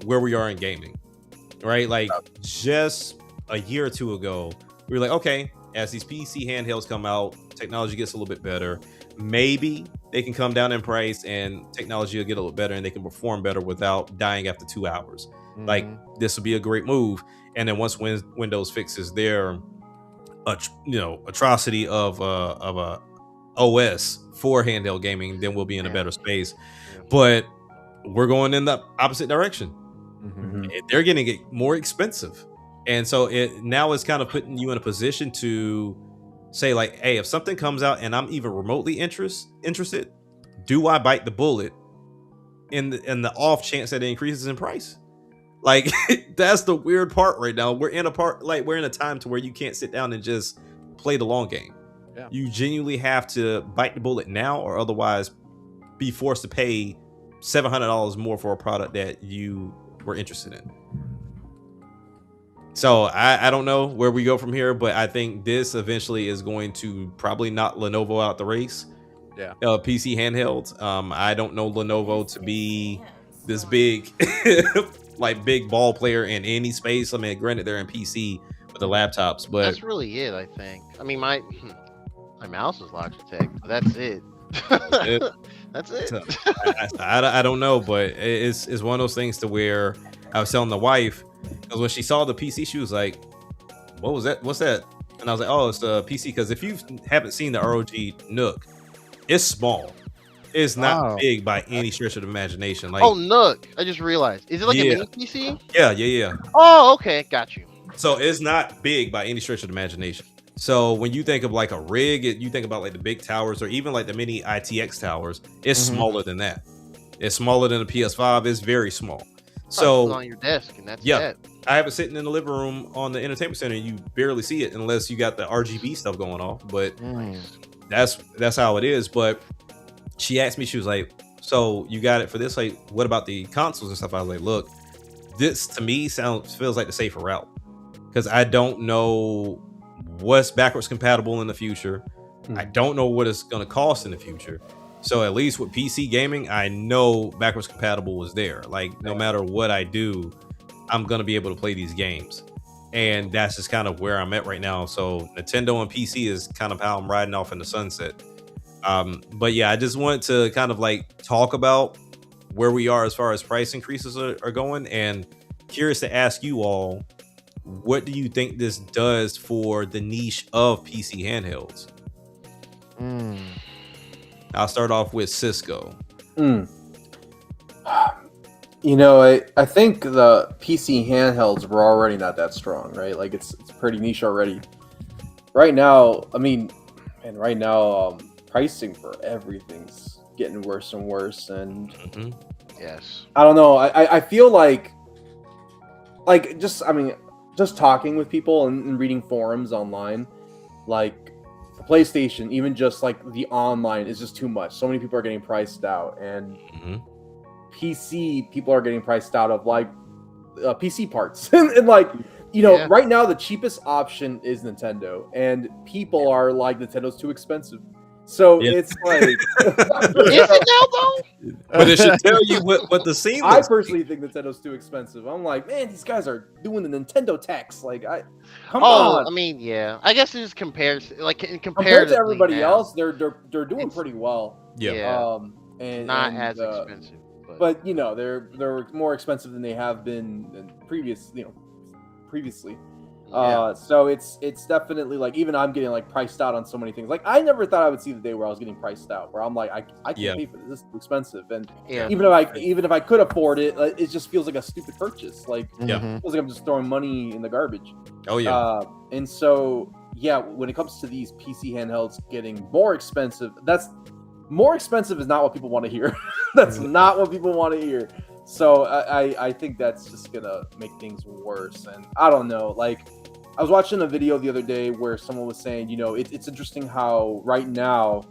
where we are in gaming, right? Like, just a year or two ago, we were like, okay, as these PC handhelds come out, technology gets a little bit better. Maybe they can come down in price and technology will get a little better and they can perform better without dying after 2 hours. Like, this would be a great move. And then once Windows fixes their atrocity of a OS for handheld gaming, then we'll be in a better space. But we're going in the opposite direction. They're getting it more expensive, and so now it's kind of putting you in a position to say, like, hey, if something comes out and I'm even remotely interested, do I bite the bullet in the off chance that it increases in price? Like, that's the weird part right now. We're in a time to where you can't sit down and just play the long game. Yeah. You genuinely have to bite the bullet now, or otherwise be forced to pay $700 more for a product that you were interested in. So I don't know where we go from here, but I think this eventually is going to probably knock Lenovo out the race. Yeah. PC handhelds. I don't know Lenovo to be this big, like, big ball player in any space. I mean, granted, they're in PC with the laptops, but that's really it. I think. I mean, my mouse is Logitech, but that's it. That's it. So, I don't know, but it's one of those things to where I was telling the wife, because when she saw the PC, she was like, "What was that? What's that?" And I was like, "Oh, it's the PC." Because if you haven't seen the ROG Nook, it's small. It's not big by any stretch of the imagination. Like, oh, Nook, I just realized. Is it like a Yeah. mini PC? yeah. Oh, okay, got you. So it's not big by any stretch of the imagination. So when you think of like a rig, you think about like the big towers or even like the mini ITX towers. It's smaller than that. It's smaller than a PS5. It's very small. So it's on your desk, and that's yeah, it. I have it sitting in the living room on the entertainment center. And you barely see it unless you got the RGB stuff going off. But that's how it is. But she asked me, she was like, "So you got it for this? Like, what about the consoles and stuff?" I was like, "Look, this to me feels like the safer route because I don't know what's backwards compatible in the future. I don't know what it's going to cost in the future. So at least with PC gaming, I know backwards compatible is there. Like no matter what I do, I'm going to be able to play these games. And that's just kind of where I'm at right now. So Nintendo and PC is kind of how I'm riding off in the sunset. But yeah, I just wanted to kind of like talk about where we are as far as price increases are going, and curious to ask you all, what do you think this does for the niche of PC handhelds? I'll start off with Cisco. You know, I think the PC handhelds were already not that strong, right? Like it's pretty niche already. Right now, I mean, and right now, pricing for everything's getting worse and worse, and yes, I don't know. I feel like just talking with people and reading forums online, like the PlayStation, even just like the online is just too much. So many people are getting priced out, and PC people are getting priced out of like PC parts, and like right now the cheapest option is Nintendo, and people are like, Nintendo's too expensive. So it's like, is it now though? But it should tell you what the scene I looks personally think Nintendo's too expensive. I'm like, man, these guys are doing the Nintendo tax. Like, come on. I mean, yeah. I guess it just compares, like, compared to everybody else, they're doing pretty well. Yeah. And not as expensive. But they're more expensive than they have been previously. So it's definitely like, even I'm getting like priced out on so many things. Like I never thought I would see the day where I was getting priced out, where I'm like, I can't pay for this. This is too expensive. And even if I could afford it, it just feels like a stupid purchase. Like it feels like I'm just throwing money in the garbage. Oh yeah. And so when it comes to these PC handhelds getting more expensive, more expensive is not what people want to hear. That's not what people want to hear. So I think that's just gonna make things worse. And I don't know, like I was watching a video the other day where someone was saying, it's interesting how right now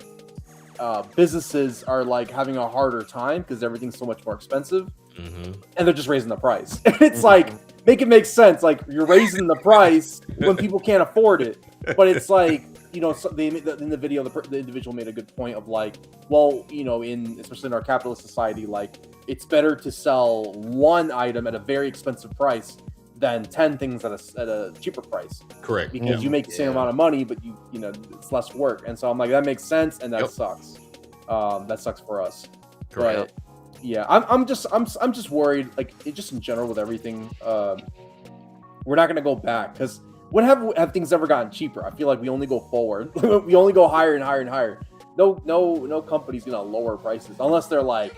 businesses are like having a harder time because everything's so much more expensive, and they're just raising the price. And it's like, make it make sense. Like you're raising the price when people can't afford it, but it's like, in the video, the individual made a good point of like, well, especially in our capitalist society, like it's better to sell one item at a very expensive price than 10 things at a cheaper price. Correct. Because you make the same amount of money, but it's less work. And so I'm like, that makes sense, and that sucks. That sucks for us. Correct. But yeah, I'm just worried, like just in general with everything. We're not gonna go back, because when have things ever gotten cheaper? I feel like we only go forward. We only go higher and higher and higher. No company's gonna lower prices unless they're like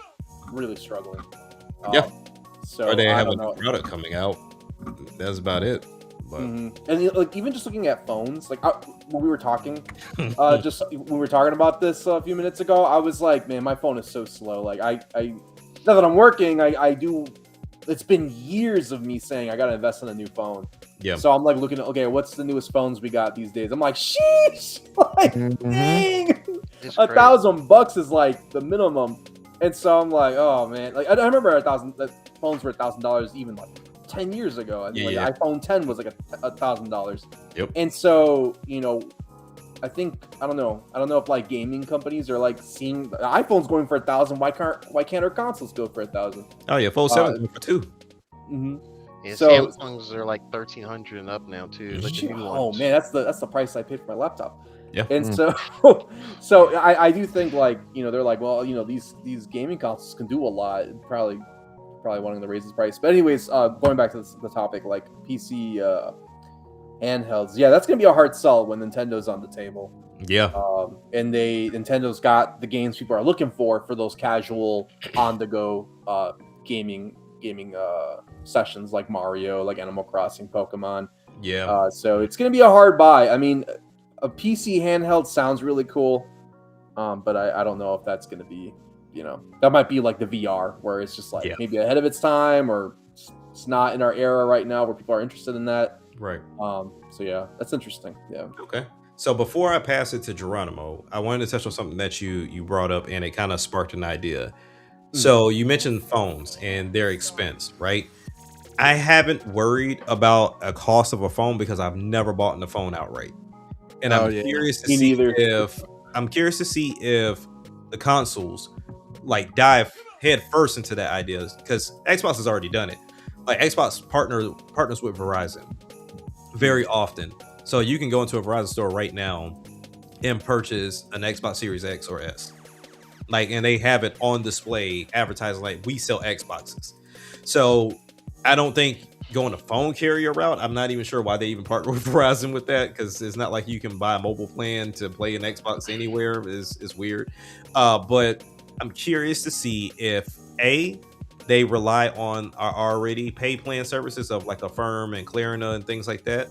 really struggling. So or they have a new product coming out. That's about it. But and like even just looking at phones, like when we were talking, just when we were talking about this a few minutes ago, I was like, man, my phone is so slow. Like I now that I'm working, I do. It's been years of me saying I gotta invest in a new phone. Yeah. So I'm like looking at, okay, what's the newest phones we got these days? I'm like, sheesh, like dang, $1,000 is like the minimum. And so I'm like, oh man, like I remember phones were $1,000 even like 10 years ago. And iPhone 10 was like $1,000. Yep. And so I don't know if like gaming companies are like seeing the iPhone's going for $1,000. Why can't our consoles go for $1,000? Oh yeah, Fold 7 going for $2,000. Yeah, so Samsungs are like $1,300 and up now too. Like the new oh ones. man, that's the price I paid for my laptop. Yeah. And so I do think like they're like, well, these gaming consoles can do a lot. Probably wanting to raise the price. But anyways, going back to the topic, like PC handhelds, yeah, that's gonna be a hard sell when Nintendo's on the table. Yeah. And Nintendo's got the games people are looking for those casual on-the-go gaming sessions like Mario, like Animal Crossing, Pokemon. Yeah. So it's gonna be a hard buy. I mean, a PC handheld sounds really cool, but I don't know if that's gonna be, that might be like the VR, where it's just like maybe ahead of its time, or it's not in our era right now where people are interested in that. Right. So yeah, that's interesting. Yeah. Okay. So before I pass it to Geronimo, I wanted to touch on something that you brought up, and it kind of sparked an idea. So you mentioned phones and their expense, right? I haven't worried about a cost of a phone because I've never bought the phone outright. And I'm curious to see if the consoles like dive head first into that idea, because Xbox has already done it. Like Xbox partners with Verizon very often. So you can go into a Verizon store right now and purchase an Xbox Series X or S. And they have it on display advertising like we sell Xboxes. So I don't think going a phone carrier route, I'm not even sure why they even partner with Verizon with that, because it's not like you can buy a mobile plan to play an Xbox anywhere. Is weird. But I'm curious to see if they rely on our already paid plan services of like Affirm and Klarna and things like that,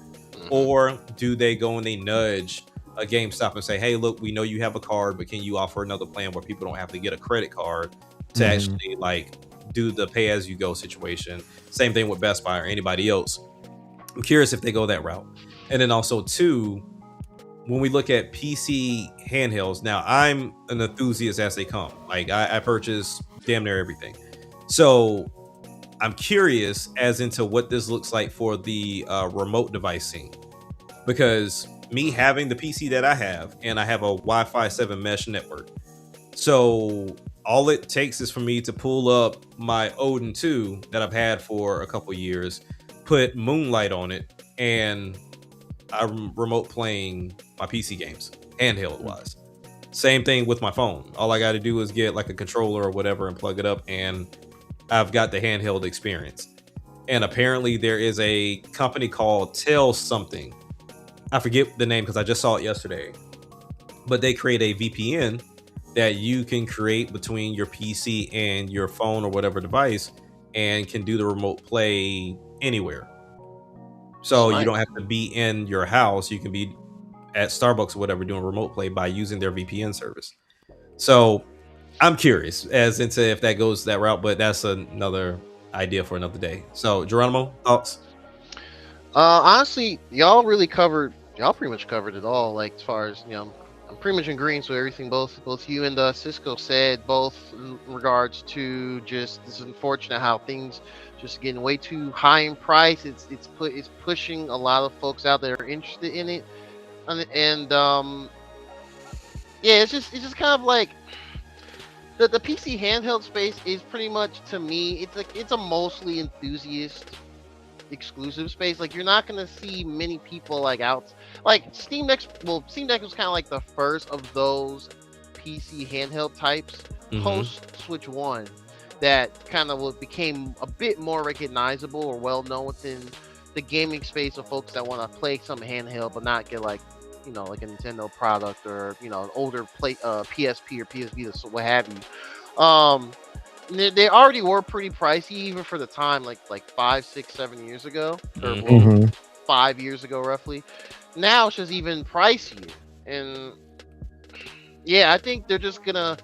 or do they go and they nudge a GameStop and say, hey, look, we know you have a card, but can you offer another plan where people don't have to get a credit card to actually like do the pay as you go situation? Same thing with Best Buy or anybody else. I'm curious if they go that route. And then also too, when we look at PC handhelds, now I'm an enthusiast as they come. Like I purchase damn near everything. So I'm curious as into what this looks like for the remote devicing, because me having the PC that I have, and I have a Wi-Fi 7 mesh network. So all it takes is for me to pull up my Odin 2 that I've had for a couple years, put Moonlight on it, and I'm remote playing my PC games, handheld wise. Same thing with my phone. All I got to do is get like a controller or whatever and plug it up, and I've got the handheld experience. And apparently there is a company called Tell something. I forget the name because I just saw it yesterday. But they create a VPN that you can create between your PC and your phone or whatever device, and can do the remote play anywhere. So you don't have to be in your house. You can be at Starbucks or whatever doing remote play by using their VPN service. So I'm curious as into if that goes that route, but that's another idea for another day. So Geronimo, thoughts? Honestly, y'all pretty much covered it all. Like as far as, I'm pretty much in green. So everything both you and Cisco said, both in regards to just it's unfortunate how things just getting way too high in price. It's pushing a lot of folks out that are interested in it, and yeah, it's just kind of like the PC handheld space is pretty much, to me, it's a mostly enthusiast exclusive space. Like you're not gonna see many people like out like Steam Deck. Well, Steam Deck was kind of like the first of those PC handheld types post Switch 1 that kind of became a bit more recognizable or well known within the gaming space of folks that want to play some handheld but not get like like a Nintendo product or an older PSP or PSV, so what have you. They already were pretty pricey even for the time, like 5, 6, 7 years ago, or 5 years ago roughly. Now it's just even pricier, and yeah, I think they are just gonna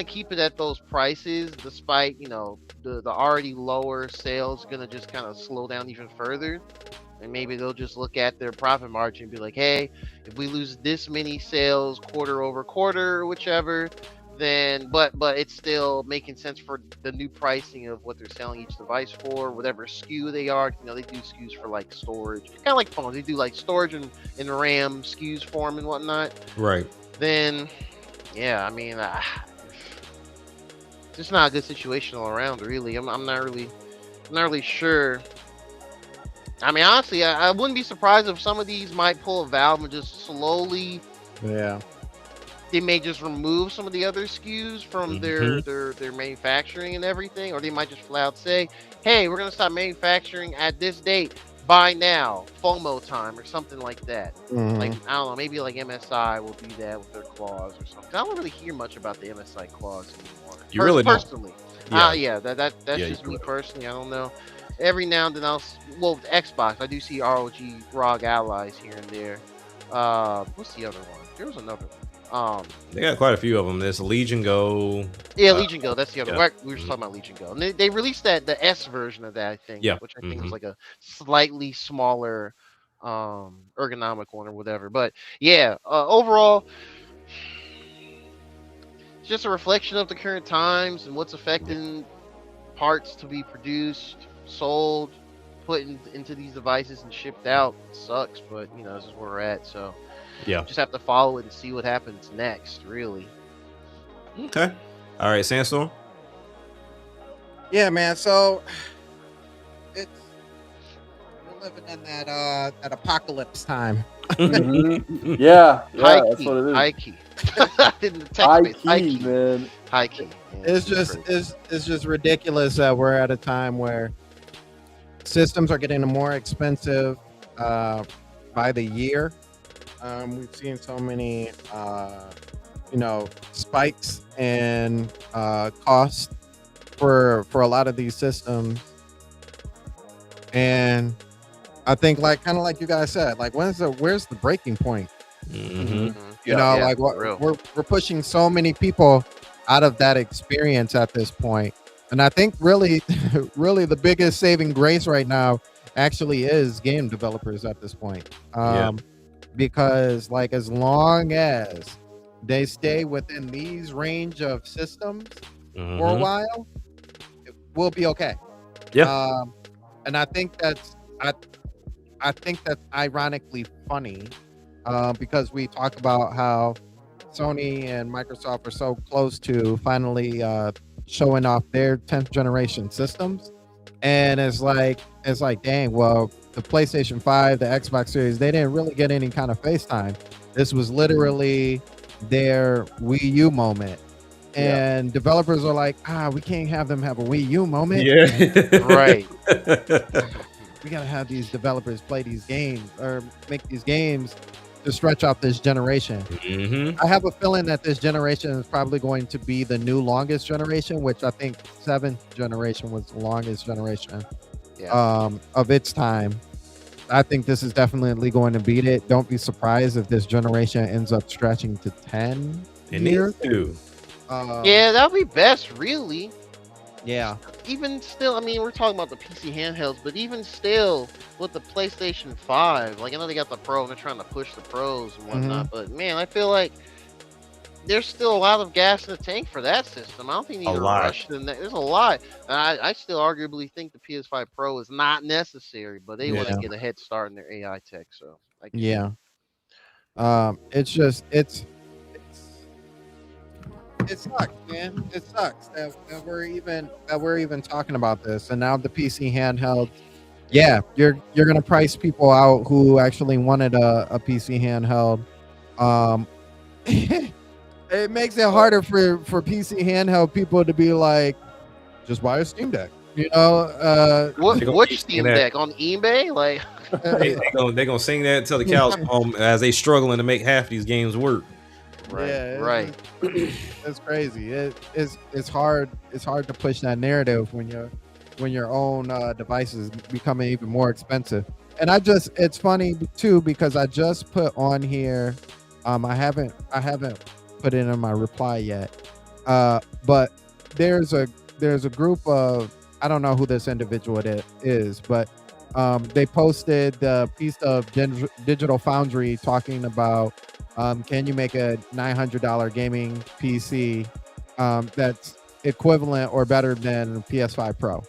keep it at those prices, despite the already lower sales gonna just kind of slow down even further. And maybe they'll just look at their profit margin and be like, hey, if we lose this many sales quarter over quarter, whichever, then but it's still making sense for the new pricing of what they're selling each device for, whatever SKU they are. They do SKUs for like storage, kind of like phones. They do like storage and RAM SKUs for them and whatnot. Right. Then, yeah, I mean, it's just not a good situation all around, really. I'm not really sure. I mean, honestly, I wouldn't be surprised if some of these might pull a valve and just slowly. Yeah. They may just remove some of the other SKUs from their manufacturing and everything, or they might just flat out say, "Hey, we're gonna stop manufacturing at this date, buy now, FOMO time, or something like that. Mhm. Like I don't know, maybe like MSI will do that with their clause or something. I don't really hear much about the MSI clause anymore. You really don't. Personally, Yeah. that's Yeah, just you me really personally. I don't know. Every now and then with Xbox, I do see ROG Allies here and there. What's the other one? There was another one. They got quite a few of them. There's Legion Go. Yeah, Legion Go. That's the other. yeah. One. We were just talking about Legion Go, and they released the S version of that, I think. Yeah. Which I think was like a slightly smaller, ergonomic one or whatever. But yeah, overall, it's just a reflection of the current times and what's affecting parts to be produced, sold, put into these devices and shipped out. It sucks, but this is where we're at. So Yeah. just have to follow it and see what happens next. Really. Okay. All right, Sandstorm. Yeah, man. So we're living in that apocalypse time. Mhm. Yeah, High that's key, what it is. high key. In the text High space, key, man. High key. Yeah, It's just ridiculous that we're at a time where systems are getting more expensive by the year. We've seen so many spikes in cost for a lot of these systems, and I think kind of like you guys said, like where's the breaking point? Mm-hmm. We're pushing so many people out of that experience at this point, and I think really really the biggest saving grace right now actually is game developers at this point. Because like as long as they stay within these range of systems for a while, we'll be okay. Yeah. And I think that's ironically funny, because we talk about how Sony and Microsoft are so close to finally showing off their 10th generation systems, and it's like dang, well, the PlayStation 5, the Xbox Series, they didn't really get any kind of FaceTime. This was literally their Wii U moment. And developers are like, we can't have them have a Wii U moment. Yeah. Right. We gotta have these developers play these games or make these games to stretch out this generation. I have a feeling that this generation is probably going to be the new longest generation, which I think 7th generation was the longest generation of its time. I think this is definitely going to beat it. Don't be surprised if this generation ends up stretching to 10 years. Yeah, that'll be best, really. Yeah. Even still, I mean, we're talking about the PC handhelds, but even still, with the PlayStation 5, like I know they got the Pro, and they're trying to push the Pros and whatnot, but man, I feel like there's still a lot of gas in the tank for that system. I don't think you need to rush in that. There's a lot. I still arguably think the PS5 Pro is not necessary, but they want to get a head start in their AI tech. So it's just it sucks, man. It sucks that we're even talking about this. And now the PC handheld, you're gonna price people out who actually wanted a PC handheld. It makes it harder for PC handheld people to be like, just buy a Steam Deck. Which Steam Deck on eBay? Like they're gonna sing that until the cows come home as they struggling to make half these games work. Right. It's crazy. It's hard. It's hard to push that narrative when your own device is becoming even more expensive. And it's funny too because I just put on here. I haven't put it in my reply yet. But there's a group of, I don't know who this individual is, but they posted the piece of Digital Foundry talking about can you make a $900 gaming PC that's equivalent or better than PS5 Pro?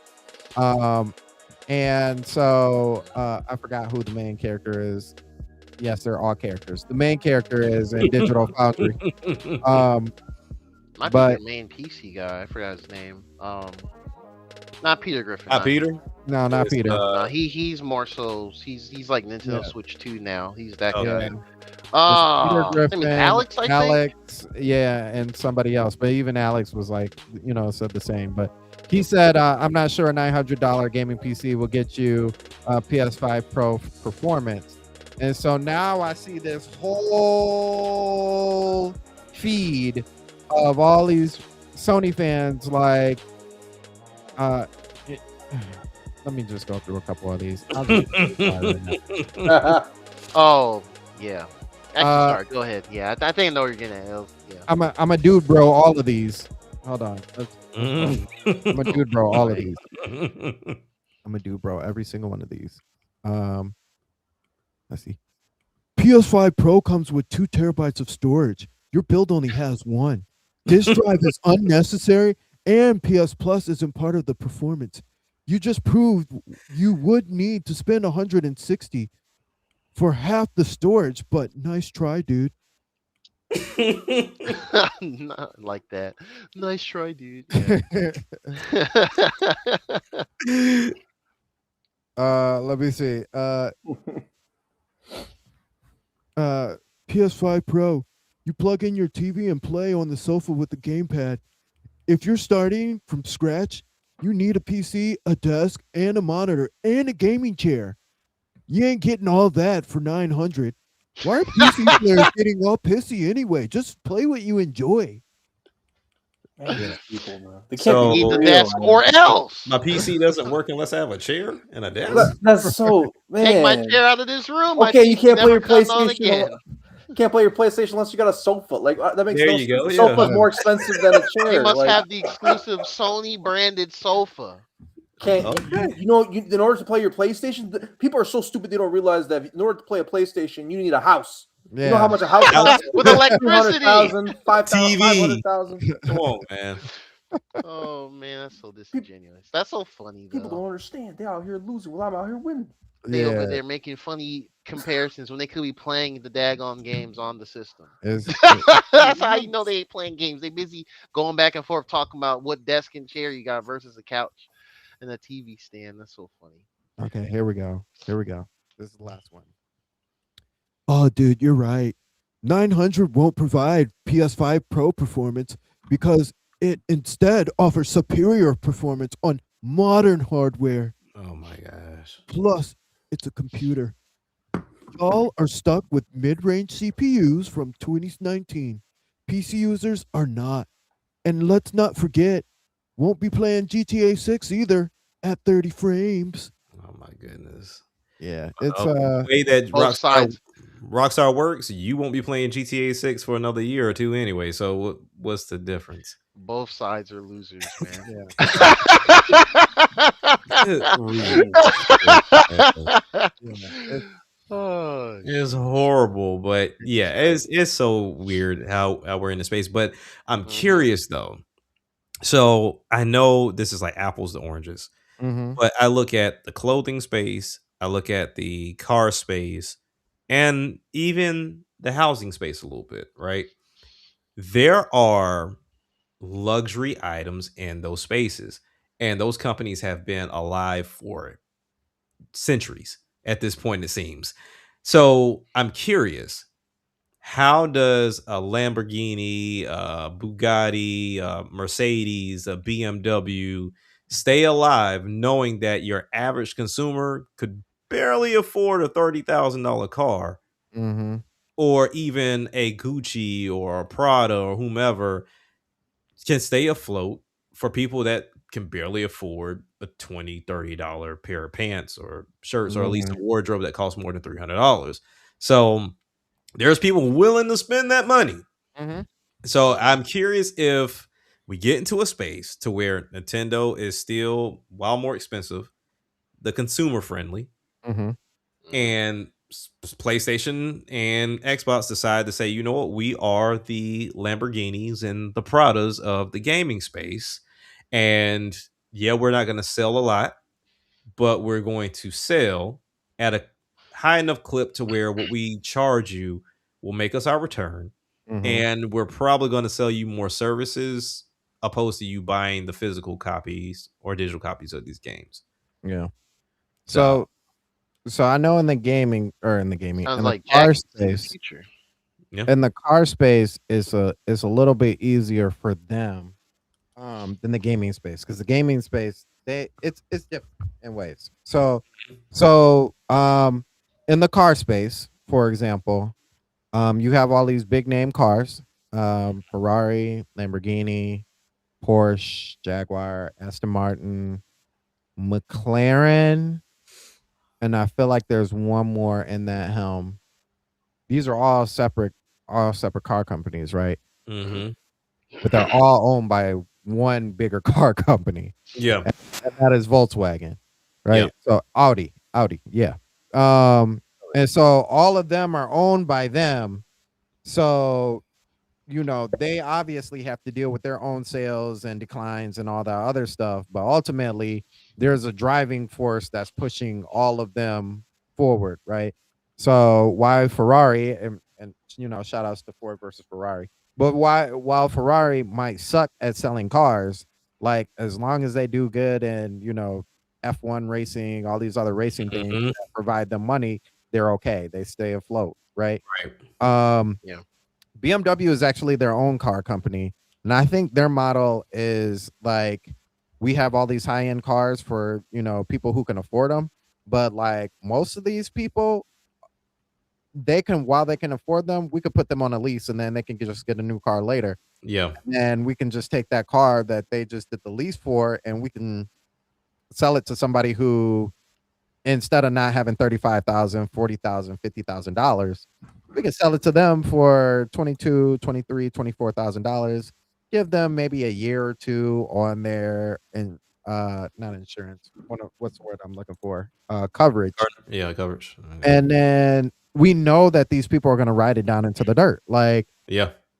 And so I forgot who the main character is. Yes, they're all characters. The main character is in Digital Foundry. Might be their main PC guy. I forgot his name. Not Peter Griffin. Not Peter? No, not Peter. No, he's more so he's like Nintendo Switch 2 now. He's that guy. Peter Griffin, Alex, I think. Yeah, and somebody else. But even Alex was like, said the same. But He said, "I'm not sure a $900 gaming PC will get you PS5 Pro performance." And so now I see this whole feed of all these Sony fans like, let me just go through a couple of these. I'll just Oh, yeah. Actually, sorry. Go ahead. Yeah, I think I know what you're getting at. Yeah. I'm a dude, bro. All of these. Hold on. I'm a dude, bro. All of these. I'm a dude, bro. Every single one of these. Let's see. PS5 Pro comes with 2 terabytes of storage. Your build only has 1. Disk drive is unnecessary, and PS Plus isn't part of the performance. You just proved you would need to spend 160 for half the storage, but nice try, dude. Not like that. Nice try, dude. Yeah. Let me see. PS5 Pro. You plug in your TV and play on the sofa with the gamepad. If you're starting from scratch, you need a PC, a desk, and a monitor, and a gaming chair. You ain't getting all that for $900. Why are PC players getting all pissy anyway? Just play what you enjoy. People, man. They So, need the desk or else. My PC doesn't work unless I have a chair and a desk. That's so, man. Take my chair out of this room. Okay, you can't play your never comes on PlayStation. again. You can't play your PlayStation unless you got a sofa. Like that makes There no you go, sense. yeah. The sofa's more expensive than a chair. You must like, have the exclusive Sony branded sofa. Can't in order to play your PlayStation, people are so stupid they don't realize that in order to play a PlayStation, you need a house. Yeah. You know how much a house costs? With electricity. 200,000, 5,000, TV. 500,000. Come on, man. Oh man, that's so disingenuous. That's so funny though. People don't understand. They're out here losing while I'm out here winning. They over there making funny comparisons when they could be playing the daggone games on the system. That's how you know they ain't playing games. They busy going back and forth talking about what desk and chair you got versus a couch and a TV stand. That's so funny. Okay, here we go. This is the last one. Oh, dude, you're right. 900 won't provide PS5 Pro performance because it instead offers superior performance on modern hardware. Oh my gosh. Plus, it's a computer. Y'all are stuck with mid-range CPUs from 2019. PC users are not. And let's not forget, won't be playing GTA 6 either at 30 frames. Oh my goodness. Yeah, it's the way that both sides. Rockstar works, you won't be playing GTA 6 for another year or two anyway. So what's the difference? Both sides are losers, man. It's horrible, but yeah, it's so weird how we're in the space. But I'm curious though. So I know this is like apples to oranges, but I look at the clothing space, I look at the car space, and even the housing space a little bit, right? There are luxury items in those spaces, and those companies have been alive for centuries at this point, it seems. So I'm curious, how does a Lamborghini, Bugatti, Mercedes, a BMW stay alive knowing that your average consumer could barely afford a $30,000 car, or even a Gucci or a Prada or whomever can stay afloat for people that can barely afford a $20, $30 pair of pants or shirts, or at least a wardrobe that costs more than $300. So there's people willing to spend that money. So I'm curious if we get into a space to where Nintendo is still, while more expensive, the consumer friendly, and PlayStation and Xbox decide to say, you know what, we are the Lamborghinis and the Pradas of the gaming space. And yeah, we're not going to sell a lot, but we're going to sell at a high enough clip to where what we charge you will make us our return. And we're probably going to sell you more services opposed to you buying the physical copies or digital copies of these games. Yeah. So I know in the car space, in the car space is a little bit easier for them. than the gaming space, because the gaming space it's different in ways. So in the car space, for example, you have all these big name cars, Ferrari, Lamborghini, Porsche, Jaguar, Aston Martin, McLaren, and I feel like there's one more in that helm. These are all separate car companies, right? Mm-hmm. But they're all owned by one bigger car company. Yeah. And that is Volkswagen, right? Yeah. So Audi, yeah. And so all of them are owned by them. So, they obviously have to deal with their own sales and declines and all that other stuff. But ultimately, there's a driving force that's pushing all of them forward, right? So why Ferrari and shout outs to Ford versus Ferrari. But while Ferrari might suck at selling cars, like as long as they do good and F1 racing, all these other racing things that provide them money, they're okay. They stay afloat, right? Right. Yeah. BMW is actually their own car company, and I think their model is like, we have all these high-end cars for people who can afford them, but like most of these people, while they can afford them, we could put them on a lease and then they can just get a new car later. Yeah. And we can just take that car that they just did the lease for and we can sell it to somebody who, instead of not having $35,000, $40,000, $50,000, we can sell it to them for $22,000, $23,000, $24,000. Give them maybe a year or two on their not insurance. What's the word I'm looking for? Coverage. Yeah, coverage. And then we know that these people are going to ride it down into the dirt, like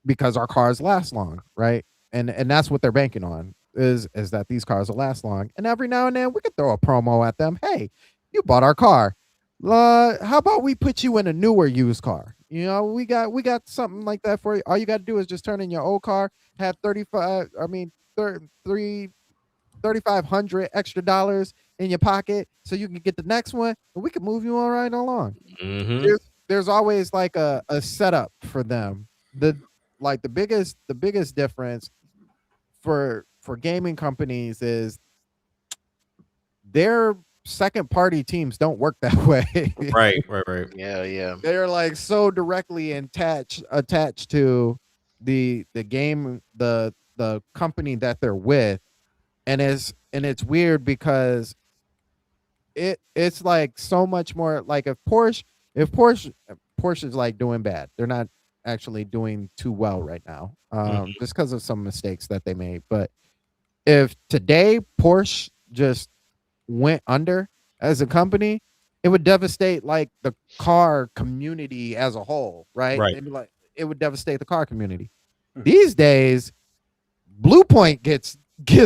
because our cars last long, right? And that's what they're banking on is that these cars will last long. And every now and then we could throw a promo at them. Hey, you bought our car. How about we put you in a newer used car? We got something like that for you. All you got to do is just turn in your old car, have 3,500 extra dollars in your pocket so you can get the next one and we can move you all right along. There's always like a setup for them. The biggest difference for gaming companies is their second party teams don't work that way. Right. Yeah. They're like so directly attached to the game, the company that they're with. And it's weird because it's like so much more like if Porsche is like doing bad. They're not actually doing too well right now. Just because of some mistakes that they made. But if today Porsche just went under as a company, it would devastate like the car community as a whole, right? They'd be like, it would devastate the car community. These days, Blue Point gets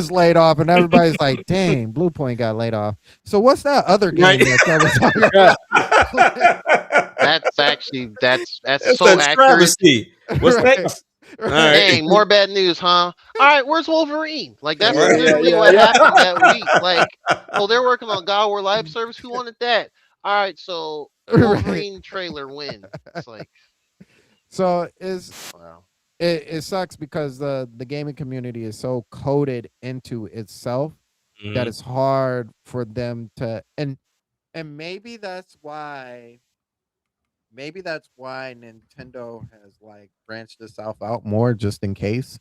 laid off, and everybody's like, "Dang, Blue Point got laid off." So what's that other game that was talking about? That's so accurate. Travesty. What's that? All right. Dang, more bad news, huh? All right, where's Wolverine? Like that's literally what happened that week. Like, oh, they're working on God War Live Service. Who wanted that? All right, so Wolverine trailer wins. It's like, so it sucks because the gaming community is so coded into itself that it's hard for them to and maybe that's why Nintendo has like branched itself out more just in case.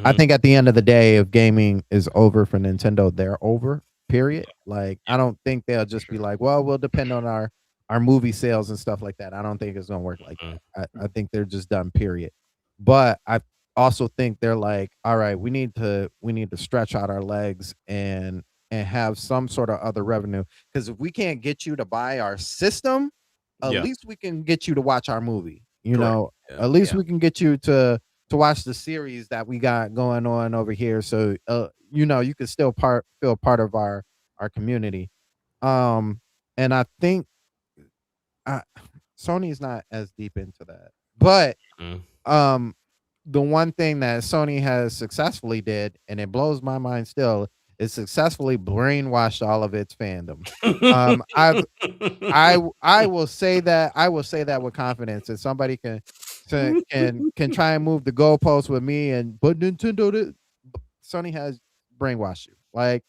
I think at the end of the day, if gaming is over for Nintendo, they're over, period. Like I don't think they'll just be like, well, we'll depend on our movie sales and stuff like that. I don't think it's gonna work like that. I think they're just done, period. But I also think they're like, all right, we need to stretch out our legs and have some sort of other revenue. Because if we can't get you to buy our system, at least we can get you to watch our movie. At least we can get you to watch the series that we got going on over here. So you can still feel part of our community. And I think Sony's not as deep into that. But the one thing that Sony has successfully did, and it blows my mind still, is successfully brainwashed all of its fandom. I will say that with confidence. If somebody can try and move the goalposts with me, but Sony has brainwashed you. Like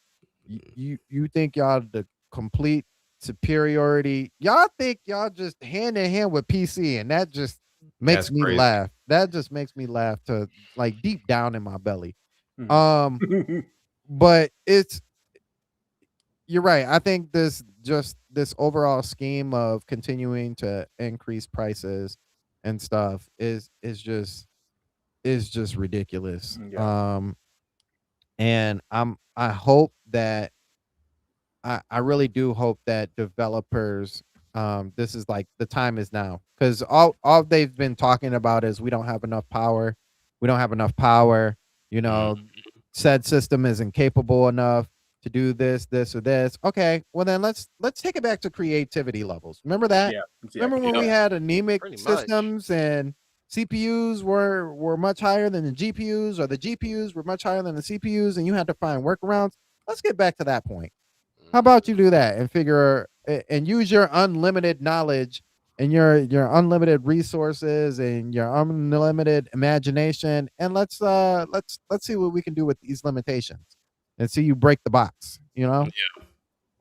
you think y'all the complete superiority. Y'all think y'all just hand in hand with PC, and that just makes That's me crazy. laugh. That just makes me laugh to like deep down in my belly. Mhm. But you're right. I think this overall scheme of continuing to increase prices and stuff is just ridiculous. Yeah. And I hope that I really do hope that developers this is like the time is now, because all they've been talking about is we don't have enough power. We don't have enough power. You Mhm. know, said system isn't capable enough to do this or this. Okay, well then let's take it back to creativity levels. Remember that? Yeah. Remember when Yep. we had anemic Pretty much. systems and CPUs were much higher than the GPUs, or the GPUs were much higher than the CPUs, and you had to find workarounds? Let's get back to that point. How about you do that and and use your unlimited knowledge and your unlimited resources and your unlimited imagination, and let's see what we can do with these limitations and see you break the box, you know? Yep.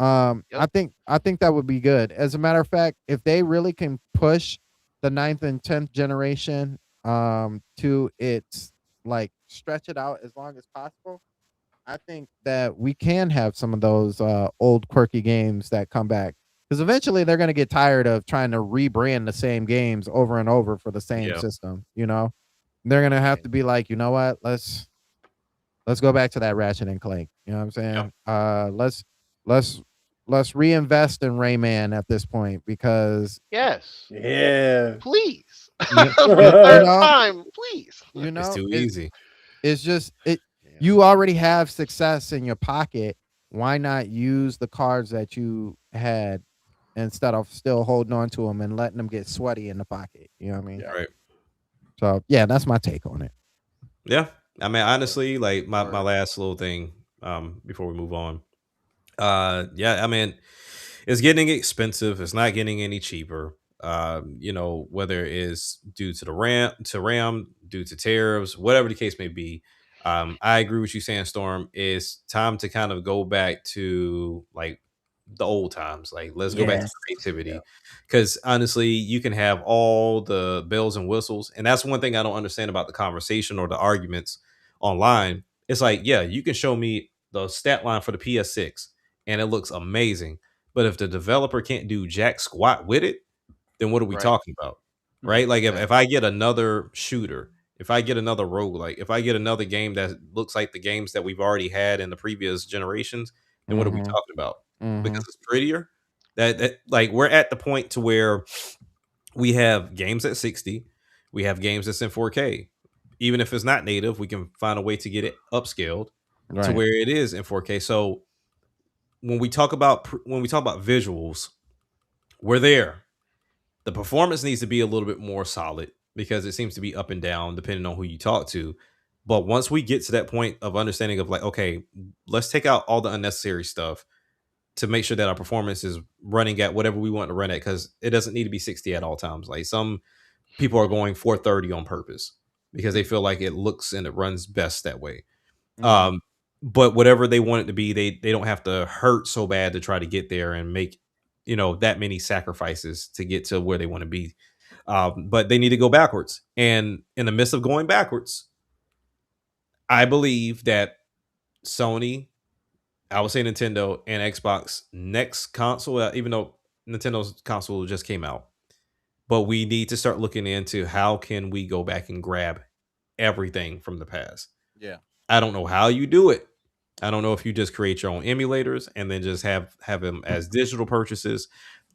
I think that would be good. As a matter of fact, if they really can push the ninth and 10th generation to its like stretch it out as long as possible, I think that we can have some of those old quirky games that come back, because eventually they're going to get tired of trying to rebrand the same games over and over for the same Yeah. system. They're going to have to be like, you know what? Let's go back to that Ratchet and Clank. You know what I'm saying? Let's let's reinvest in Rayman at this point, because Yes. Yeah. Please. you, For you, the you third know time, please. It's too easy. it's just it. Yeah. You already have success in your pocket. Why not use the cards that you had instead of still holding on to them and letting them get sweaty in the pocket? You know what I mean? Yeah. Right. So yeah, that's my take on it. Yeah. I mean, honestly, like my Word. last little thing, before we move on. Yeah, I mean, it's getting expensive. It's not getting any cheaper. Whether it's due to the RAM, due to tariffs, whatever the case may be. I agree with you saying, Storm. It's time to kind of go back to like the old times. Like, let's go back to Yes. Yeah. creativity. Because honestly, you can have all the bells and whistles, and that's one thing I don't understand about the conversation or the arguments online. It's like, yeah, you can show me the stat line for the PS6 and it looks amazing. But if the developer can't do jack squat with it, then what are we Right. talking about? Right? Like if Exactly. I get another shooter, if I get another roguelike, if I get another game that looks like the games that we've already had in the previous generations, then what are we Mm-hmm. talking about? Mm-hmm. Because it's prettier. That like we're at the point to where we have games at 60, we have games that's in 4K. Even if it's not native, we can find a way to get it upscaled to Right. where it is in 4K. So when we talk about visuals, we're there. The performance needs to be a little bit more solid because it seems to be up and down depending on who you talk to. But once we get to that point of understanding of like, okay, let's take out all the unnecessary stuff to make sure that our performance is running at whatever we want to run at, because it doesn't need to be 60 at all times. Like some people are going 430 on purpose because they feel like it looks and it runs best that way. Mm-hmm. Um, but whatever they want it to be, they don't have to hurt so bad to try to get there and make that many sacrifices to get to where they want to be. But they need to go backwards, and in the midst of going backwards, I believe that Sony, I would say Nintendo and Xbox next console, even though Nintendo's console just came out, but we need to start looking into how can we go back and grab everything from the past. Yeah. I don't know how you do it. I don't know if you just create your own emulators and then just have them as digital purchases.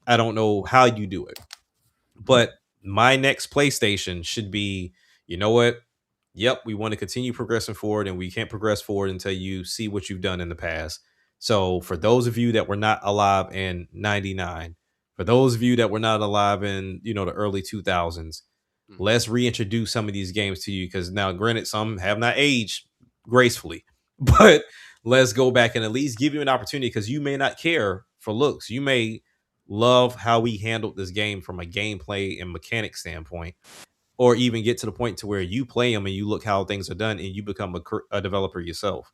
I don't know how you do it. But my next PlayStation should be, you know what? Yep, we want to continue progressing forward, and we can't progress forward until you see what you've done in the past. So, for those of you that were not alive in '99, for those of you that were not alive in the early 2000s, let's reintroduce some of these games to you, because now, granted, some have not aged gracefully, but let's go back and at least give you an opportunity, because you may not care for looks. You may love how we handled this game from a gameplay and mechanic standpoint, or even get to the point to where you play them and you look how things are done and you become a developer yourself,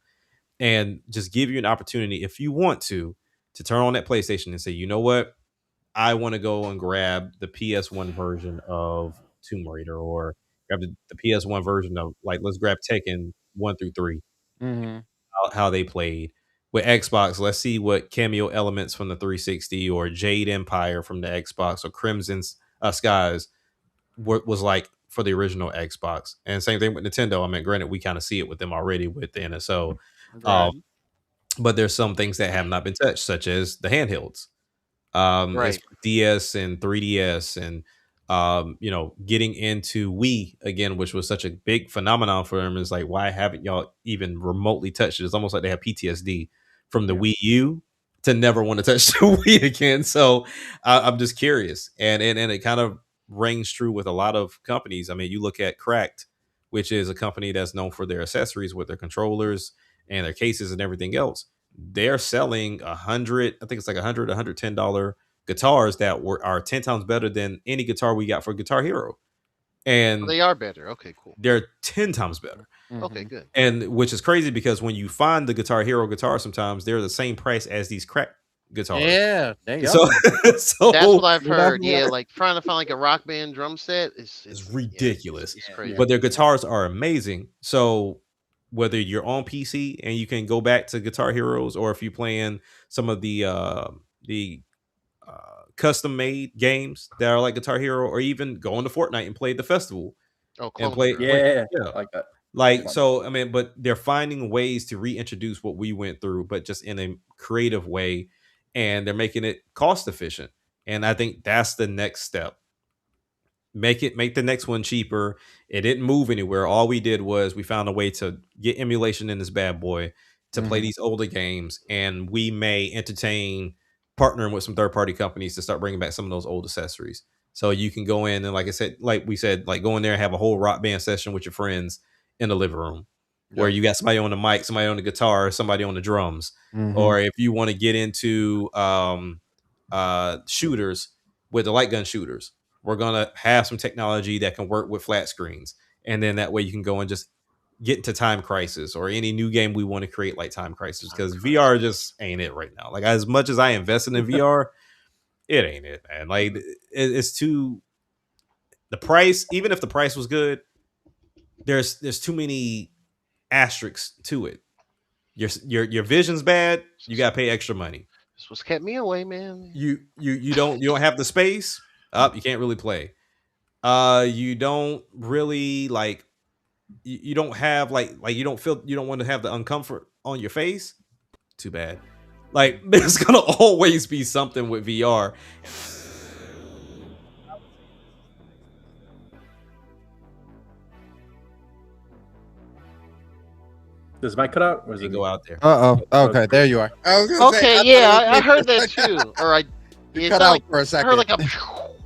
and just give you an opportunity if you want to turn on that PlayStation and say, you know what, I want to go and grab the PS1 version of Tomb Raider, or grab the PS1 version of, like, let's grab Tekken 1 through 3, Mm-hmm. how they played. With Xbox, let's see what cameo elements from the 360 or Jade Empire from the Xbox or Crimson Skies was like for the original Xbox. And same thing with Nintendo. I mean, granted, we kind of see it with them already with the NSO. Right. But there's some things that have not been touched, such as the handhelds. As Right. DS and 3DS, and getting into Wii again, which was such a big phenomenon for them, is like, why haven't y'all even remotely touched it? It's almost like they have PTSD from the Wii U to never want to touch the Wii again. So I'm just curious, and it kind of rings true with a lot of companies. I mean, you look at Cracked, which is a company that's known for their accessories with their controllers and their cases and everything else. They're selling I think it's like $110 guitars that are 10 times better than any guitar we got for Guitar Hero. And They are better. Okay, cool. they're 10 times better. Okay, good. And which is crazy, because when you find the Guitar Hero guitars, sometimes they're the same price as these Crack guitars. Yeah, there you go. So That's what I've heard. definitely Yeah, are. like trying to find like a Rock Band drum set is it's ridiculous. It's crazy. But their guitars are amazing. So whether you're on PC and you can go back to Guitar Heroes, or if you're playing some of the custom made games that are like Guitar Hero, or even go into Fortnite and play the festival Oh, and Clone play. Hero. Yeah, like that. Like, so, I mean, but they're finding ways to reintroduce what we went through, but just in a creative way, and they're making it cost efficient. And I think that's the next step. Make the next one cheaper. It didn't move anywhere. All we did was we found a way to get emulation in this bad boy to play these older games, and we may entertain partnering with some third-party companies to start bringing back some of those old accessories. So you can go in and, like I said, like we said, like go in there and have a whole rock band session with your friends in the living room, where you got somebody on the mic, somebody on the guitar, somebody on the drums. Or if you want to get into shooters with the light gun shooters, we're gonna have some technology that can work with flat screens, and then that way you can go and just get into Time Crisis or any new game we want to create like Time Crisis, because VR just ain't it right now. Like, as much as I invested in VR, it ain't it, man. Like, it's too, the price, even if the price was good, there's too many asterisks to it. Your vision's bad, you gotta pay extra money. This was kept me away, man. You don't have the space up, you can't really play. You don't really like, you don't have like you don't want to have the uncomfort on your face. Too bad. Like, there's gonna always be something with VR. Does my cut out, or is it Go out there? Okay, there you are. I was gonna say, Okay, yeah, I heard that too. Or you cut out for a I second. heard like a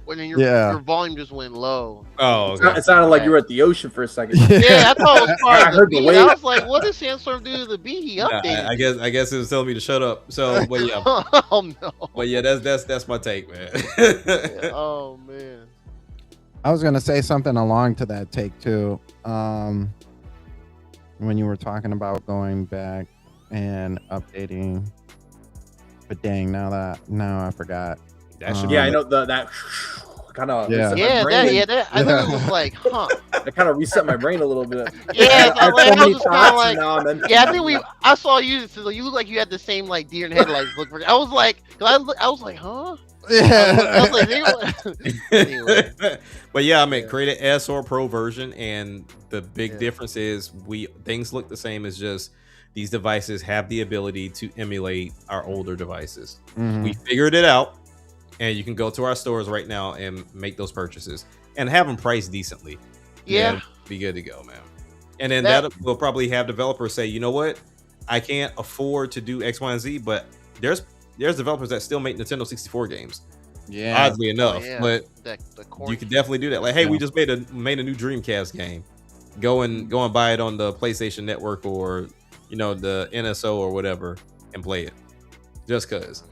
when your volume just went low. Oh, okay. It sounded like you were at the ocean for a second. Yeah, I thought it was part I of heard the the beat. wave. I was like, what did Sandstorm do to the beat? He updated. I guess it was telling me to shut up. So, but yeah, oh no. but yeah, that's my take, man. Oh man. I was gonna say something along to that take too. When you were talking about going back and updating, but dang, now I forgot. That should Yeah, I know that kind of Yeah. That I literally was like, huh. It kind of reset my brain a little bit. Yeah, I I had so many was kind thoughts, of like, and now I'm empty. yeah, I think I saw you. So you look like you had the same like deer in headlights look. I was like, I was like, huh? I was like, anyway. But yeah, I mean, create an S or Pro version, and the big difference is things look the same. As just these devices have the ability to emulate our older devices. We figured it out, and you can go to our stores right now and make those purchases and have them priced decently. Yeah, be good to go, man. And then that will probably have developers say, you know what, I can't afford to do X, Y, and Z, but there's developers that still make Nintendo 64 games. Yeah, oddly enough, but the you can definitely do that. Like, hey, we just made a new Dreamcast game. Go and buy it on the PlayStation Network or the NSO or whatever and play it. Just cause.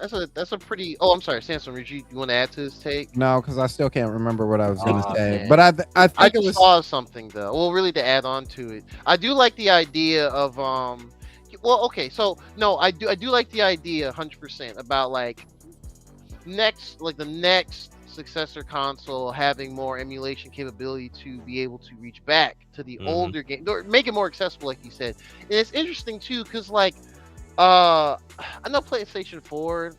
that's a pretty. Oh, I'm sorry, Samson. You want to add to his take? No, because I still can't remember what I was going to say. Man. But I think I it just was. saw something though. Well, really to add on to it, I do like the idea of Well, okay, so no, I do like the idea 100% about like the next successor console having more emulation capability to be able to reach back to the older game, or make it more accessible, like you said. And it's interesting too, because like I know PlayStation 4,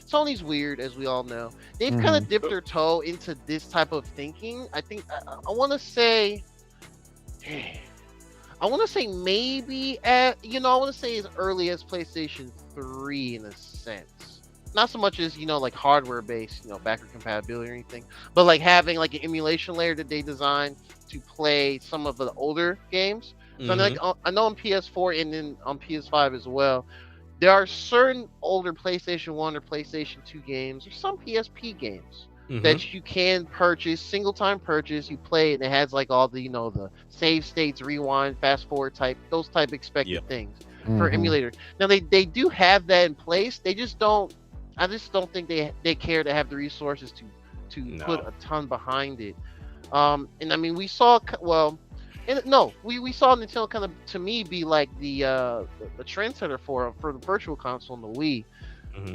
Sony's weird, as we all know. They've kind of dipped their toe into this type of thinking. I think I want to say, maybe I want to say as early as PlayStation 3 in a sense. Not so much as like hardware based, backward compatibility or anything, but like having like an emulation layer that they designed to play some of the older games. So I know on PS4 and then on PS5 as well, there are certain older PlayStation 1 or PlayStation 2 games, or some PSP games that you can purchase, single time purchase. You play it and it has like all the the save states, rewind, fast forward those type expected things for emulator. Now they do have that in place. They just don't. I just don't think they care to have the resources to put a ton behind it. And I mean, we saw we saw Nintendo kind of, to me, be like the trendsetter for the Virtual Console and the Wii,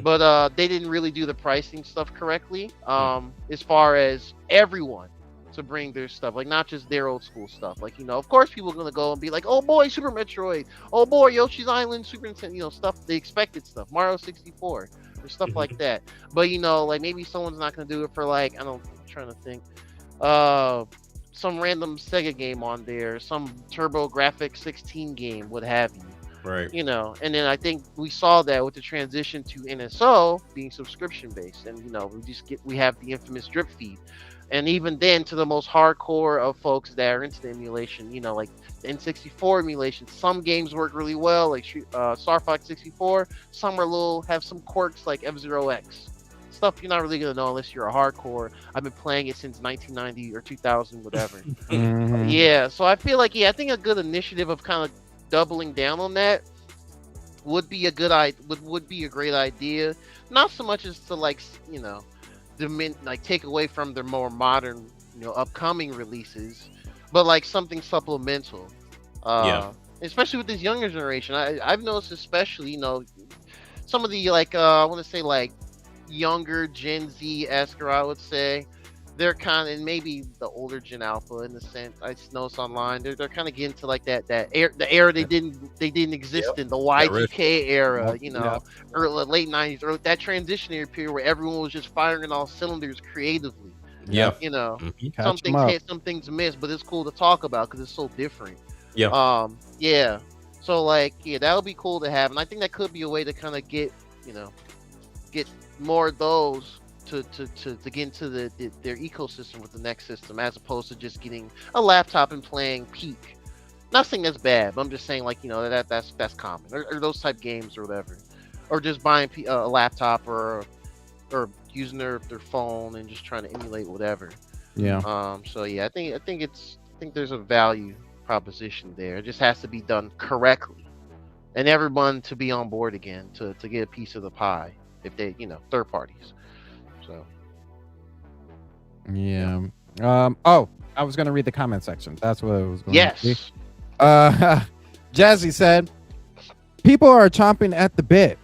but they didn't really do the pricing stuff correctly. As far as everyone to bring their stuff, like not just their old school stuff. Like of course people are gonna go and be like, oh boy, Super Metroid, oh boy, Yoshi's Island, Super Nintendo, stuff, the expected stuff, Mario 64. Or stuff like that, but like maybe someone's not gonna do it for like I'm trying to think, some random Sega game on there, some TurboGrafx 16 game, what have you, right? And then I think we saw that with the transition to NSO being subscription based, and we have the infamous drip feed, and even then to the most hardcore of folks that are into the emulation, like the N64 emulation, some games work really well, like Star Fox 64. Some have some quirks like F-Zero X. Stuff you're not really gonna know unless you're a hardcore. I've been playing it since 1990 or 2000, whatever. Yeah, so I feel like I think a good initiative of kind of doubling down on that would be a great idea. Not so much as to take away from their more modern, upcoming releases, but like something supplemental. Especially with this younger generation, I've noticed, especially some of the I want to say like younger Gen Z-esque, I would say, they're kind of, and maybe the older Gen Alpha in the sense I noticed online, they're kind of getting to like the era they didn't exist in, the Y2K era, or late 90s, or that transitionary period where everyone was just firing on all cylinders creatively. Some things missed, but it's cool to talk about because it's so different. So that would be cool to have, and I think that could be a way to kind of get more of those to get into their ecosystem with the next system, as opposed to just getting a laptop and playing Peak. Not saying that's bad, but I'm just saying that's common, or those type games or whatever, or just buying a laptop or using their phone and just trying to emulate whatever. I think there's a value proposition there. It just has to be done correctly, and everyone to be on board again to get a piece of the pie, if they third parties. So I was gonna read the comment section. That's what I was going yes to Jazzy said people are chomping at the bit,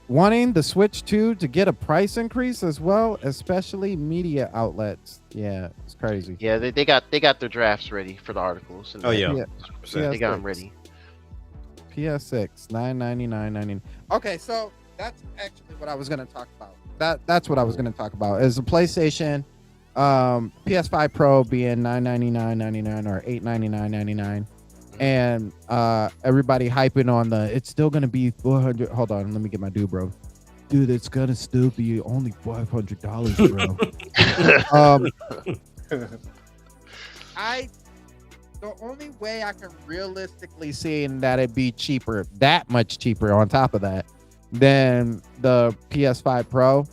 wanting the Switch 2 to get a price increase as well, especially media outlets. Yeah, it's crazy. Yeah, they got their drafts ready for the articles. And they got them ready. PS6 $999.99. Okay, so that's actually what I was going to talk about. That's what I was going to talk about is the PlayStation PS5 Pro being $999.99 or $899.99. And everybody hyping on it's still gonna be $400. Hold on, let me get my dude, bro. Dude, it's gonna still be only $500, bro. The only way I can realistically see that it'd be cheaper, that much cheaper on top of that, than the PS5 Pro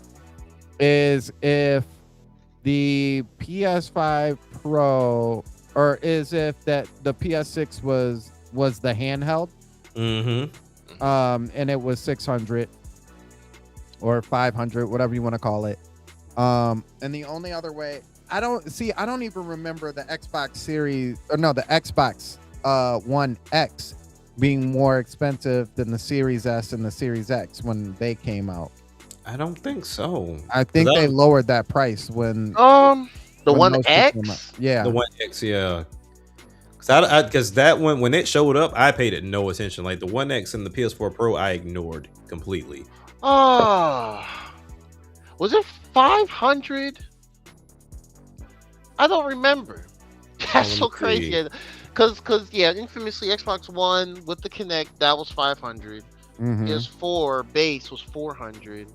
is if the PS5 Pro, or is if that the PS6 was the handheld, and it was $600, or 500, whatever you want to call it. And the only other way, I don't even remember the Xbox Series, or no, the Xbox One X being more expensive than the Series S and the Series X when they came out. I don't think so. I think they lowered that price when the when One those two came out. X. Yeah, The One X, yeah. Because that one, when it showed up, I paid it no attention. Like the One X and the PS4 Pro, I ignored completely. Oh, was it 500? I don't remember. That's so crazy. Cause yeah, infamously Xbox One with the Kinect, that was 500. PS4 base was 400.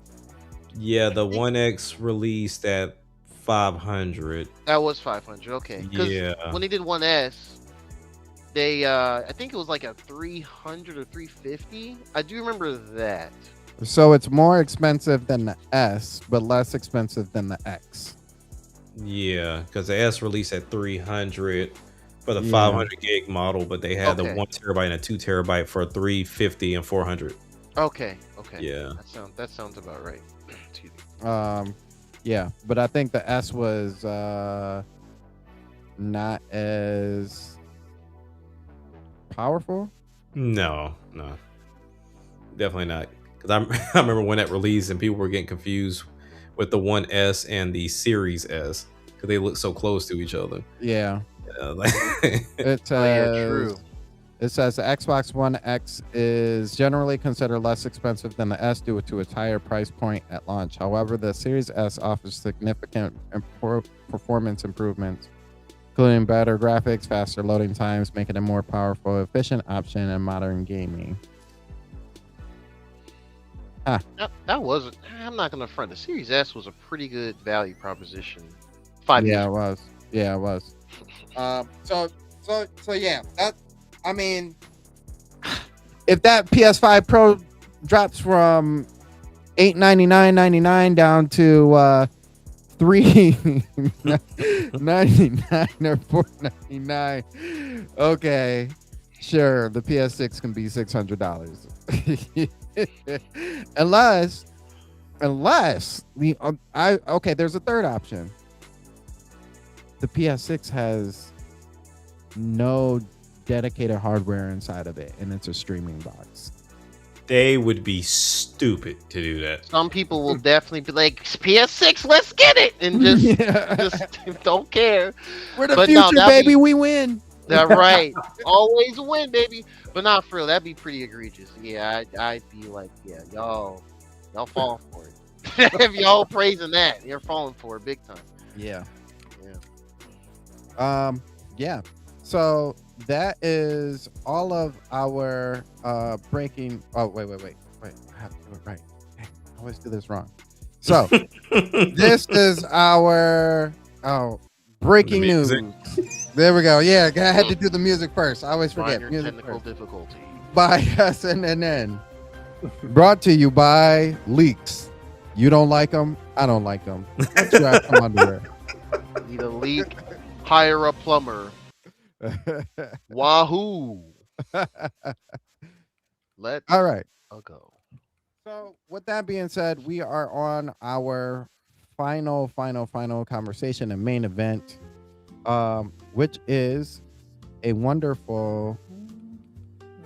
Yeah, the One X released at 500. That was 500. Okay. Yeah. When they did One S, they I think it was like a 300 or 350. I do remember that. so it's more expensive than the S, but less expensive than the X. Yeah, because the S released at 300 for the 500 gig model, but they had the 1 terabyte and a 2 terabyte for 350 and 400. Okay. Yeah. That sounds about right. Excuse me. Yeah, but I think the S was not as powerful. No, definitely not. Because I remember when that released and people were getting confused with the One S and the Series S because they look so close to each other. Yeah. It says, true. It says the Xbox One X is generally considered less expensive than the S due to its higher price point at launch. However, the Series S offers significant performance improvements, including better graphics, faster loading times, making it a more powerful, efficient option in modern gaming. That wasn't. I'm not gonna front. The Series S was a pretty good value proposition. 5 years. Yeah, it was. Yeah, it was. So yeah. That, I mean, if that PS5 Pro drops from $899.99 down to $399 or $499, okay, sure, the PS6 can be $600. unless the there's a third option. The PS6 has no dedicated hardware inside of it, and it's a streaming box. They would be stupid to do that. Some people will definitely be like, PS6, let's get it, and just don't care. We're the future, baby. We win. That's right. Always win, baby. But not for real. That'd be pretty egregious. Yeah, I'd be like, yeah, y'all falling for it. If y'all praising that, you're falling for it big time. Yeah. Yeah. So that is all of our breaking. Oh, wait. I have to do it right. I always do this wrong. So this is our breaking news. There we go. Yeah, I had to do the music first. I always forget. Music technical difficulty. By SNNN. Brought to you by Leaks. You don't like them? I don't like them. That's where I come underwear. Need a leak? Hire a plumber. Wahoo! Let's all right. Go. So with that being said, we are on our final conversation and main event, which is a wonderful.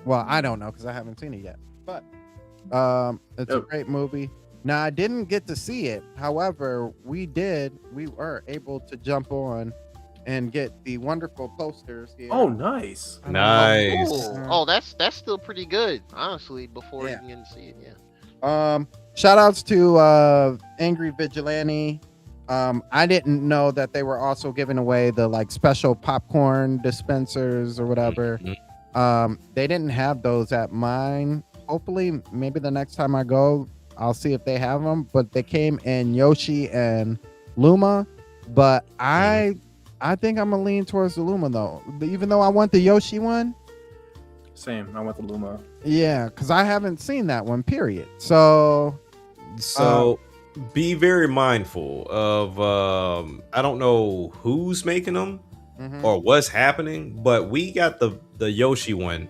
Well, I don't know because I haven't seen it yet, but it's a great movie. Now I didn't get to see it. However, we were able to jump on and get the wonderful posters here. Oh, nice. Nice. Oh, that's still pretty good, honestly, before you can see it. Yeah. Shout outs to Angry Vigilante. I didn't know that they were also giving away the like special popcorn dispensers or whatever. They didn't have those at mine. Hopefully, maybe the next time I go, I'll see if they have them. But they came in Yoshi and Luma. But I think I'm gonna lean towards the Luma though. Even though I want the Yoshi one. Same. I want the Luma. Yeah, because I haven't seen that one. Period. So be very mindful of. I don't know who's making them or what's happening, but we got the Yoshi one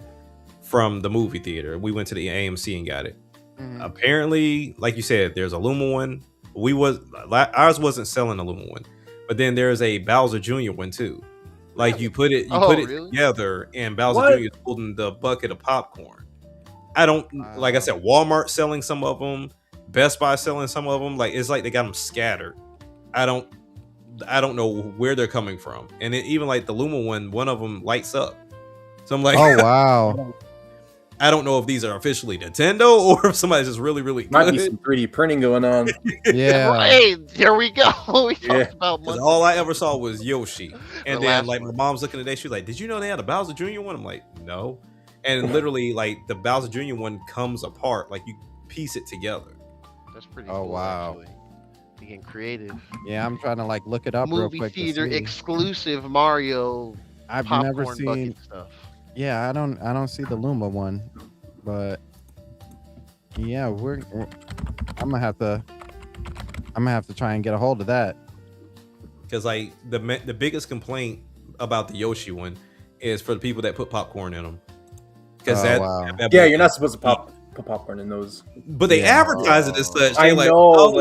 from the movie theater. We went to the AMC and got it. Apparently, like you said, there's a Luma one. Ours wasn't selling a Luma one, but then there's a Bowser Jr. one too. Like you put it really? together, and Bowser Jr. is holding the bucket of popcorn. I don't like I said, Walmart selling some of them, Best Buy selling some of them. Like it's like they got them scattered. I don't know where they're coming from, and even like the Luma one of them lights up. So I'm like, oh wow. I don't know if these are officially Nintendo or if somebody's just really good. Might be some 3D printing going on. Yeah. Hey, there we go. We talked about money. All I ever saw was Yoshi, and then like my mom's looking today, she was like, "Did you know they had a Bowser Jr. one?" I'm like, "No," and literally like the Bowser Jr. one comes apart, like you piece it together. That's pretty. Oh cool, wow. Actually. Being creative. Yeah, I'm trying to like look it up real Movie quick. theater exclusive Mario. I've popcorn never seen bucket stuff. Yeah, I don't see the Luma one, but yeah, I'm gonna have to try and get a hold of that. Because like the biggest complaint about the Yoshi one is for the people that put popcorn in them. Because yeah, you're not supposed to put popcorn in those. But they advertise it as such. I like, know.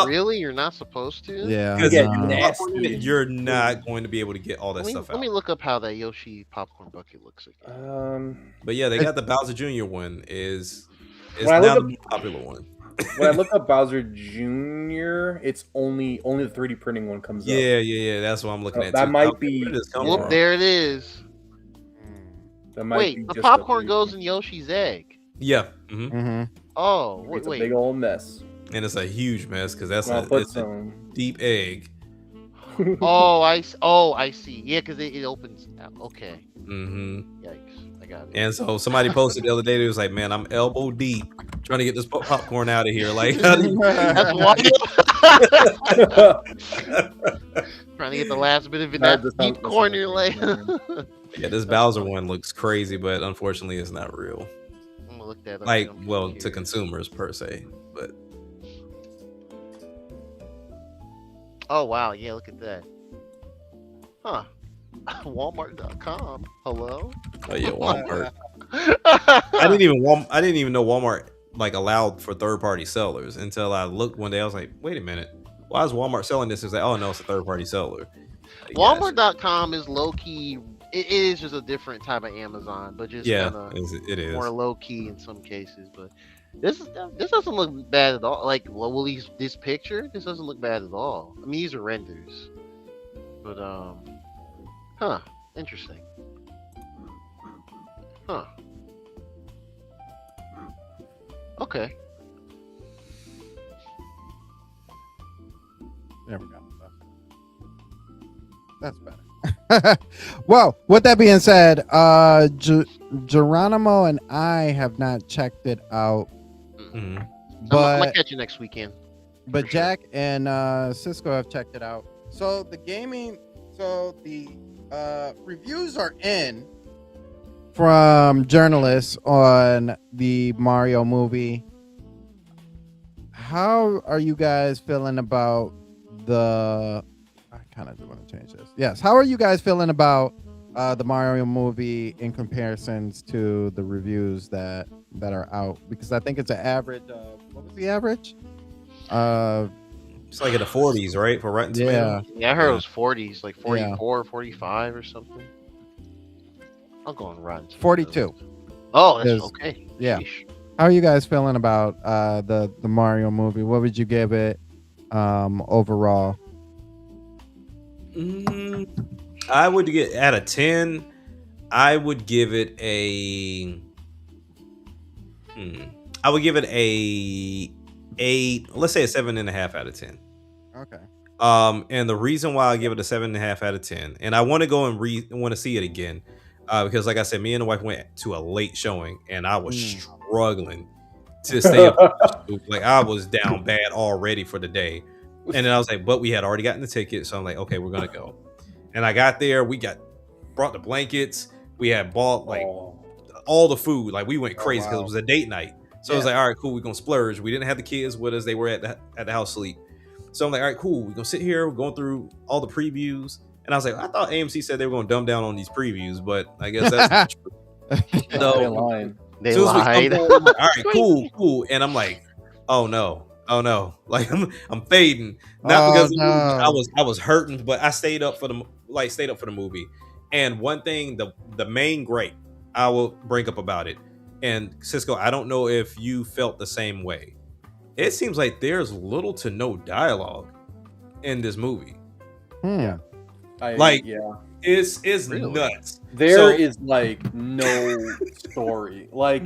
Really? You're not supposed to? Yeah. You're not going to be able to get all that stuff out. Let me look up how that Yoshi popcorn bucket looks again. But yeah, they got the Bowser Jr. one is now the most popular one. When I look up Bowser Jr., it's only the 3D printing one comes up. Yeah. That's what I'm looking at. That too. might be. Whoop, there it is. Wait, the popcorn goes in Yoshi's egg. Yeah. Oh, it's a big old mess. And it's a huge mess because that's a deep egg. Oh, I see. Yeah, because it opens. Okay. Yikes! I got it. And so somebody posted the other day. It was like, "Man, I'm elbow deep trying to get this popcorn out of here." Like, how do you... That's wild. Trying to get the last bit of it that deep corner, like. Yeah, this Bowser one looks crazy, but unfortunately, it's not real. I'm gonna look that up. Like, well, to consumers per se, but. Oh wow! Yeah, look at that. Huh? Walmart.com. Hello. Oh yeah, Walmart. I didn't even know Walmart like allowed for third-party sellers until I looked one day. I was like, wait a minute, why is Walmart selling this? It's like, oh no, it's a third-party seller. Walmart.com is low key. It is just a different type of Amazon, but just it is more low key in some cases. But this doesn't look bad at all. Like, well, this picture, this doesn't look bad at all. I mean, these are renders, but interesting. Okay. There we go. That's better. Well, with that being said, Geronimo and I have not checked it out. But I'm gonna catch you next weekend. But Jack and Cisco have checked it out. So the reviews are in from journalists on the Mario movie. How are you guys feeling about I kind of do want to change this. Yes. How are you guys feeling about the Mario movie in comparisons to the reviews that are out? Because I think it's an average. What was the average? It's like in the 40s, right? For Rotten Tomatoes. Yeah, I heard it was 40s, like 44, 45 or something. I'll go on Rotten Tomatoes. 42. Oh, that's okay. Yeah. Sheesh. How are you guys feeling about the Mario movie? What would you give it overall? I would get out of 10. I would give it a. I would give it a 8. Let's say a 7.5 out of 10. Okay. And the reason why I give it a 7.5 out of 10, and I want to go and want to see it again, because like I said, me and the wife went to a late showing, and I was struggling to stay up. Like I was down bad already for the day, and then I was like, but we had already gotten the ticket, so I'm like, okay, we're gonna go. And I got there, brought the blankets, we had bought like all the food, like we went crazy because it was a date night. So I was like, all right, cool, we're gonna splurge. We didn't have the kids with us; they were at the house sleep. So I'm like, all right, cool, we're gonna sit here, we're going through all the previews. And I was like, I thought AMC said they were gonna dumb down on these previews, but I guess that's not true. They Soon as we lied. come home, all right, cool. And I'm like, oh no. Like I'm fading. Not because of the movie. I was hurting, but I stayed up for the movie. And one thing, the main gripe I will bring up about it, and Cisco, I don't know if you felt the same way. It seems like there's little to no dialogue in this movie. Yeah. It's Really? nuts. There is like no story. Like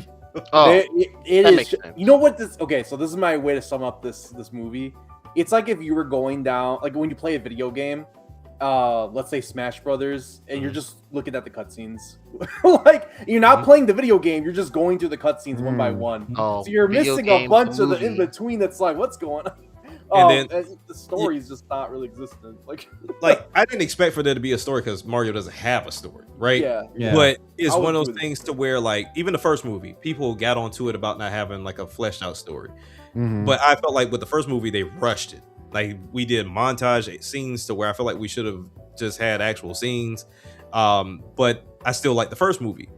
it is. You know what this? Okay, so this is my way to sum up this movie. It's like if you were going down, like when you play a video game, let's say Smash Brothers, and you're just looking at the cutscenes. Like you're not playing the video game, you're just going through the cutscenes one by one. So you're missing a bunch of the in between. That's like, what's going on? And then the story is just not really existent. Like I didn't expect for there to be a story because Mario doesn't have a story, right? Yeah. But it's one of those things to where, like, even the first movie, people got onto it about not having like a fleshed out story. But I felt like with the first movie, they rushed it. Like we did montage scenes to where I feel like we should have just had actual scenes. But I still like the first movie.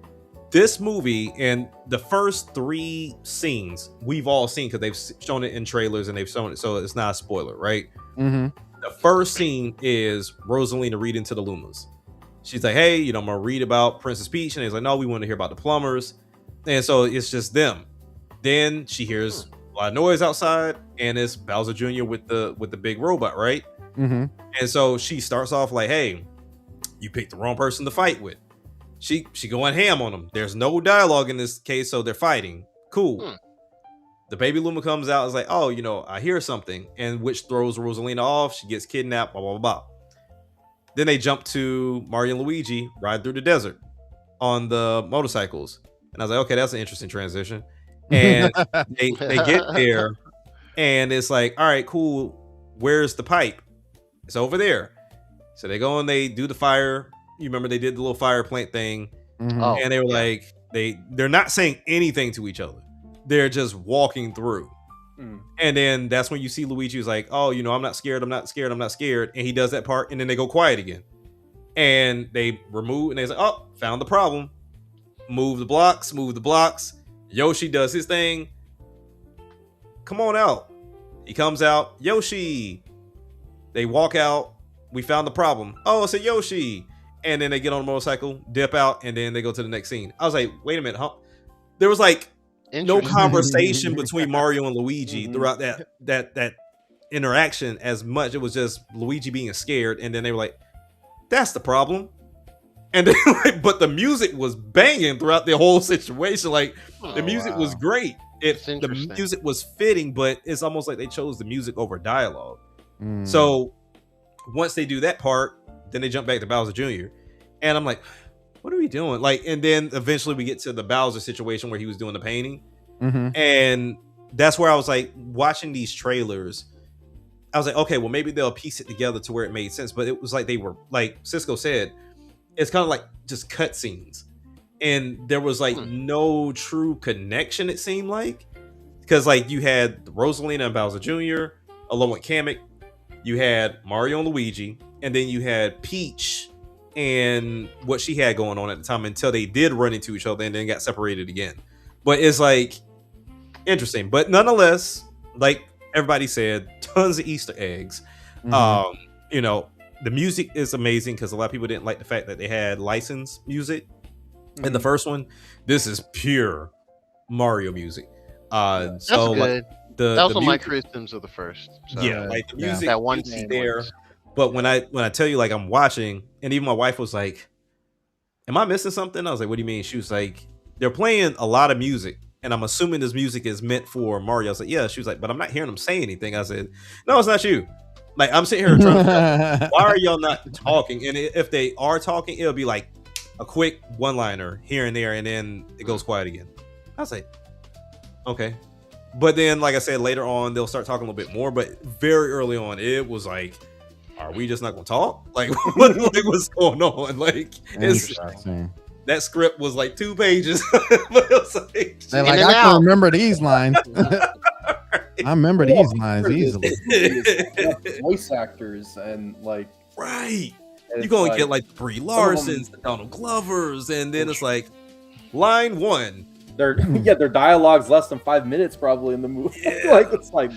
This movie and the first 3 scenes we've all seen because they've shown it in trailers and they've shown it, so it's not a spoiler, right? The first scene is Rosalina reading to the Lumas. She's like, "Hey, I'm gonna read about Princess Peach," and he's like, "No, we want to hear about the plumbers," and so it's just them. Then she hears a lot of noise outside, and it's Bowser Jr. with the big robot, right? And so she starts off like, "Hey, you picked the wrong person to fight with." She going ham on them. There's no dialogue in this case, so they're fighting. Cool. The baby Luma comes out, is like, "Oh, I hear something," and which throws Rosalina off. She gets kidnapped. Blah blah blah. Then they jump to Mario and Luigi ride through the desert on the motorcycles, and I was like, "Okay, that's an interesting transition." And they get there, and it's like, "All right, cool. Where's the pipe?" It's over there. So they go and they do the fire. You remember they did the little fire plant thing, and they were like, they're not saying anything to each other. They're just walking through. And then that's when you see Luigi was like, "Oh, I'm not scared. I'm not scared. I'm not scared." And he does that part, and then they go quiet again. And they remove, and they're like, "Oh, found the problem. Move the blocks. Yoshi does his thing. Come on out." He comes out. Yoshi. They walk out. We found the problem. Oh, it's a Yoshi. And then they get on a motorcycle, dip out, and then they go to the next scene. I was like, wait a minute, huh? There was like no conversation between Mario and Luigi throughout that interaction as much. It was just Luigi being scared, and then they were like, "That's the problem." And then, but the music was banging throughout the whole situation. Like the music was great. The music was fitting, but it's almost like they chose the music over dialogue. So once they do that part, then they jump back to Bowser Jr. And I'm like, what are we doing? Like, and then eventually we get to the Bowser situation where he was doing the painting. And that's where I was like, watching these trailers, I was like, okay, well, maybe they'll piece it together to where it made sense. But it was like they were, like Cisco said, it's kind of like just cutscenes. And there was like no true connection, it seemed like. Because like you had Rosalina and Bowser Jr. along with Kamek. You had Mario and Luigi. And then you had Peach and what she had going on at the time until they did run into each other and then got separated again. But it's like interesting. But nonetheless, like everybody said, tons of Easter eggs. The music is amazing because a lot of people didn't like the fact that they had licensed music in the first one. This is pure Mario music. That's so good. Like, that was the one of my criticisms of the first. So. Yeah, like the music that one is scene there. But when I tell you, like, I'm watching, and even my wife was like, "Am I missing something?" I was like, "What do you mean?" She was like, "They're playing a lot of music, and I'm assuming this music is meant for Mario." I was like, "Yeah." She was like, "But I'm not hearing them say anything." I said, "No, it's not you." Like, I'm sitting here trying to why are y'all not talking? And if they are talking, it'll be like a quick one-liner here and there, and then it goes quiet again. I was like, okay. But then, like I said, later on, they'll start talking a little bit more. But very early on, it was like, are we just not gonna talk? Like, what's going on? Like, that script was like 2 pages. But it was like, I can remember these lines. I remember these lines easily. Voice actors and like, right. You're gonna get like Brie Larsons, the Donald Glovers, and then it's like line 1. their their dialogue's less than 5 minutes probably in the movie. Like it's like.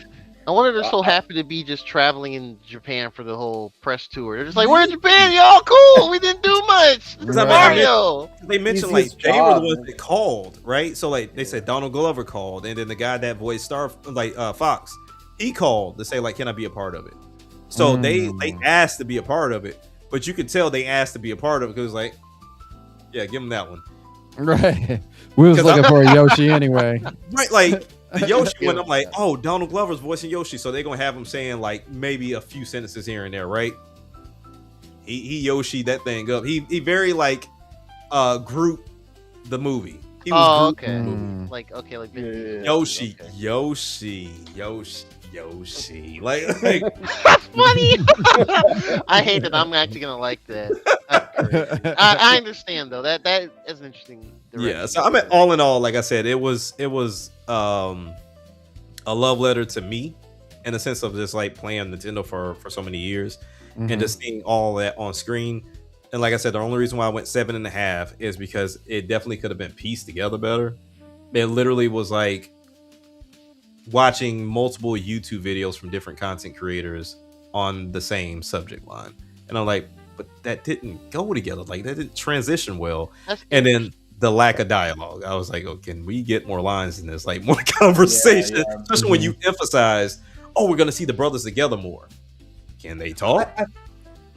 I wonder if they're so happy to be just traveling in Japan for the whole press tour. They're just like, we're in Japan, y'all cool. We didn't do much. This is Mario. They mentioned like they were the ones that called, right? So like they said Donald Glover called, and then the guy that voiced Fox, he called to say like, can I be a part of it? So they asked to be a part of it, but you could tell they asked to be a part of it because like, yeah, give them that one. Right. We was looking for a Yoshi anyway. Right, like. The Yoshi one, I'm like, oh, Donald Glover's voicing Yoshi, so they're gonna have him saying like maybe a few sentences here and there, right? He Yoshi that thing up. He very like Groot the movie. He was Groot okay. The movie. Like Yoshi, okay. Yoshi. Like that's funny. I hate that. I'm actually gonna like that. I understand though. That is an interesting direction. Yeah, so I mean, all in all, like I said, it was a love letter to me in the sense of just like playing Nintendo for so many years and just seeing all that on screen. And like I said, the only reason why I went 7.5 is because it definitely could have been pieced together better. It literally was like watching multiple YouTube videos from different content creators on the same subject line. And I'm like, but that didn't go together. Like that didn't transition well. And then the lack of dialogue. I was like, oh, can we get more lines in this? Like more conversation, especially when you emphasize, oh, we're going to see the brothers together more. Can they talk?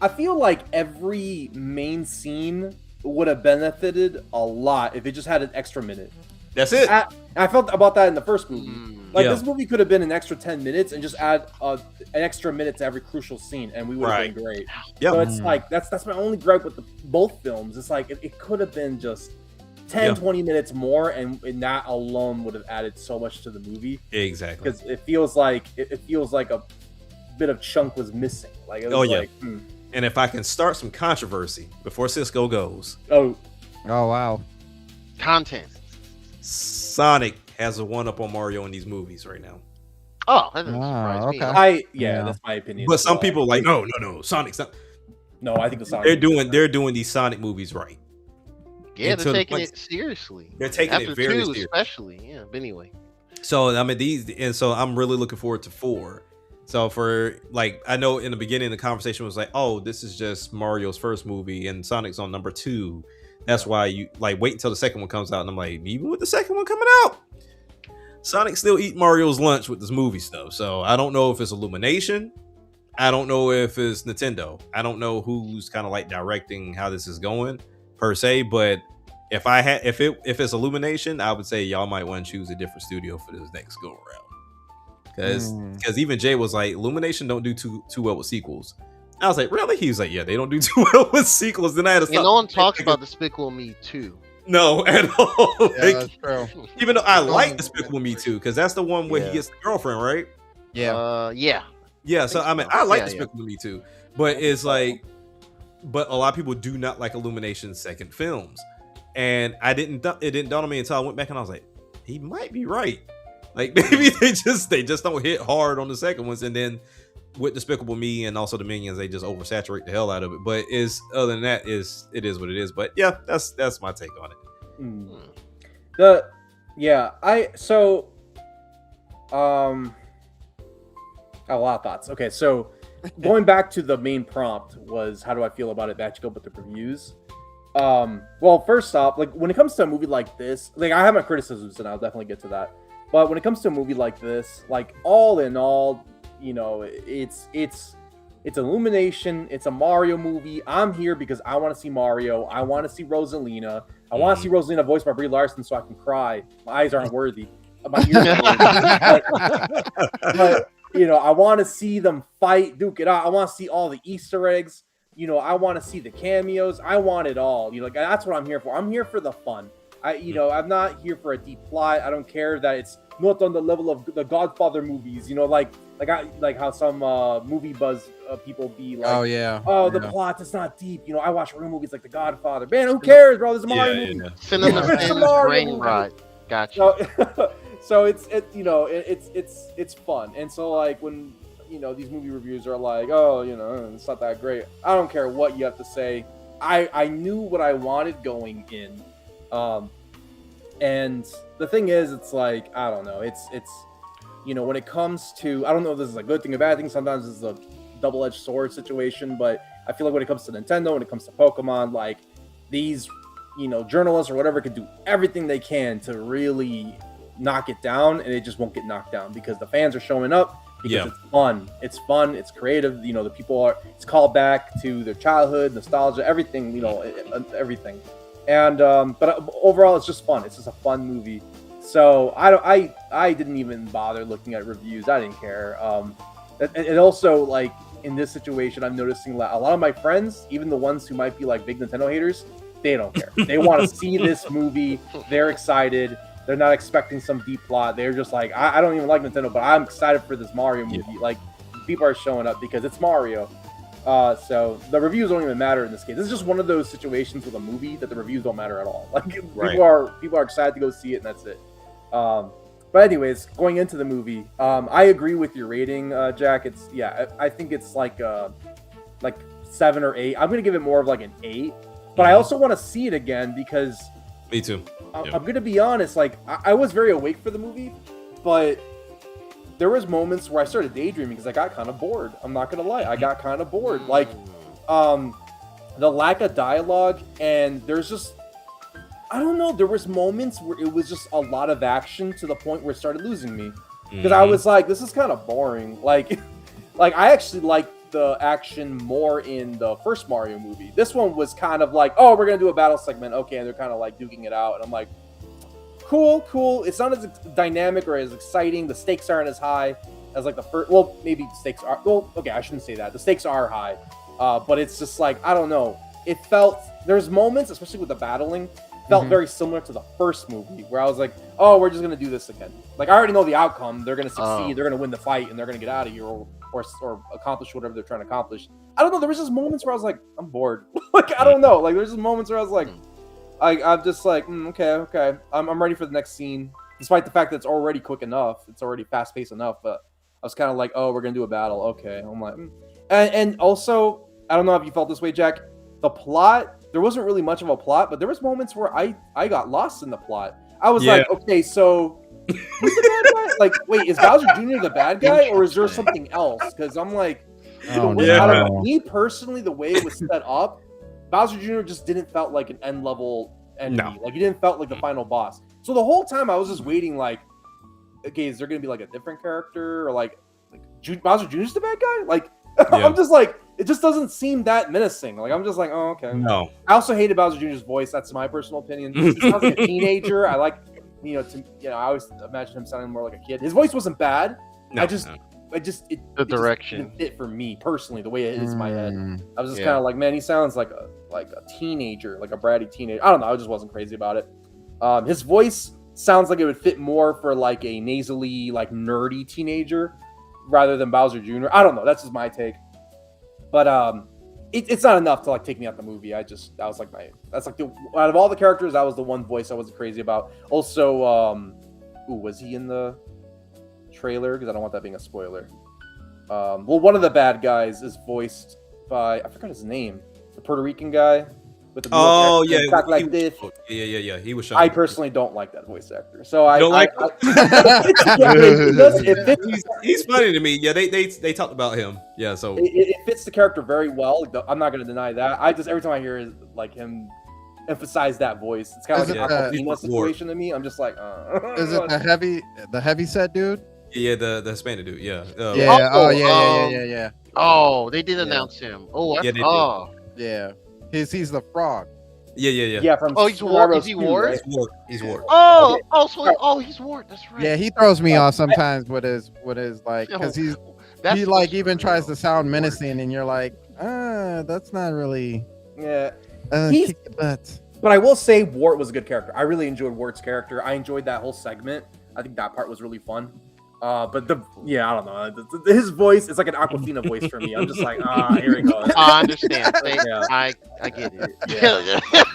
I feel like every main scene would have benefited a lot if it just had an extra minute. That's it. I felt about that in the first movie. Like this movie could have been an extra 10 minutes and just add an extra minute to every crucial scene, and we would have been great. Yep. So it's like that's my only gripe with both films. It's like it could have been just 10-20 minutes more, and that alone would have added so much to the movie. Exactly. Because it feels like a bit of chunk was missing. Like it was And if I can start some controversy before Cisco goes. Oh wow. Content. Sonic has a one-up on Mario in these movies right now. Oh, that doesn't surprise me. That's my opinion. But some people like, no, Sonic's not. No, I think the Sonic. They're doing these Sonic movies right. Yeah, they're taking it seriously. They're taking it very seriously, especially. Yeah, but anyway. So I mean so I'm really looking forward to 4. So for like, I know in the beginning the conversation was like, oh, this is just Mario's first movie and Sonic's on number 2. That's why you like wait until the second one comes out. And I'm like, even with the second one coming out, Sonic still eat Mario's lunch with this movie stuff. So I don't know if it's Illumination. I don't know if it's Nintendo. I don't know who's kind of like directing how this is going per se. But if it's Illumination, I would say y'all might want to choose a different studio for this next go around. Because even Jay was like, Illumination don't do too well with sequels. I was like, really? He was like, yeah, they don't do too well with sequels. Then I had to stop. And no one talks about Despicable Me 2. No, at all. Yeah, that's true. Even though I like Despicable Me 2, because that's the one where he gets the girlfriend, right? Yeah. Yeah, so I mean, I like Despicable Me 2. But it's like, but a lot of people do not like Illumination's second films. And it didn't dawn on me until I went back and I was like, he might be right. Like maybe they just don't hit hard on the second ones, and then with Despicable Me and also the Minions, they just oversaturate the hell out of it. But other than that, it is what it is. But yeah, that's my take on it. A lot of thoughts. Okay, so going back to the main prompt was, how do I feel about it? Back to go with the reviews. Well, first off, like when it comes to a movie like this, like I have my criticisms and I'll definitely get to that. But when it comes to a movie like this, like all in all, you know, it's Illumination. It's a Mario movie. I'm here because I want to see Mario. I want to see Rosalina. I want to see Rosalina voiced by Brie Larson so I can cry. My eyes aren't worthy. My ears aren't worthy. But you know, I want to see them fight, duke it out. I want to see all the Easter eggs. You know, I want to see the cameos. I want it all. You know, like that's what I'm here for. I'm here for the fun. I'm not here for a deep plot. I don't care that it's not on the level of the Godfather movies. You know, like how some movie buzz people be like, the plot is not deep. You know, I watch real movies like The Godfather. Man, who cares, bro? This is a Mario movie. Cinema brain rot. Gotcha. So it's fun. And so like when these movie reviews are like, oh, it's not that great. I don't care what you have to say. I knew what I wanted going in. And the thing is, it's like, I don't know. It's when it comes to, I don't know if this is a good thing or bad thing. Sometimes it's a double-edged sword situation, but I feel like when it comes to Nintendo, when it comes to Pokemon, like these, journalists or whatever could do everything they can to really knock it down, and it just won't get knocked down because the fans are showing up because it's fun. It's fun. It's creative. The people are. It's called back to their childhood, nostalgia, everything. Everything. And but overall, it's just fun. It's just a fun movie. So I didn't even bother looking at reviews. I didn't care. And also, like, in this situation, I'm noticing a lot of my friends, even the ones who might be like big Nintendo haters, they don't care. They want to see this movie. They're excited. They're not expecting some deep plot. They're just like, I don't even like Nintendo, but I'm excited for this Mario movie. Yeah. Like, people are showing up because it's Mario. So the reviews don't even matter in this case. This is just one of those situations with a movie that the reviews don't matter at all. Like, people are excited to go see it, and that's it. But anyways, going into the movie, I agree with your rating, Jack. I think it's like 7 or 8. I'm gonna give it more of like an 8. But I also want to see it again because me too. I'm gonna be honest. Like, I was very awake for the movie, but there was moments where I started daydreaming because I got kind of bored. I'm not gonna lie, I got kind of bored. Like, the lack of dialogue, and there's just, I don't know. There was moments where it was just a lot of action to the point where it started losing me because I was like, this is kind of boring. Like I actually liked the action more in the first Mario movie. This one was kind of like, oh, we're gonna do a battle segment, okay, and they're kind of like duking it out, and I'm like, cool. It's not as dynamic or as exciting. The stakes aren't as high as like the first. Well, maybe the stakes are. Well, okay, I shouldn't say that. The stakes are high, but it's just like, I don't know. It felt, there's moments, especially with the battling, felt very similar to the first movie, where I was like, oh, we're just gonna do this again. Like, I already know the outcome. They're gonna succeed. They're gonna win the fight, and they're gonna get out of here or accomplish whatever they're trying to accomplish. I don't know. There was just moments where I was like, I'm bored. Like, I don't know. Like, there's just moments where I was like, I'm just like, okay. I'm ready for the next scene, despite the fact that it's already quick enough. It's already fast paced enough. But I was kind of like, oh, we're gonna do a battle. Okay. I'm like, and also, I don't know if you felt this way, Jack. The plot, there wasn't really much of a plot, but there was moments where I got lost in the plot. I was like, okay, so who's the bad guy? Like, wait, is Bowser Jr. the bad guy, or is there something else? Because I'm like, I don't know. Me personally, the way it was set up, Bowser Jr. just didn't felt like an end level enemy. No. Like, he didn't felt like the final boss. So the whole time I was just waiting, like, okay, is there gonna be like a different character, or like Bowser Jr.'s the bad guy? Like, I'm just like, it just doesn't seem that menacing. Like, I'm just like, oh, okay. No. I also hated Bowser Jr.'s voice. That's my personal opinion. He sounds like a teenager. I like, I always imagine him sounding more like a kid. His voice wasn't bad. The direction didn't fit for me personally, the way it is in my head. I was just kind of like, man, he sounds like a teenager, like a bratty teenager. I don't know. I just wasn't crazy about it. His voice sounds like it would fit more for like a nasally, like nerdy teenager rather than Bowser Jr. I don't know. That's just my take. But it's not enough to like take me out the movie. Out of all the characters, that was the one voice I wasn't crazy about. Also, was he in the trailer? Because I don't want that being a spoiler. Well, one of the bad guys is voiced by, I forgot his name, the Puerto Rican guy with the talk like this. Yeah. He was. I personally don't like that voice actor. So he's funny to me. Yeah, they talked about him. Yeah, so it fits the character very well. I'm not going to deny that. I just, every time I hear is like him emphasize that voice, it's kind of like an Aquafina situation to me. I'm just like, is it the heavy set dude? Yeah, the Hispanic dude. Yeah. Yeah. Oh, they did announce him. Yeah. He's the frog. Yeah. Yeah, from he's Ward. Is he Ward? Right? He's Ward. He's Ward. That's right. Yeah, he throws me off sometimes with his like, because he like even tries to sound menacing, and you're like, that's not really. Yeah. Kick your butt. But I will say, Ward was a good character. I really enjoyed Ward's character. I enjoyed that whole segment. I think that part was really fun. But I don't know. His voice is like an Aquafina voice for me. I'm just like, here he goes. I understand. I get it. Yeah.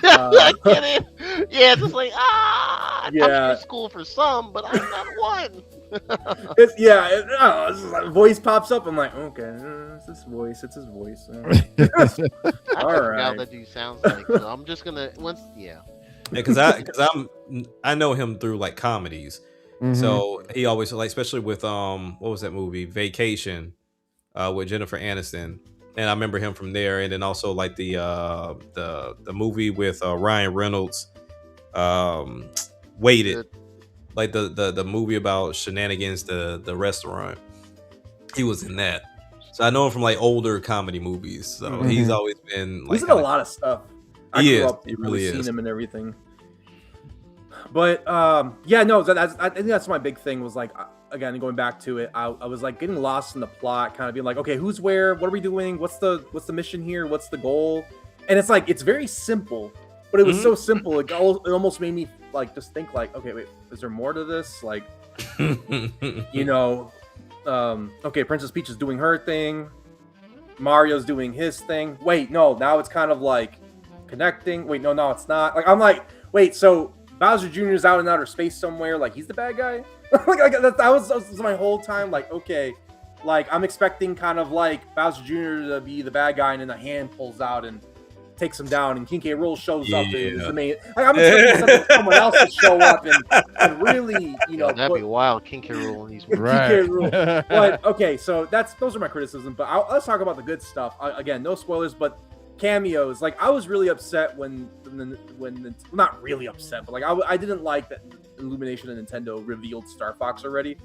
I get it. Yeah, it's just like, I'm in school for some, but I'm not one. Voice pops up. I'm like, okay, it's his voice. It's his voice. All right. How that dude sounds like. So I'm just gonna because I know him through like comedies. So he always like, especially with what was that movie, Vacation, with Jennifer Aniston, and I remember him from there. And then also like the movie with Ryan Reynolds, Waited, like the movie about shenanigans, the restaurant. He was in that. So I know him from like older comedy movies. So he's always been like, he's in a lot of stuff. I grew up he really seeing is. him and everything. But yeah, no, I think that's my big thing was like, again, going back to it, I was like getting lost in the plot, kind of being like, okay, who's where? What are we doing? What's the mission here? What's the goal? And it's like, it's very simple, but it was so simple. It almost made me like just think like, okay, wait, is there more to this? Like, you know, okay, Princess Peach is doing her thing, Mario's doing his thing. Wait, no, now it's kind of like connecting. Wait, no, it's not. Like, I'm like, wait, so Bowser Jr. is out in outer space somewhere. Like, he's the bad guy. Like that was my whole time. Like, okay, like I'm expecting kind of like Bowser Jr. to be the bad guy, and then a hand pulls out and takes him down, and King K. Rool shows up and is the main. Like, I'm expecting someone else to show up and really, you know, that'd be wild. King K. Rool in these movies. Right. King K. Rool. But okay, so those are my criticisms. But let's talk about the good stuff. Again, no spoilers, but cameos. Like, I was really upset when not really upset, but like I didn't like that Illumination and Nintendo revealed Star Fox already.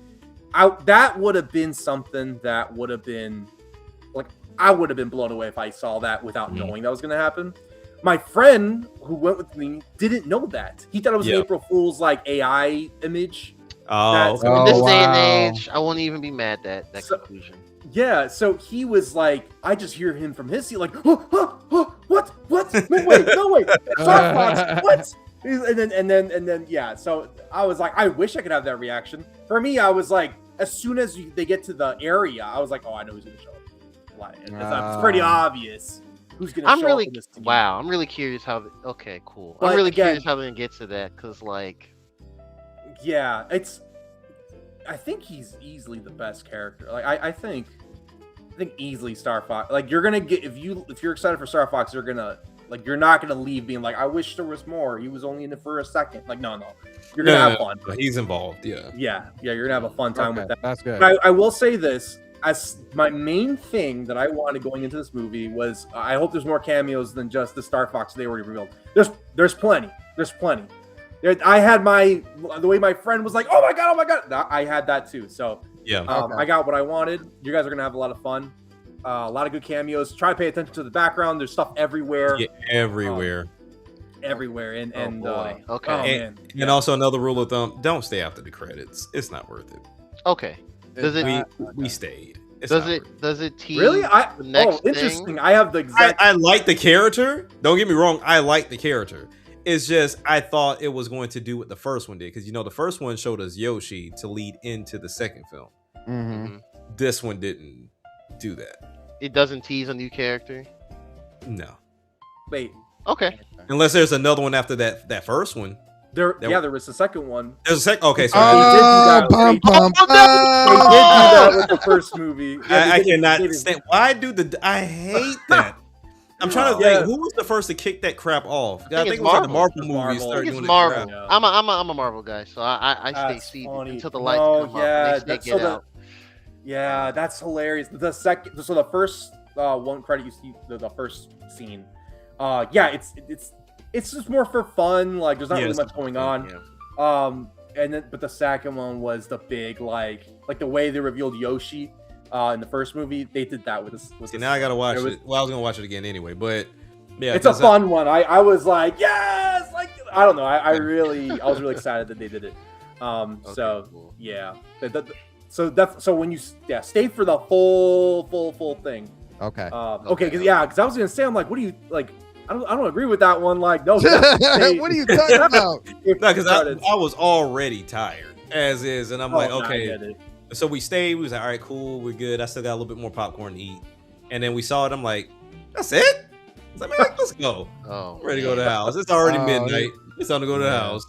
That would have been something that would have been like, I would have been blown away if I saw that without knowing that was going to happen. My friend who went with me didn't know that. He thought it was an April Fool's like AI image. Oh, in this day and age, I won't even be mad at that conclusion. Yeah, so he was like, I just hear him from his seat, like, what? No way, Star Fox, what? And then, yeah. So I was like, I wish I could have that reaction. For me, I was like, as soon as they get to the area, I was like, oh, I know who's gonna show up. It's pretty obvious who's gonna show up in this team. Wow, I'm really curious how. Okay, cool. But I'm really again, curious how they're gonna get to that, because like, yeah, I think he's easily the best character. Like, I think easily Star Fox. Like, you're gonna get if you're excited for Star Fox, you're not gonna leave being like, I wish there was more. He was only in it for a second. Like, no, you're gonna have fun. He's involved. Yeah, you're gonna have a fun time with that. That's good. But I will say this. As my main thing that I wanted going into this movie was, I hope there's more cameos than just the Star Fox they already revealed. There's plenty. I had the way my friend was like, oh my god, I had that too. So yeah, I got what I wanted. You guys are gonna have a lot of fun. A lot of good cameos. Try to pay attention to the background. There's stuff everywhere. Yeah, everywhere. Okay. And also another rule of thumb: don't stay after the credits. It's not worth it. Okay. We stayed. Does it tease really? the next interesting. thing? I have the exact. I like the character. Don't get me wrong. I like the character. It's just I thought it was going to do what the first one did, because the first one showed us Yoshi to lead into the second film. Mm-hmm. This one didn't do that. It doesn't tease a new character. No. Wait. Okay. Unless there's another one after that first one. There was the second one. There's a second. Okay, so they did do that with the first movie. I cannot stand. Why I hate that. I'm trying to think. Who was the first to kick that crap off? I think it was like the Marvel movies. I think it's Marvel. I'm a Marvel guy, so I stay seated until the lights come up. They get out. Yeah, that's hilarious. The first one credit you see, the first scene. It's just more for fun. Like, there's not really much going on. Yeah. But the second one was the big like the way they revealed Yoshi in the first movie. They did that with this. Now I gotta watch it. Well, I was gonna watch it again anyway, but yeah, it's a fun one. I was like, yes, like, I don't know. I was really excited that they did it. So cool. Yeah. So when you stay for the full thing. Okay. Because I was gonna say, I'm like, what do you like? I don't agree with that one. Like, no. What are you talking about? Because I was already tired as is, and I'm like, okay. So we stayed. We was like, all right, cool, we're good. I still got a little bit more popcorn to eat, and then we saw it. I'm like, that's it. I was like, man, let's go. I'm ready to go to the house. It's already midnight. It's time to go to the house.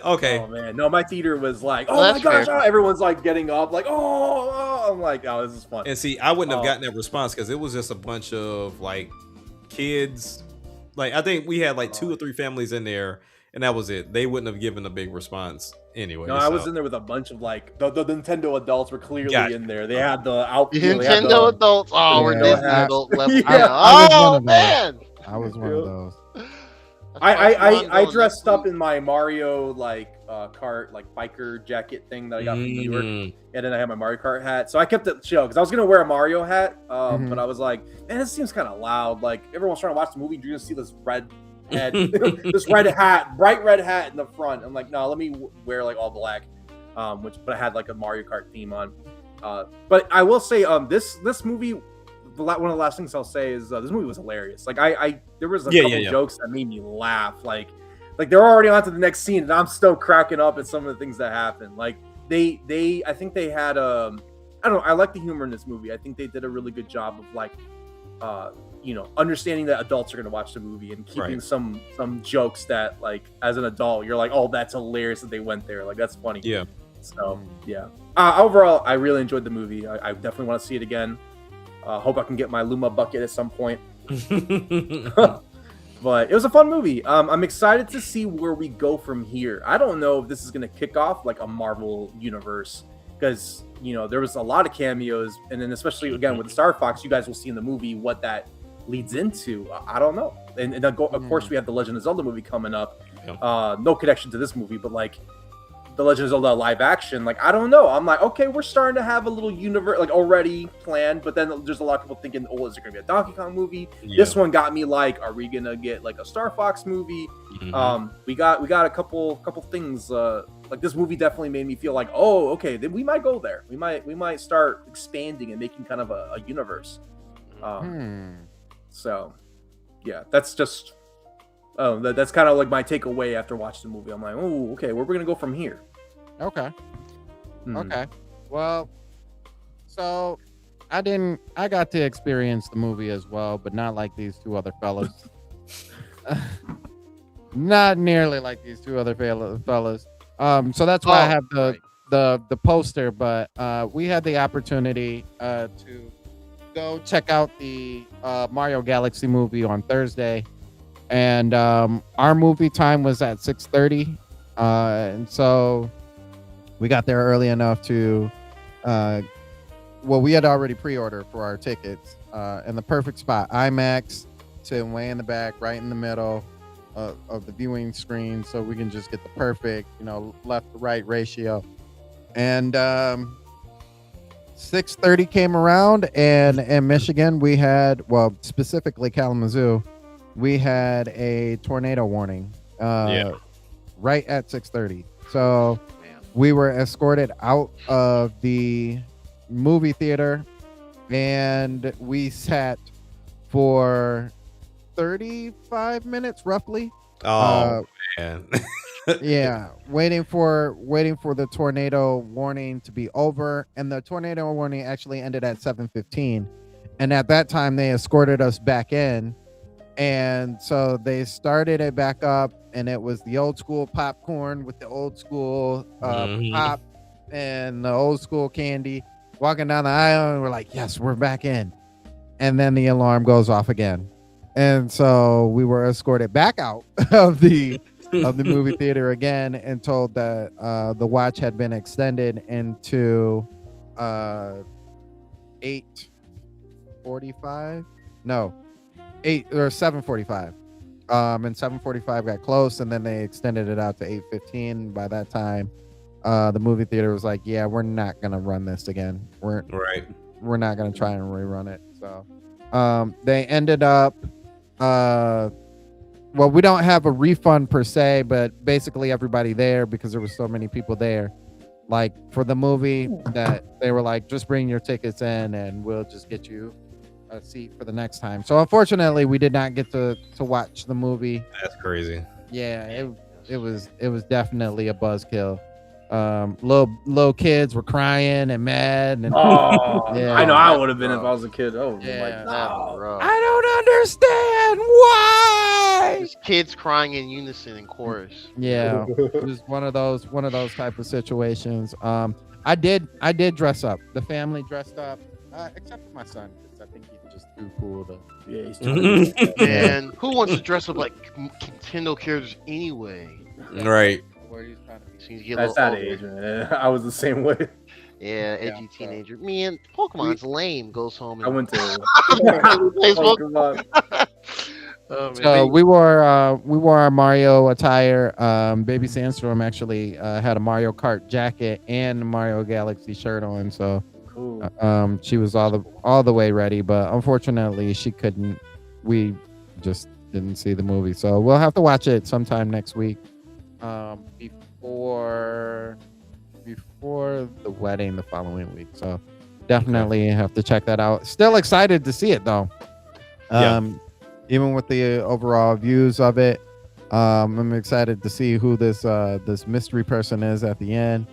Okay. Oh man, no, my theater was like, oh my gosh, everyone's like getting up, like, oh, I'm like, oh, this is fun. And see, I wouldn't have gotten that response because it was just a bunch of like kids, Like I think we had like 2 or 3 families in there, and that was it. They wouldn't have given a big response anyway. No, I was in there with a bunch of like the Nintendo adults were clearly Gotcha. in there. They had the out. The you know, they had Nintendo the- adults. Oh, we're Nintendo Disney hats. adult level. Yeah. Yeah. I was one Oh of those. man. I was one of those. I dressed up in my Mario like kart like biker jacket thing that I got from New York, and then I had my Mario Kart hat. So I kept it chill because I was gonna wear a Mario hat, but I was like, man, this seems kind of loud. Like everyone's trying to watch the movie, you're gonna see this red head, this red hat, bright red hat in the front. I'm like, no, let me wear like all black, but I had like a Mario Kart theme on. But I will say, this movie. One of the last things I'll say is this movie was hilarious. Like there was a couple jokes that made me laugh. Like they're already on to the next scene, and I'm still cracking up at some of the things that happen. Like I think they had I don't know. I like the humor in this movie. I think they did a really good job of like, understanding that adults are going to watch the movie and keeping some jokes that like as an adult you're like, oh, that's hilarious that they went there. Like that's funny. Yeah. So yeah. Overall, I really enjoyed the movie. I definitely want to see it again. Hope I can get my Luma bucket at some point. But it was a fun movie. I'm excited to see where we go from here. I don't know if this is going to kick off like a Marvel universe because, there was a lot of cameos. And then especially, again, with the Star Fox, you guys will see in the movie what that leads into. I don't know. And of course, we have the Legend of Zelda movie coming up. No connection to this movie, but like, the Legend of Zelda live action, like I don't know. I'm like, okay, we're starting to have a little universe like already planned, but then there's a lot of people thinking, oh, is it gonna be a Donkey Kong movie? This one got me like, are we gonna get like a Star Fox movie? We got a couple things. Like this movie definitely made me feel like, oh, okay, then we might go there. We might start expanding and making kind of a universe. So, yeah, that's just. That's kind of like my takeaway after watching the movie. I'm like, oh, okay, where we're gonna go from here? Okay. Okay. Well, so I got to experience the movie as well, but not like these 2 other fellas. Not nearly like these 2 other fellas. So that's why I have the poster, but we had the opportunity to go check out the Mario Galaxy movie on Thursday. And our movie time was at 6:30, and so we got there early enough to we had already pre-ordered for our tickets in the perfect spot, IMAX, sitting way in the back, right in the middle of the viewing screen, so we can just get the perfect left to right ratio. And 6:30 came around, and in Michigan we had, specifically Kalamazoo, we had a tornado warning right at 6:30. So we were escorted out of the movie theater, and we sat for 35 minutes roughly. Oh man. Yeah, waiting for the tornado warning to be over, and the tornado warning actually ended at 7:15, and at that time they escorted us back in. And so they started it back up, and it was the old school popcorn with the old school pop and the old school candy. Walking down the aisle, and we're like, yes, we're back in. And then the alarm goes off again. And so we were escorted back out of the movie theater again and told that the watch had been extended into 8:45. No. 7:45, and 7:45 got close, and then they extended it out to 8:15. By that time, the movie theater was like, yeah, we're not gonna run this again. We're not gonna try and rerun it. So they ended up we don't have a refund per se, but basically everybody there, because there were so many people there, like for the movie, that they were like, just bring your tickets in and we'll just get you a seat for the next time. So unfortunately we did not get to watch the movie. That's crazy. Yeah, it was definitely a buzzkill. Little kids were crying and mad, and yeah, I know I would have been if I was a kid. Yeah. Bro. I don't understand why. Just kids crying in unison in chorus. Yeah, it was one of those type of situations. I did dress up. The family dressed up, except for my son. I think he's just too cool to. Yeah, he's too cool. Man, who wants to dress up like Nintendo characters anyway? Right. Where he's trying to be. Seems to get a That's little that older. age, man. I was the same way. Yeah, edgy teenager. Man, Pokemon's lame. Goes home. I And... went to plays Pokemon. Oh, man. So we wore our Mario attire. Baby Sandstorm actually had a Mario Kart jacket and a Mario Galaxy shirt on. So Cool. she was all the way ready, but unfortunately she couldn't. We just didn't see the movie, so we'll have to watch it sometime next week. Before the wedding the following week. So definitely have to check that out. Still excited to see it though. Even with the overall views of it, I'm excited to see who this mystery person is at the end.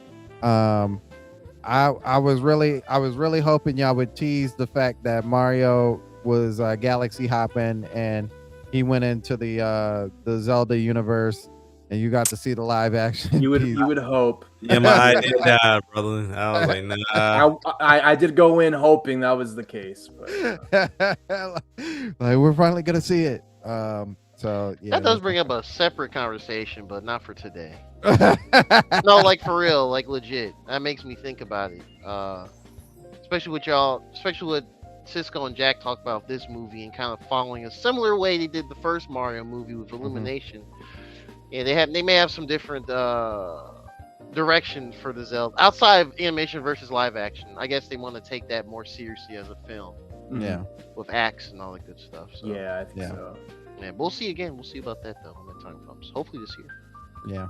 I was really hoping y'all would tease the fact that Mario was galaxy hopping and he went into the Zelda universe, and you got to see the live action. You would hope. Yeah, my idea died, brother. I was like, nah. I did go in hoping that was the case, but like we're finally gonna see it. So yeah, that does bring up a separate conversation, but not for today. No, like for real, like legit. That makes me think about it. Especially with Cisco and Jack talk about this movie and kind of following a similar way they did the first Mario movie with Illumination. Yeah, they may have some different direction for the Zelda outside of animation versus live action. I guess they want to take that more seriously as a film. Yeah, with acts and all that good stuff. So. Yeah, I think so. Yeah, we'll see again. We'll see about that though when the time comes. Hopefully this year. Yeah.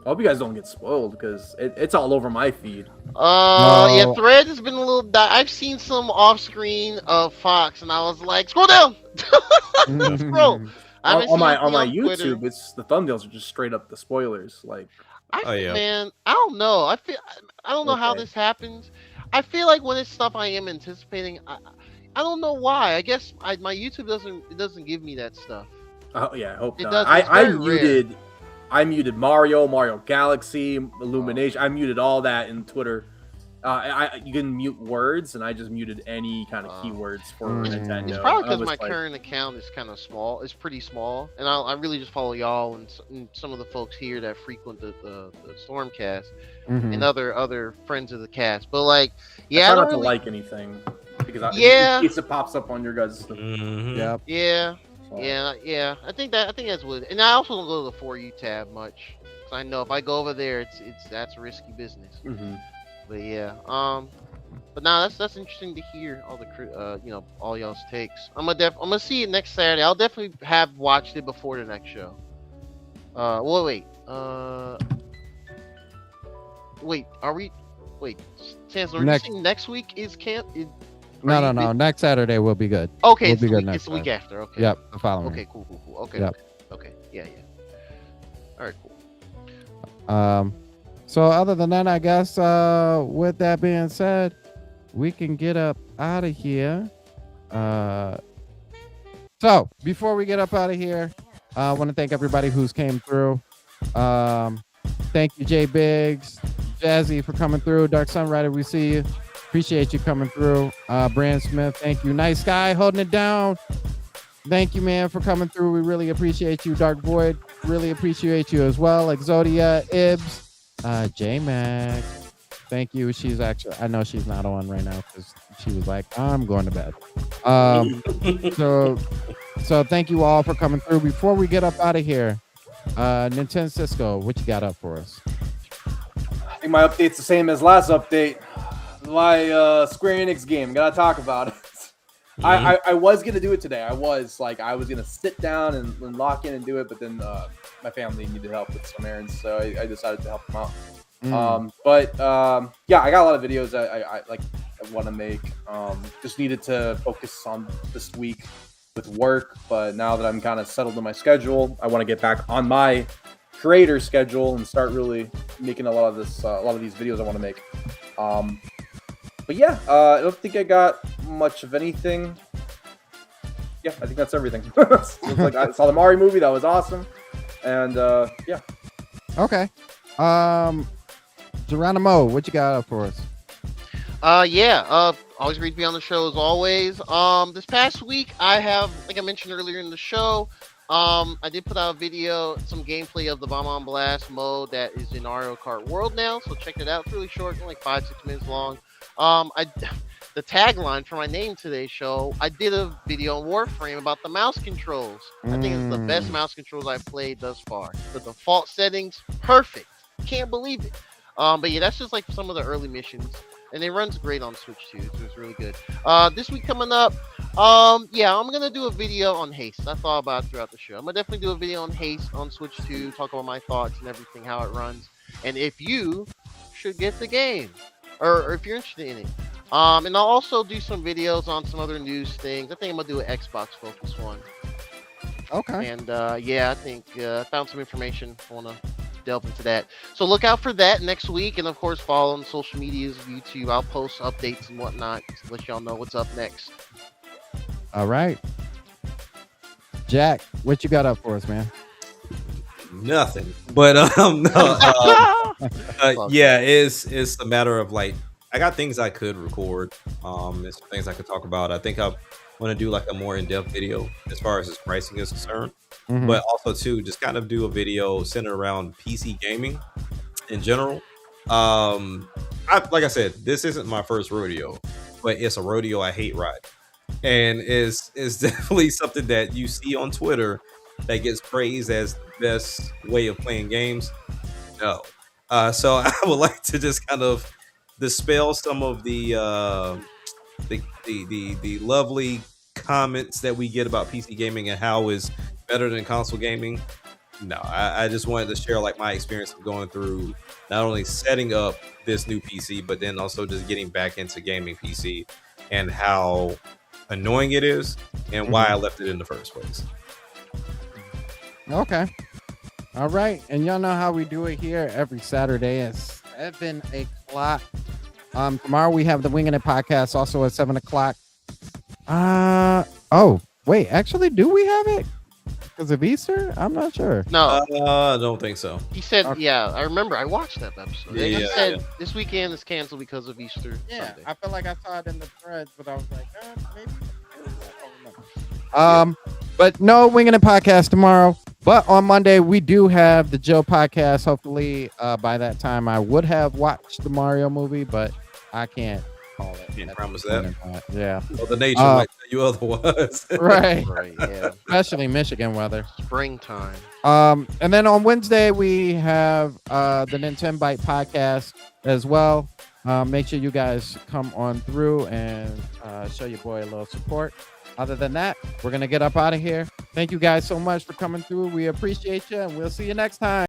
I hope you guys don't get spoiled because it's all over my feed. Yeah, Threads has been a little. I've seen some off screen of Fox, and I was like, scroll down, scroll. On my YouTube, it's the thumbnails are just straight up the spoilers. Like, man, I don't know. I don't know how this happens. I feel like when it's stuff I am anticipating, I don't know why. I guess my YouTube doesn't give me that stuff. Oh yeah, I hope it not. doesn't. I muted Mario Galaxy, Illumination. I muted all that in Twitter. You can mute words, and I just muted any kind of keywords for Nintendo. It's probably because my current account is kind of small. It's pretty small, and I really just follow y'all and some of the folks here that frequent the Stormcast and other friends of the cast. But like, yeah, I try not to like anything because in case it pops up on your guys' stuff. Yep. Yeah. Yeah. I think that's what. And I also don't go to the For You tab much, because I know if I go over there, that's risky business. But yeah, but now that's interesting to hear all the all y'all's takes. I'm gonna see it next Saturday. I'll definitely have watched it before the next show. Wait, are we? Wait, Chancellor, are you saying next week is camp? No. Next Saturday will be good. Okay, it's the week after. Okay. Yep, the following. Okay, cool. Okay. Yep. Okay. Yeah. All right, cool. So other than that, I guess with that being said, we can get up out of here. So before we get up out of here, I want to thank everybody who's came through. Thank you, Jay Biggs, Jazzy, for coming through. Dark Sunrider, we see you. Appreciate you coming through. Brand Smith, thank you. Nice Guy holding it down. Thank you, man, for coming through. We really appreciate you. Dark Void, really appreciate you as well. Exodia, Ibs, J-Mac, thank you. She's actually, I know she's not on right now because she was like, I'm going to bed. So thank you all for coming through. Before we get up out of here, Nintendo Cisco, what you got up for us? I think my update's the same as last update. My Square Enix game. Gotta talk about it. I was gonna do it today. I was gonna sit down and lock in and do it, but then my family needed help with some errands, so I decided to help them out. Yeah, I got a lot of videos I want to make. Just needed to focus on this week with work, but now that I'm kind of settled in my schedule, I want to get back on my creator schedule and start really making a lot of these videos I want to make. But yeah, I don't think I got much of anything. Yeah, I think that's everything. I saw the Mario movie. That was awesome. And yeah. Okay. Geronimo, what you got up for us? Always great to be on the show as always. This past week I have, like I mentioned earlier in the show, I did put out a video, some gameplay of the Bomb on Blast mode that is in Mario Kart World now. So check it out. It's really short, like 5-6 minutes long. The tagline for my name today's show, I did a video on Warframe about the mouse controls. I think it's the best mouse controls I've played thus far. The default settings, perfect. Can't believe it. But yeah, that's just like some of the early missions. And it runs great on Switch too, so it's really good. This week coming up, yeah, I'm gonna do a video on Haste. I thought about it throughout the show. I'm gonna definitely do a video on Haste on Switch 2, talk about my thoughts and everything, how it runs, and if you should get the game, or if you're interested in it. And I'll also do some videos on some other news things. I think I'm gonna do an Xbox focus one. Okay. And yeah, I think I found some information. I wanna delve into that. So look out for that next week, and of course follow on social medias, YouTube. I'll post updates and whatnot to let y'all know what's up next. All right. Jack, what you got up for us, man? Nothing. But yeah, it's a matter of like I got things I could record. There's some things I could talk about. I think I want to do like a more in-depth video as far as its pricing is concerned. But also too, just kind of do a video centered around PC gaming in general. Like I said, this isn't my first rodeo, but it's a rodeo I hate riding. And is definitely something that you see on Twitter that gets praised as the best way of playing games. No. So I would like to just kind of dispel some of the lovely comments that we get about PC gaming and how it's better than console gaming. No, I just wanted to share like my experience of going through not only setting up this new PC, but then also just getting back into gaming PC and how annoying it is and why I left it in the first place. Okay. All right. And y'all know how we do it here every Saturday at 7 o'clock. Tomorrow we have the Winging It podcast also at 7 o'clock. Oh, wait. Actually, do we have it? Because of Easter? I'm not sure. No, I don't think so. he said, Okay. yeah, I remember. I watched that episode. Yeah, He said yeah. this weekend is canceled because of Easter Yeah, Sunday. I feel like I saw it in the threads, but I was like, maybe. I don't know. But no Winging It podcast tomorrow. But on Monday we do have the Joe podcast. Hopefully, by that time I would have watched the Mario movie, but I can't call it. Can't at promise this point in time. Yeah, Well, the nature might tell you otherwise. right. Right, yeah. Especially Michigan weather. Springtime. And then on Wednesday we have the Nintendo Bite podcast as well. Make sure you guys come on through and show your boy a little support. Other than that, we're gonna get up out of here. Thank you guys so much for coming through. We appreciate you, and we'll see you next time.